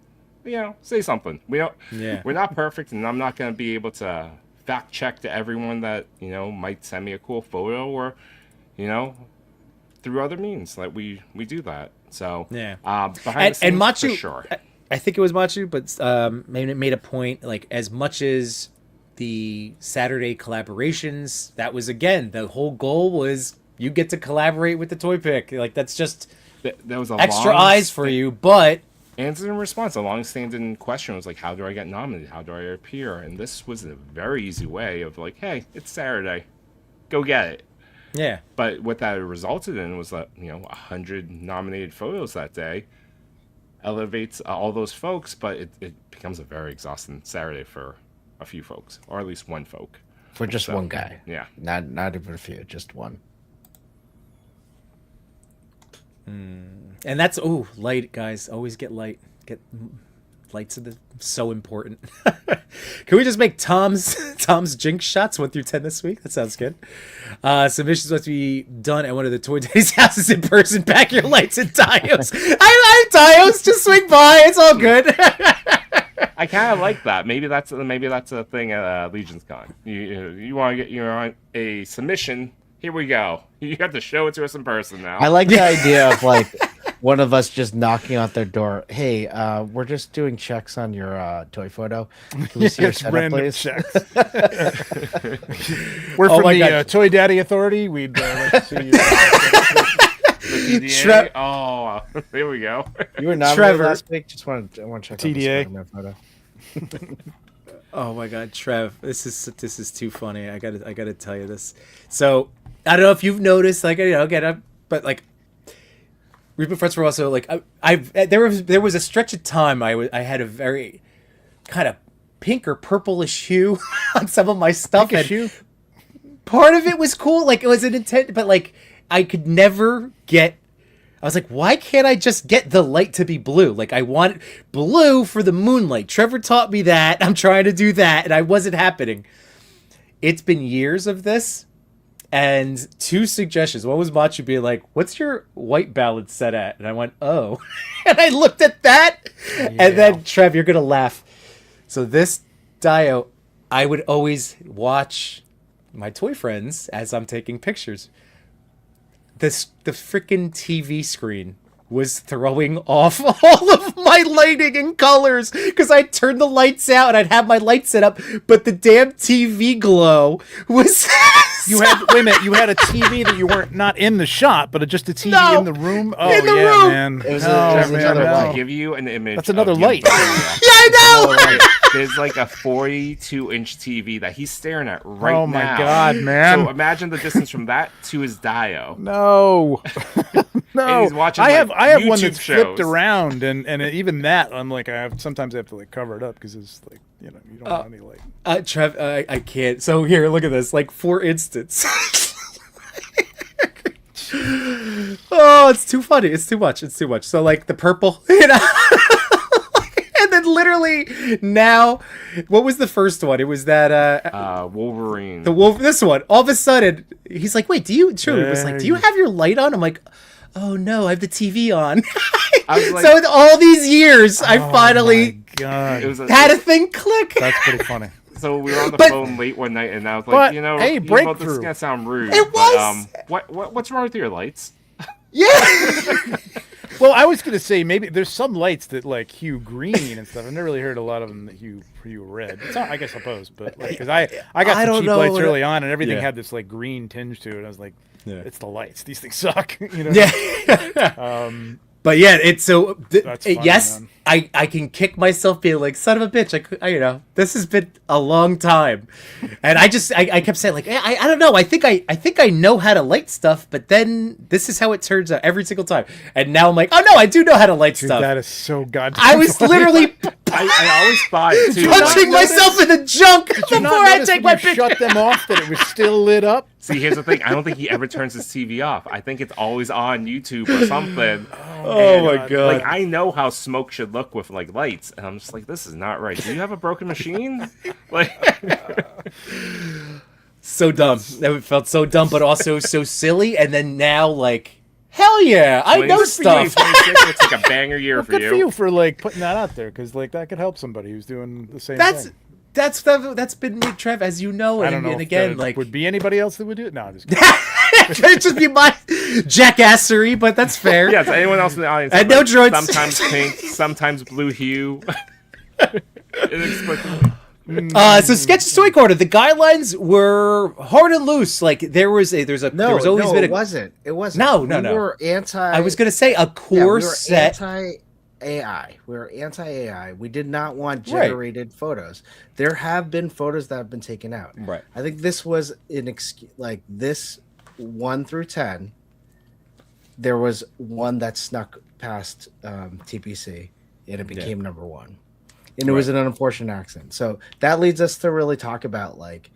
say something. We're not perfect, and I'm not gonna be able to fact check to everyone that might send me a cool photo, or through other means. Like we do that. So behind the scenes,
Machu,
for sure.
I think it was Machu, but made a point, like, as much as the Saturday collaborations, that was, again, the whole goal was you get to collaborate with the Toy Pick. Like, that's just
That was a
extra eyes for you, but
answer and response. A long-standing question was like, how do I get nominated? How do I appear? And this was a very easy way of like, hey, it's Saturday, go get it.
yeah.
But what that resulted in was that 100 nominated photos that day elevates all those folks, but it becomes a very exhausting Saturday for a few folks, or at least one folk.
For just one guy.
Yeah.
Not even a few, just one.
And that's light, guys. Always get light. Lights are so important. Can we just make Tom's jinx shots 1 through 10 this week? That sounds good. Submissions must be done at one of the Toy Daddies houses in person. Pack your lights and diodes. I Diodes. Just swing by. It's all good.
I kind of like that. Maybe that's a thing at Legion's Con. You want to get a submission? Here we go. You have to show it to us in person now.
I like the idea of like one of us just knocking on their door. Hey, we're just doing checks on your toy photo. Can we see your
It's
setup,
random
please?
checks. We're from
my
the
God.
Toy Daddy Authority. We'd like to see you.
The TDA?
Tre-
There we go.
You were nominated
Trevor.
last week. I want to check out the
TDA.
Spider-Man photo.
Oh my God, Trev, this is too funny. I gotta tell you this. So I don't know if you've noticed, like, but like we've been friends for a while. So like there was a stretch of time I had a very kind of pink or purplish hue on some of my stuff.
Pinkish
and
hue?
part of it was cool, like it was an intent, but like I could never get. I was like, why can't I just get the light to be blue? Like, I want blue for the moonlight. Trevor taught me that. I'm trying to do that, and I wasn't happening. It's been years of this, and 2 suggestions. One was Machu being like, what's your white balance set at? And I went, oh. And I looked at that, and then, Trev, you're going to laugh. So this Dio, I would always watch my toy friends as I'm taking pictures. The freaking TV screen was throwing off all of my lighting and colors because I'd turn the lights out and I'd have my lights set up, but the damn TV glow was
You had wait a minute. You had a TV that you weren't not in the shop, but just a TV
No,
in the room. Oh
in the
yeah,
room.
man.
It was
No,
it was
man,
another
no.
light.
Give you an image.
That's another
of
light.
Yambonia.
Yeah, I know.
There's like a 42-inch TV that he's staring at right now.
Oh my god, man.
So imagine the distance from that to his Dio.
No, no.
And he's watching,
I have one
YouTube
that's
shows.
flipped around, and even that I'm like sometimes I have to like cover it up because it's like you don't want any light.
Trev, I can't. So here, look at this. Like, for instance. Oh, it's too funny. It's too much. It's too much. So, like, the purple, you know. And then literally now, what was the first one? It was that
Wolverine.
the wolf. This one. All of a sudden, he's like, "Wait, do you?" Chewie was like, "Do you have your light on?" I'm like, "Oh no, I have the TV on."
I was like,
So in all these years, I finally
God,
it was
had a thing click.
that's pretty funny.
so we were on the
But-
phone late one night, and I was
But,
like, you know,
hey,
you know, this is
breakthrough.
gonna sound rude.
It was.
But, what's wrong with your lights?
Yeah.
Well, I was gonna say maybe there's some lights that like hue green and stuff. I've never really heard a lot of them that hue red. It's not, I suppose, but because I got
I
some
don't
cheap
know
lights
what
early on, and everything
Yeah.
had this like green tinge to it. I was like,
Yeah.
it's the lights. These things suck. You know.
Yeah. But yeah, it's so.
That's funny,
yes,
man.
I can kick myself being like, son of a bitch. I you know, this has been a long time, and I kept saying like, I don't know. I think I know how to light stuff, but then this is how it turns out every single time. And now I'm like, oh no, I do know how to light
Dude,
stuff.
that is so goddamn.
I was
funny.
literally
I always thought too.
punching myself in the junk
Did
before
you not
I
notice
take
when
my
you
picture.
shut them off that it was still lit up?
See, here's the thing. I don't think he ever turns his TV off. I think it's always on YouTube or something.
Oh my god!
Like, I know how smoke should look with like lights, and I'm just like, this is not right. Do you have a broken machine? Like,
So dumb. That felt so dumb, but also so silly. And then now, like, hell yeah, I know stuff.
2026 looks like a banger year
Well,
for
good
you.
for you for like putting that out there because like that could help somebody who's doing the same
That's
thing.
that's been me, Trev, as you know.
I
And,
don't know
and
if
again,
there
like,
would be anybody else that would do it. No, I'm just kidding.
it'd just be my jackassery, but that's fair.
Yeah, so anyone else in the audience?
And
have,
no droids.
Sometimes pink, sometimes blue hue. Inexplicably.
So Sketch's Toy Corner. The guidelines were hard and loose. Like there was always
It
been
wasn't. It wasn't.
No.
We were anti.
I was gonna say a core set.
Anti AI. We were anti AI. We did not want generated photos. There have been photos that have been taken out.
Right.
I think this was like this 1 through 10. There was one that snuck past TPC and it became number one. And it was an unfortunate accident. So that leads us to really talk about like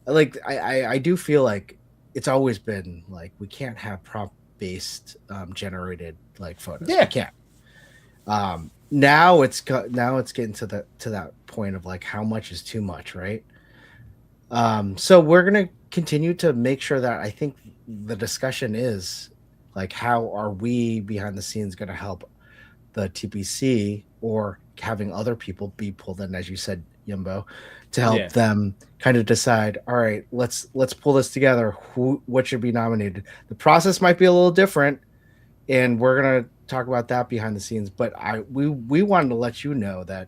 I do feel like it's always been like we can't have prompt based generated like photos.
Yeah.
We can't. Now it's getting to that point of like how much is too much, right? So we're gonna continue to make sure that I think the discussion is like how are we behind the scenes going to help the TPC or having other people be pulled in, as you said, Yumbo, to help them kind of decide. All right, let's pull this together. What should be nominated? The process might be a little different, and we're gonna talk about that behind the scenes. But we wanted to let you know that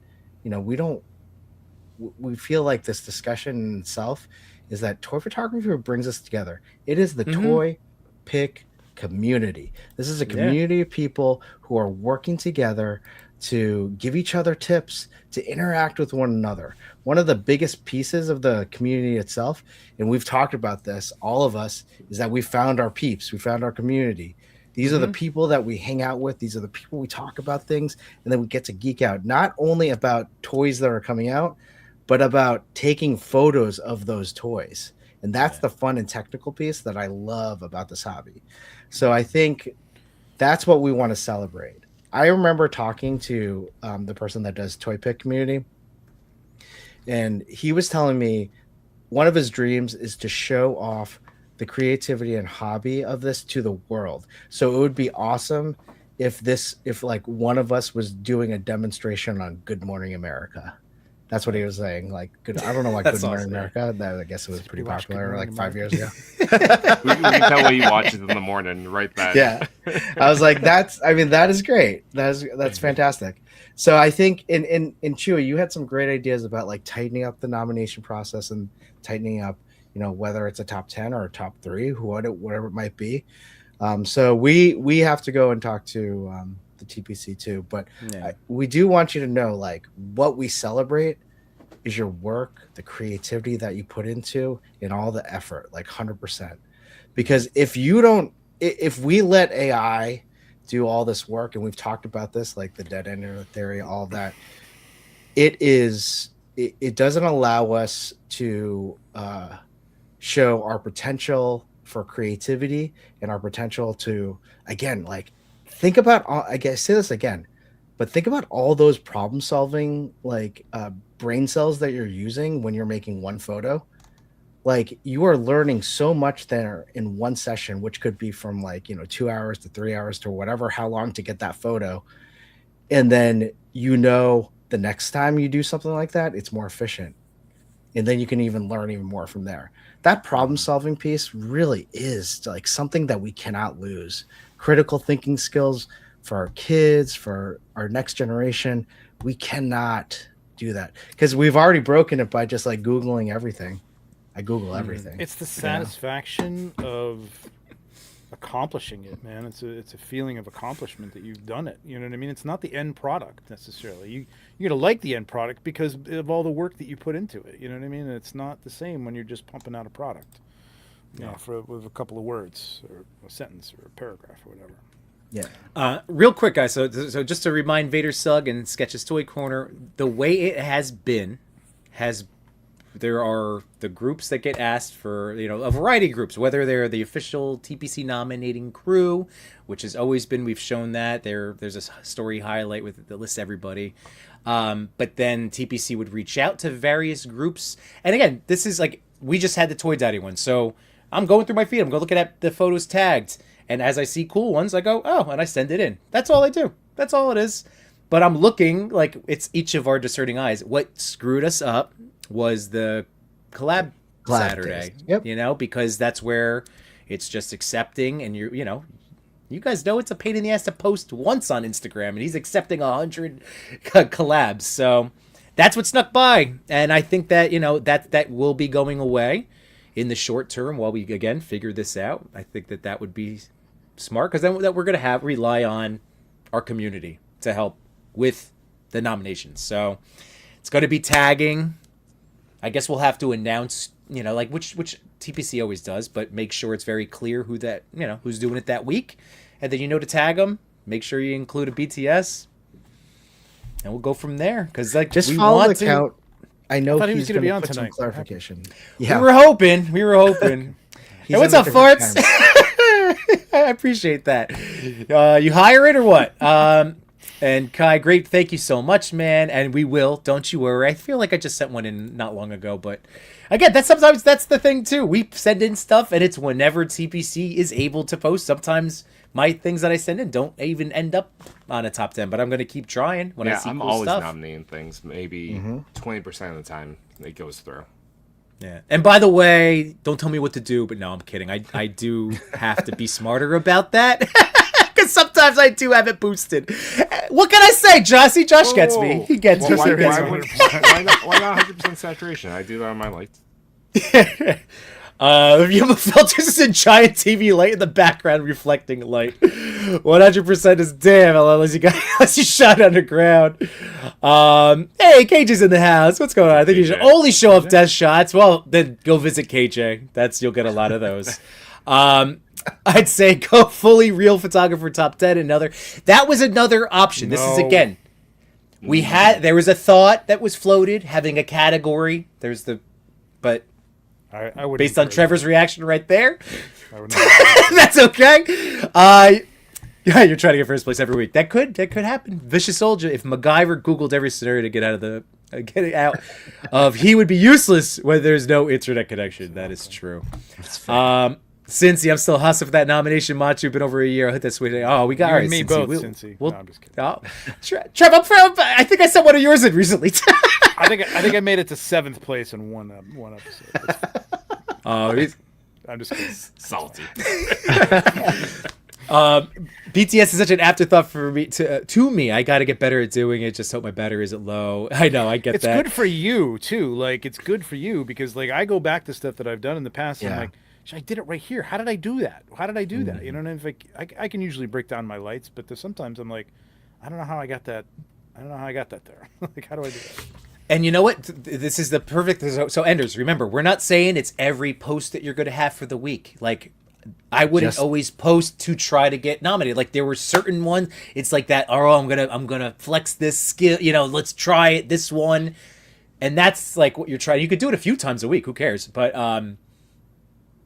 we feel like this discussion in itself is that toy photography brings us together. It is the toy pick community. This is a community of people who are working together to give each other tips, to interact with one another. One of the biggest pieces of the community itself, and we've talked about this, all of us, is that we found our peeps, we found our community. These are the people that we hang out with. These are the people we talk about things, and then we get to geek out, not only about toys that are coming out, but about taking photos of those toys. And that's the fun and technical piece that I love about this hobby. So I think that's what we want to celebrate. I remember talking to the person that does Toy Pick Community, and he was telling me one of his dreams is to show off the creativity and hobby of this to the world. So it would be awesome if like one of us was doing a demonstration on Good Morning America. That's what he was saying. Like, I don't know why Good Morning America. That, I guess it was pretty popular like 5 years ago.
We can tell what he watches in the morning, right then.
Yeah, I was like, that is great. That's fantastic. So I think in Chewy, you had some great ideas about like tightening up the nomination process and tightening up, whether it's a top 10 or a top 3, whatever it might be. So we have to go and talk to the TPC too, but we do want you to know, like, what we celebrate is your work, the creativity that you put into, and all the effort, like 100%. Because if we let AI do all this work, and we've talked about this, like the dead end theory, all that, it doesn't allow us to show our potential for creativity and our potential to, again, like, think about, I guess, say this again, but think about all those problem solving, like, brain cells that you're using when you're making one photo. Like, you are learning so much there in one session, which could be from, like, 2 hours to 3 hours to whatever, how long to get that photo. And then, the next time you do something like that, it's more efficient. And then you can even learn even more from there. That problem solving piece really is like something that we cannot lose. Critical thinking skills for our kids, for our next generation, we cannot do that because we've already broken it by just like Googling everything. I Google everything.
It's the satisfaction of accomplishing it, man. It's a feeling of accomplishment that you've done it. You know what I mean? It's not the end product necessarily. You're gonna like the end product because of all the work that you put into it. You know what I mean? And it's not the same when you're just pumping out a product, with a couple of words or a sentence or a paragraph or whatever.
Yeah. Real quick, guys. So just to remind Vader Sugg and Sketch's Toy Corner, the way it has been, there are the groups that get asked for, a variety of groups, whether they're the official TPC nominating crew, which has always been, we've shown that there's a story highlight that lists everybody. But then TPC would reach out to various groups. And again, this is like, we just had the Toy Daddy one. So I'm going through my feed. I'm going looking at the photos tagged. And as I see cool ones, I go, oh, and I send it in. That's all I do. That's all it is. But I'm looking like it's each of our discerning eyes. What screwed us up was the collab Saturday,
Yep.
Because that's where it's just accepting, and you guys know it's a pain in the ass to post once on Instagram, and he's accepting 100 collabs. So that's what snuck by, and I think that that will be going away in the short term while we again figure this out. I think that would be smart because then that we're going to rely on our community to help with the nominations. So it's going to be tagging. I guess we'll have to announce, like which TPC always does, but make sure it's very clear who that, who's doing it that week. And then to tag them, make sure you include a BTS. And we'll go from there. Because
just
we
follow
want
the count. I know
he was
he's going
be
to
on
put some
tonight.
clarification.
Yeah. We were hoping. Hey, what's up, farts? I appreciate that. You hire it or what? And Kai, great. Thank you so much, man. And we will. Don't you worry. I feel like I just sent one in not long ago. But again, sometimes that's the thing, too. We send in stuff, and it's whenever TPC is able to post. Sometimes my things that I send in don't even end up on a top 10. But I'm going to keep trying when I see
I'm
cool
always
stuff.
nominating things. Maybe 20% of the time it goes through.
Yeah. And by the way, don't tell me what to do. But no, I'm kidding. I do have to be smarter about that. Because sometimes I do have it boosted. What can I say, Josh? See, Josh gets me. He gets me.
Why not 100% saturation? I do that on my lights.
View filters is a giant TV light in the background reflecting light. 100% is damn unless you shot underground. Hey, KJ's in the house. What's going on? I think you should only show off death shots. Well, then go visit KJ. You'll get a lot of those. I'd say go fully real photographer top 10. That was another option. This is again. There was a thought that was floated having a category. But
I would
based on Trevor's reaction right there,
I would
that's okay. Yeah, you're trying to get first place every week. That could happen. Vicious Soldier. If MacGyver Googled every scenario to get out of he would be useless when there's no internet connection. That is true. Cincy, I'm still hustling for that nomination. Machu, been over a year. I'll hit that switch. Oh, we got
you
right,
and me
Cincy.
both, Cincy.
No,
I'm just kidding.
Oh, Trev, I think I sent one of yours in recently.
I think I made it to 7th place in one episode.
Oh,
I'm just kidding.
Salty.
BTS is such an afterthought for me to me. I got to get better at doing it. Just hope my battery isn't low. I know, I get
It's
that.
good for you too. Like it's good for you because like I go back to stuff that I've done in the past and I'm like, I did it right here. How did I do that? How did I do that? You know, and if I can usually break down my lights, but there's sometimes I'm like, I don't know how I got that. I don't know how I got that there. Like, how do I do that?
And you know what? This is the perfect. So, Enders, remember, we're not saying it's every post that you're going to have for the week. Like, I wouldn't always post to try to get nominated. Like, there were certain ones. It's like that. Oh, I'm gonna flex this skill. You know, let's try it. This one, and that's like what you're trying. You could do it a few times a week. Who cares? But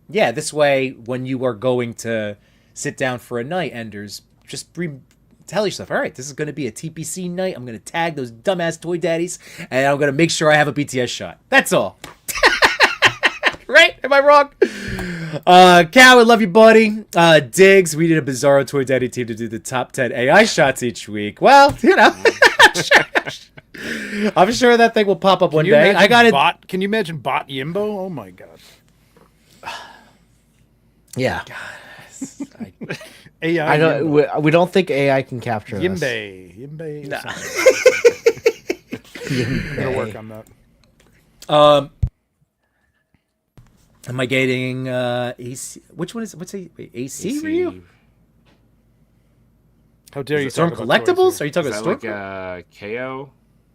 yeah, this way, when you are going to sit down for a night, Enders, just tell yourself, all right, this is going to be a TPC night. I'm going to tag those dumbass toy daddies, and I'm going to make sure I have a BTS shot. That's all. Right? Am I wrong? Cal, I love you, buddy. Diggs, we need a Bizarro Toy Daddy team to do the top 10 AI shots each week. Well, you know, I'm sure that thing will pop up one day. I got it.
Can you imagine bot Yimbo? Oh my god.
Yeah.
AI.
I don't. We don't think AI can capture us.
Yimbe.
Nah.
I'm gonna work on that.
Am I getting AC? Which one is? What's AC Ryu?
How dare you?
Storm
talk about
Collectibles?
toys
Are you talking
Is
about
that
Storm?
like KO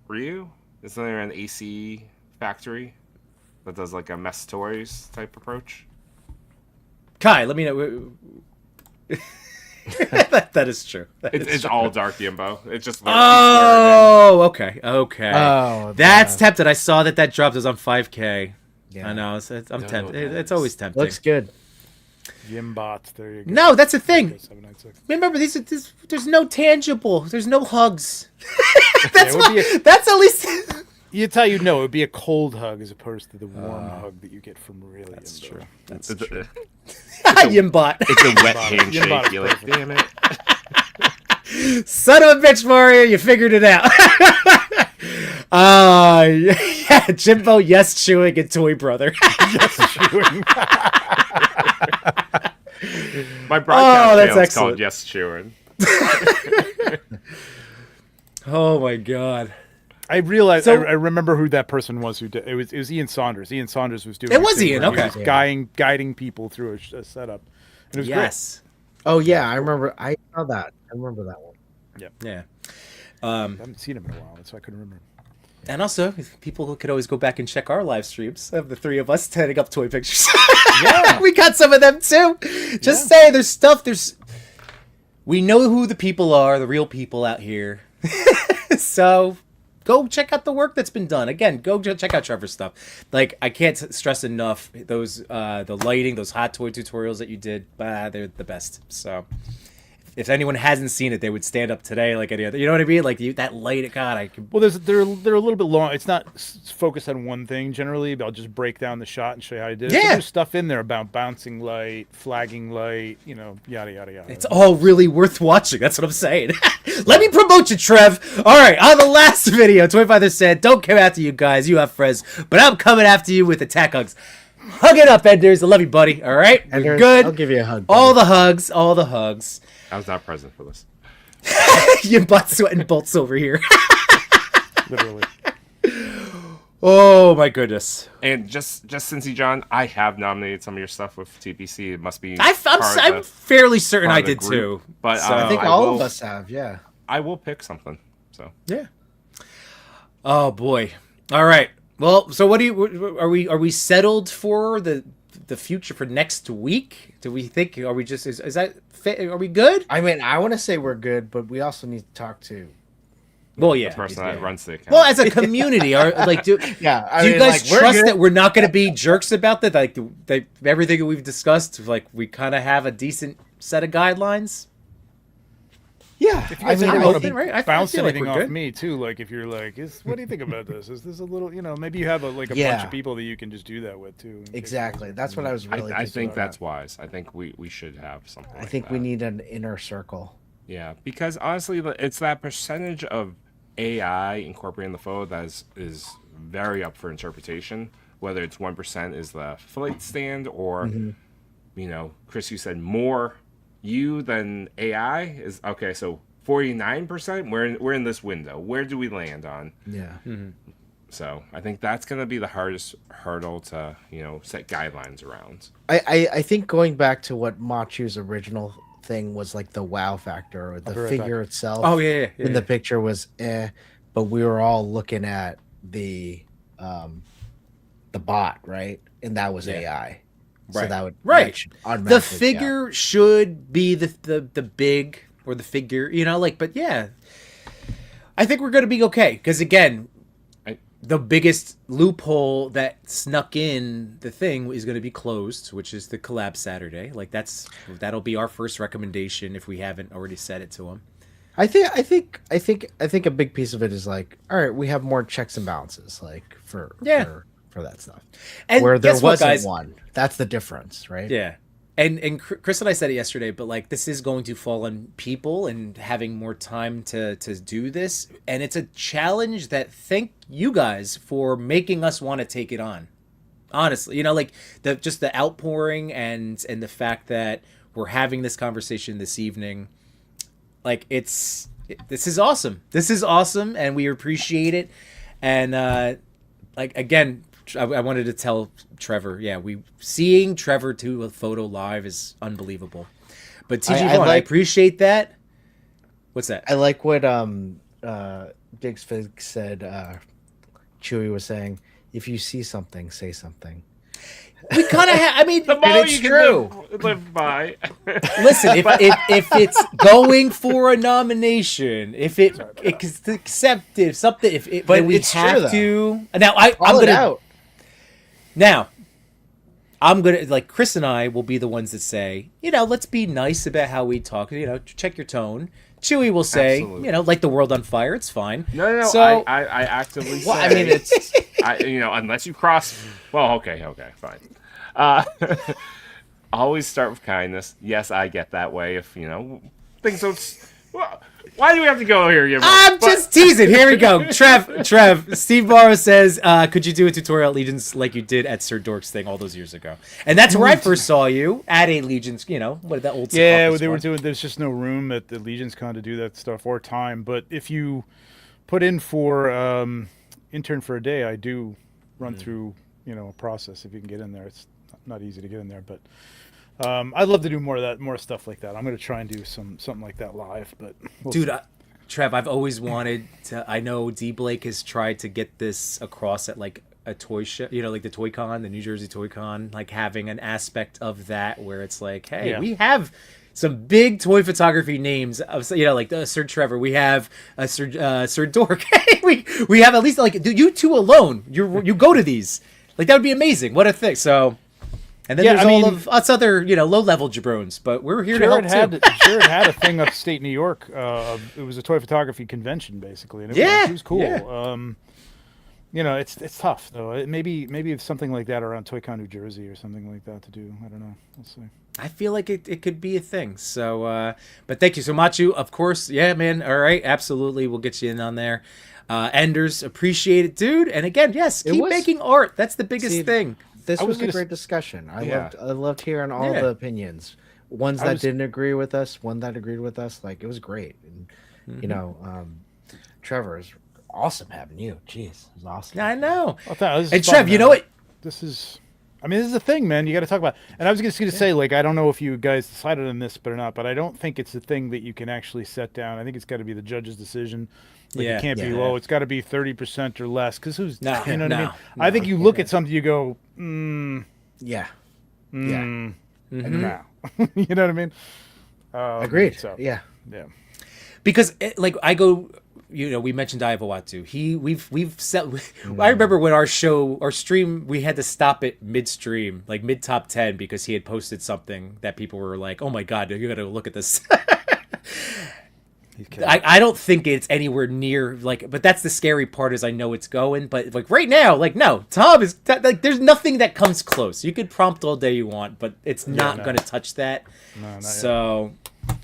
Ryu? Isn't there an AC factory that does like a mess toys type approach?
Kai, let me know. that is true.
It's all Dark Yimbo. It just
Oh, okay.
Oh,
That's tempted. I saw that dropped. It was on 5K.
Yeah.
I know. I'm tempted. It's always tempting.
Looks good.
Yimbots. There you go.
No, that's the thing.
796.
Remember, there's no tangible. There's no hugs.
It would be
That's at least.
It's how you know it would be a cold hug as opposed to the warm hug that you get from really.
That's
Yimbo.
true. That's
It's
true.
a,
Yimbot.
it's a wet
Yimbo
handshake.
is
You're like,
perfect.
damn it.
Son of a bitch, Mario, you figured it out. Yeah, Jimbo, yes, chewing, and Toy Brother.
My broadcast
that's
channel is
excellent.
called Yes Chewing.
Oh my god.
I realized.
So-
I remember who that person was. Who did, it was Ian Saunders. Ian Saunders was doing.
It was
thing
Ian,
where he
okay.
was guiding people through a setup. And it was
Yes.
Oh yeah, I remember. I saw that. I remember that one.
Yeah.
great. I haven't seen him in a while, so I couldn't remember.
And also, people could always go back and check our live streams of the three of us setting up toy pictures.
Yeah.
We got some of them too. Just say there's stuff. We know who the people are, the real people out here. So go check out the work that's been done. Again, go check out Trevor's stuff. Like, I can't stress enough those the lighting, those hot toy tutorials that you did. They're the best. So if anyone hasn't seen it, they would stand up today like any other. You know what I mean? Like that light. God, I could.
Well, they're a little bit long. It's not focused on one thing generally. But I'll just break down the shot and show you how I did it.
Yeah.
So there's stuff in there about bouncing light, flagging light, yada yada yada.
It's all really worth watching. That's what I'm saying. Let me promote you, Trev. All right, on the last video, 25 said, "Don't come after you guys. You have friends, but I'm coming after you with attack hugs. Hug it up, Enders. I love you, buddy. All right, we're
Enders,
good.
I'll give you a hug.
All the hugs, all the hugs.
I was not present for this.
Your butt sweating bolts over here.
Literally.
Oh my goodness.
And just Cincy John, I have nominated some of your stuff with TPC. It must be.
I'm fairly certain
part
I
of the
did
group.
too.
But
So-
I think
I
all
will-
of us have. Yeah.
I will pick something. So
Yeah. Oh boy. All right. Well, so what do you are we settled for the future for next week? Do we think are we just is that fit? Are we good?
I mean, I want to say we're good, but we also need to talk to.
Well, yeah.
the person that runs the account.
Well, as a community, do
Yeah.
you guys
we're
trust
good.
that we're not going to be jerks about that? Like everything that we've discussed, like we kind of have a decent set of guidelines.
Yeah.
If you guys
I'm
ever
open,
want to
right? I
bounce
feel like
anything
we're
off
good.
me too, like if you're like, what do you think about this? Is this a little, maybe you have a bunch
Yeah.
of people that you can just do that with too. in case-
Exactly. That's what I was really.
I
thinking
think
about.
that's wise. I think we should have something.
I
like
think we
that.
need an inner circle.
Yeah, because honestly, it's that percentage of AI incorporating the photo that is very up for interpretation. Whether it's 1% is the flight stand, or Chris, you said more you, then AI is okay. So 49%. We're in this window. Where do we land on?
Yeah.
So I think that's going to be the hardest hurdle to set guidelines around.
I think going back to what Machu's original thing was, like the wow factor, or the
be right
figure
back.
itself.
Oh, yeah,
in the picture was but we were all looking at the bot, right? And that was AI. So
Right.
that would
Right.
that should
The
automatically be out.
figure should be the big, or the figure, but yeah, I think we're gonna be okay, because again, the biggest loophole that snuck in the thing is going to be closed, which is the collab Saturday. Like that'll be our first recommendation if we haven't already said it to them.
I think a big piece of it is like, all right, we have more checks and balances, like for that stuff.
And
where there
guess what,
wasn't
guys?
one. That's the difference, right?
Yeah. And Chris and I said it yesterday, but like this is going to fall on people and having more time to do this, and it's a challenge that thank you guys for making us want to take it on. Honestly, like the outpouring and the fact that we're having this conversation this evening, like this is awesome. This is awesome, and we appreciate it. And like again, I wanted to tell Trevor, seeing Trevor do a photo live is unbelievable. But TG Vaughn, I appreciate that. What's that?
I like what Diggs Fig said. Chewy was saying, if you see something, say something.
We kind of have. I mean,
It's
it's
true.
true.
Live by.
Listen, if it's going for a nomination, if it's accepted, something,
But
then we
it's
have
true,
to. Now I'm
Call it
gonna.
out.
Now, I'm gonna, like, Chris and I will be the ones that say, let's be nice about how we talk. Check your tone. Chewy will say,
Absolutely.
Light the world on fire. It's fine.
No.
So,
I actively say.
Well, I mean, it's
unless you cross. Well, okay, fine. Always start with kindness. Yes, I get that way. If things don't. Well, why do we have to go here?
just teasing. Here we go. Trev. Steve Barrow says, could you do a tutorial at Legions like you did at Sir Dork's thing all those years ago? And that's where I first saw you at a Legions. What that old
Yeah,
office
they were
one.
doing. There's just no room at the Legions Con to do that stuff or time. But if you put in for intern for a day, I do run through a process. If you can get in there, it's not easy to get in there, but I'd love to do more of that, more stuff like that. I'm going to try and do something like that live, but we'll
Dude,
see.
Trev, I've always wanted to. I know D Blake has tried to get this across at like a toy show, like the Toy Con, the New Jersey Toy Con, like having an aspect of that where it's like, hey, we have some big toy photography names of, like Sir Trevor. We have Sir Dork. we have at least, like, dude, you two alone. You go to these. Like, that would be amazing. What a thing. So. And then there's all of us other, low-level jabrones, but we're here to help too.
Jared had a thing upstate New York. It was a toy photography convention, basically. And it was cool.
Yeah.
It's tough, though. Maybe it's something like that around ToyCon New Jersey or something like that to do. I don't know. We'll see.
I feel like it could be a thing. So, but thank you so much. You, of course. Yeah, man. All right. Absolutely. We'll get you in on there. Enders, appreciate it, dude. And again, yes, keep making art. That's the biggest thing.
This was a great discussion. I loved hearing all the opinions. Ones that didn't agree with us, one that agreed with us. Like, it was great. And Trevor, it's awesome having you. Jeez, it was awesome.
I know.
And
Trev, you know what?
This is a thing, man. You got to talk about. And I was just going to say, like, I don't know if you guys decided on this or not, but I don't think it's a thing that you can actually set down. I think it's got to be the judge's decision. Like, it can't be low. It's got to be 30% or less. Because what I mean? I think you look at something, you go,
And
now.
Mm-hmm.
You know what I mean?
Agreed.
So,
yeah.
Because I go, we mentioned Iavawatu. We've set. I remember when our stream, we had to stop it midstream, like mid top 10, because he had posted something that people were like, "Oh my god, you got to look at this." I don't think it's anywhere near but that's the scary part, is I know it's going, but like right now, like, no, Tom is like, there's nothing that comes close. You could prompt all day you want, but it's not going to touch that.
No, not
so.
Yet.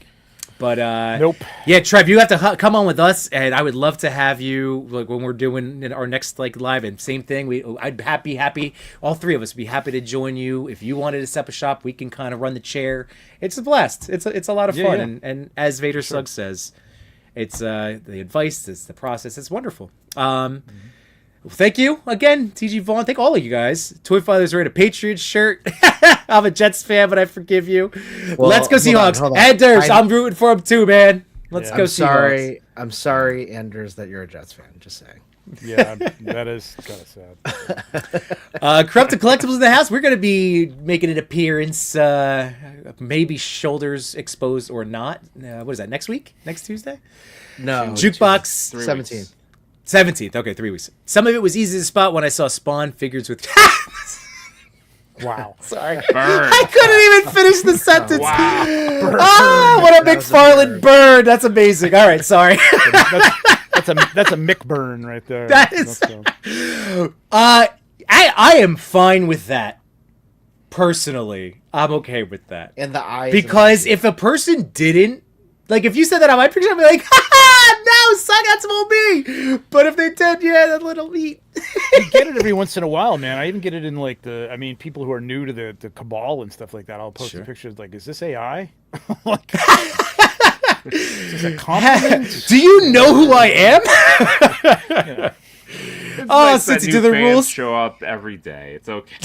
But
Nope.
Yeah, Trev, you have to come on with us, and I would love to have you like when we're doing our next like live. And same thing, I'd happy. All three of us would be happy to join you if you wanted to set up a shop. We can kind of run the chair. It's a blast. It's a lot of fun,
yeah.
and as Vader Suggs says, it's the advice, it's the process, it's wonderful. Thank you again, TG Vaughn. Thank all of you guys. Toy Father's wearing a Patriots shirt. I'm a Jets fan, but I forgive you.
Well,
Let's go Seahawks.
hold on.
Anders, I'm rooting for him too, man. Let's go Seahawks.
I'm sorry, Anders, that you're a Jets fan. Just saying.
Yeah, that is kind of sad.
Corrupted Collectibles in the house. We're going to be making an appearance, maybe shoulders exposed or not. What is that, next week? Next Tuesday?
No.
Jukebox.
17.
17th. Okay, 3 weeks. Some of it was easy to spot when I saw Spawn figures with...
Wow.
Sorry.
Burn.
I couldn't even finish the sentence.
Wow.
Ah, what a McFarlane burn. That's amazing. All right, sorry.
That's a Mick burn right there.
That is... I am fine with that. Personally, I'm okay with that.
And the eyes.
Because if a person didn't, like, if you said that on my picture, I'd be like, ha, no, son, that's all me. But if they did, yeah, that little meat.
You get it every once in a while, man. I even get it in like people who are new to the cabal and stuff like that. I'll post pictures like, is this AI? Like, is this a compliment?
Do you know who I am?
It's
Oh,
nice that
since you
new
do the
fans
rules.
show up every day. It's okay.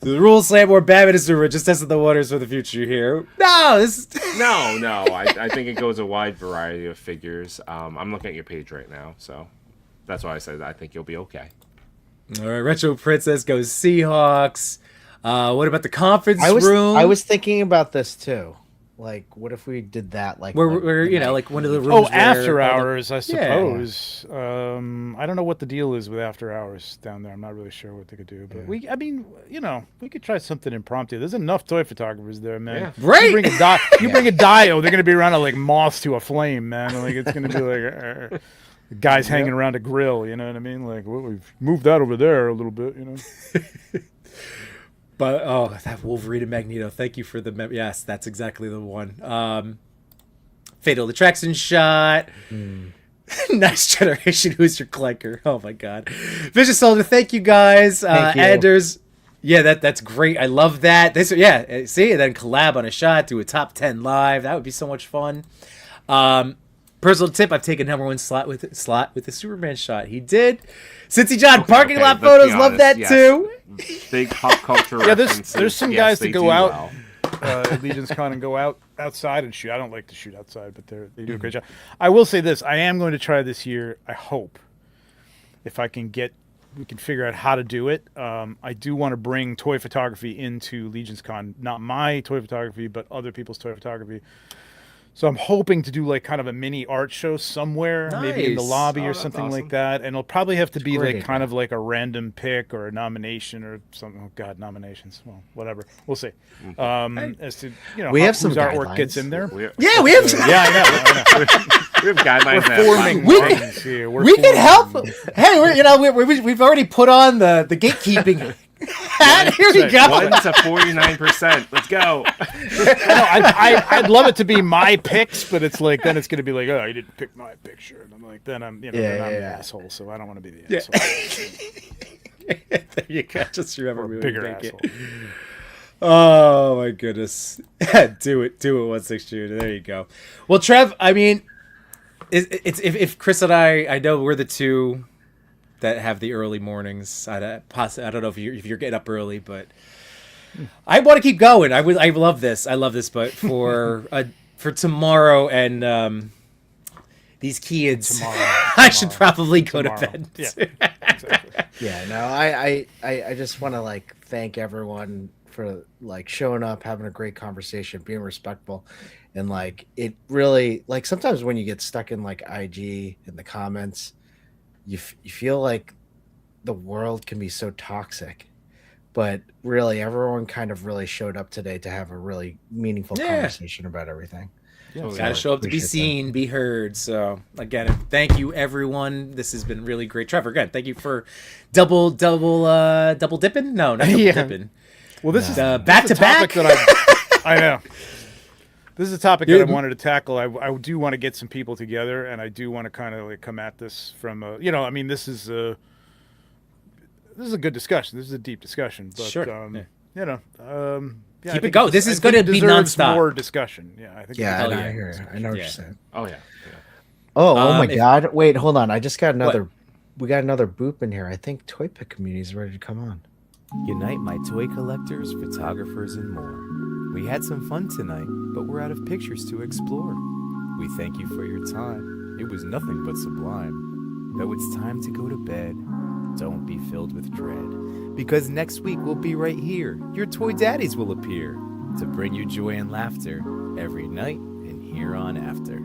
The rules slam or Batman is super. Just testing the waters for the future here. No, this.
No. I think it goes a wide variety of figures. I'm looking at your page right now, so that's why I said I think you'll be okay.
All right, Retro Princess goes Seahawks. What about the conference room?
I was thinking about this too. Like, what if we did that? Like,
where you know, like one of the rooms.
Oh,
where
after
all the-
hours, I suppose. I don't know what the deal is with after hours down there. I'm not really sure what they could do, but we could try something impromptu. There's enough toy photographers there, man.
Yeah.
Right.
You bring a Dio, they're gonna be around like moths to a flame, man. Like it's gonna be like guys hanging around a grill. You know what I mean? Like, well, we've moved that over there a little bit. You know.
But that Wolverine and Magneto. Thank you for the yes, that's exactly the one. Fatal Attraction shot. Nice generation. Who's your clanker? Oh my god. Vicious Soldier. Thank you guys.
Thank you.
Anders. Yeah, that's great. I love that. See, and then collab on a shot, do a top 10 live. That would be so much fun. Personal tip: I've taken #1 slot with the Superman shot. He did. Cincy John parking lot
let's
photos.
be
Love
honest,
that
yes.
too.
Big pop culture
Yeah,
references.
there's some
Yes,
guys
they
that go
do
out
well.
at Legion's Con and go outside and shoot. I don't like to shoot outside, but they do a great job. I will say this: I am going to try this year. I hope if we can figure out how to do it. I do want to bring toy photography into Legion's Con, not my toy photography, but other people's toy photography. So I'm hoping to do like kind of a mini art show somewhere, maybe in the
Nice.
lobby or
that's
something
awesome.
like that. And it'll probably have to be
great
like
idea.
kind of like a random pick or a nomination or something. Oh God, nominations. Well, whatever. We'll see. As to
We have
whose
some
artwork gets
guidelines.
in there.
Yeah, we have.
Yeah, I know.
We have guidelines.
We're
that
forming
We
lines here.
We can help. Hey, we've already put on the gatekeeping hat. Here we go.
1 to 49%. Let's go.
I'd love it to be my picks, but it's like then it's going to be like, oh, you didn't pick my picture, and I'm like, then I'm then I'm the asshole, so I don't want to be the asshole.
There you go. Just remember, we would
Bigger
make it.
asshole.
Oh my goodness. do it 1/6 There you go. Well, Trev, I mean, it's if Chris and I know we're the two that have the early mornings. I don't know if you're getting up early, but I want to keep going. I love this. But for tomorrow and these kids, I should probably go to bed.
Yeah, exactly.
Yeah, no, I just want to like thank everyone for like showing up, having a great conversation, being respectful, and like it really like sometimes when you get stuck in like IG in the comments, you feel like the world can be so toxic, but really everyone kind of really showed up today to have a really meaningful conversation about everything.
Gotta show up to be
appreciate
seen, be heard. So again, thank you everyone. This has been really great. Trevor, again, thank you for double dipping. No, not double
Yeah.
dipping.
Well, this is
back to
a topic
back.
that I know. This is a topic
Yeah,
that I wanted to tackle. I do want to get some people together, and I do want to kind of like come at this from a, I mean, this is a good discussion. This is a deep discussion, but
Sure.
yeah, I
Keep
think
it going.
just-
This
I
is
think
going to
it
be
deserves
nonstop.
more discussion. Yeah, I think.
Yeah,
Oh,
I
yeah.
hear you. I know what
Yeah.
you're saying.
Oh yeah.
Oh my
if-
God! Wait, hold on. I just got another. We got another boop in here. I think Toy Pick community is ready to come on.
Unite my toy collectors, photographers, and more. We had some fun tonight, but we're out of pictures to explore. We thank you for your time. It was nothing but sublime. Though it's time to go to bed, don't be filled with dread. Because next week we'll be right here. Your toy daddies will appear to bring you joy and laughter every night and here on after.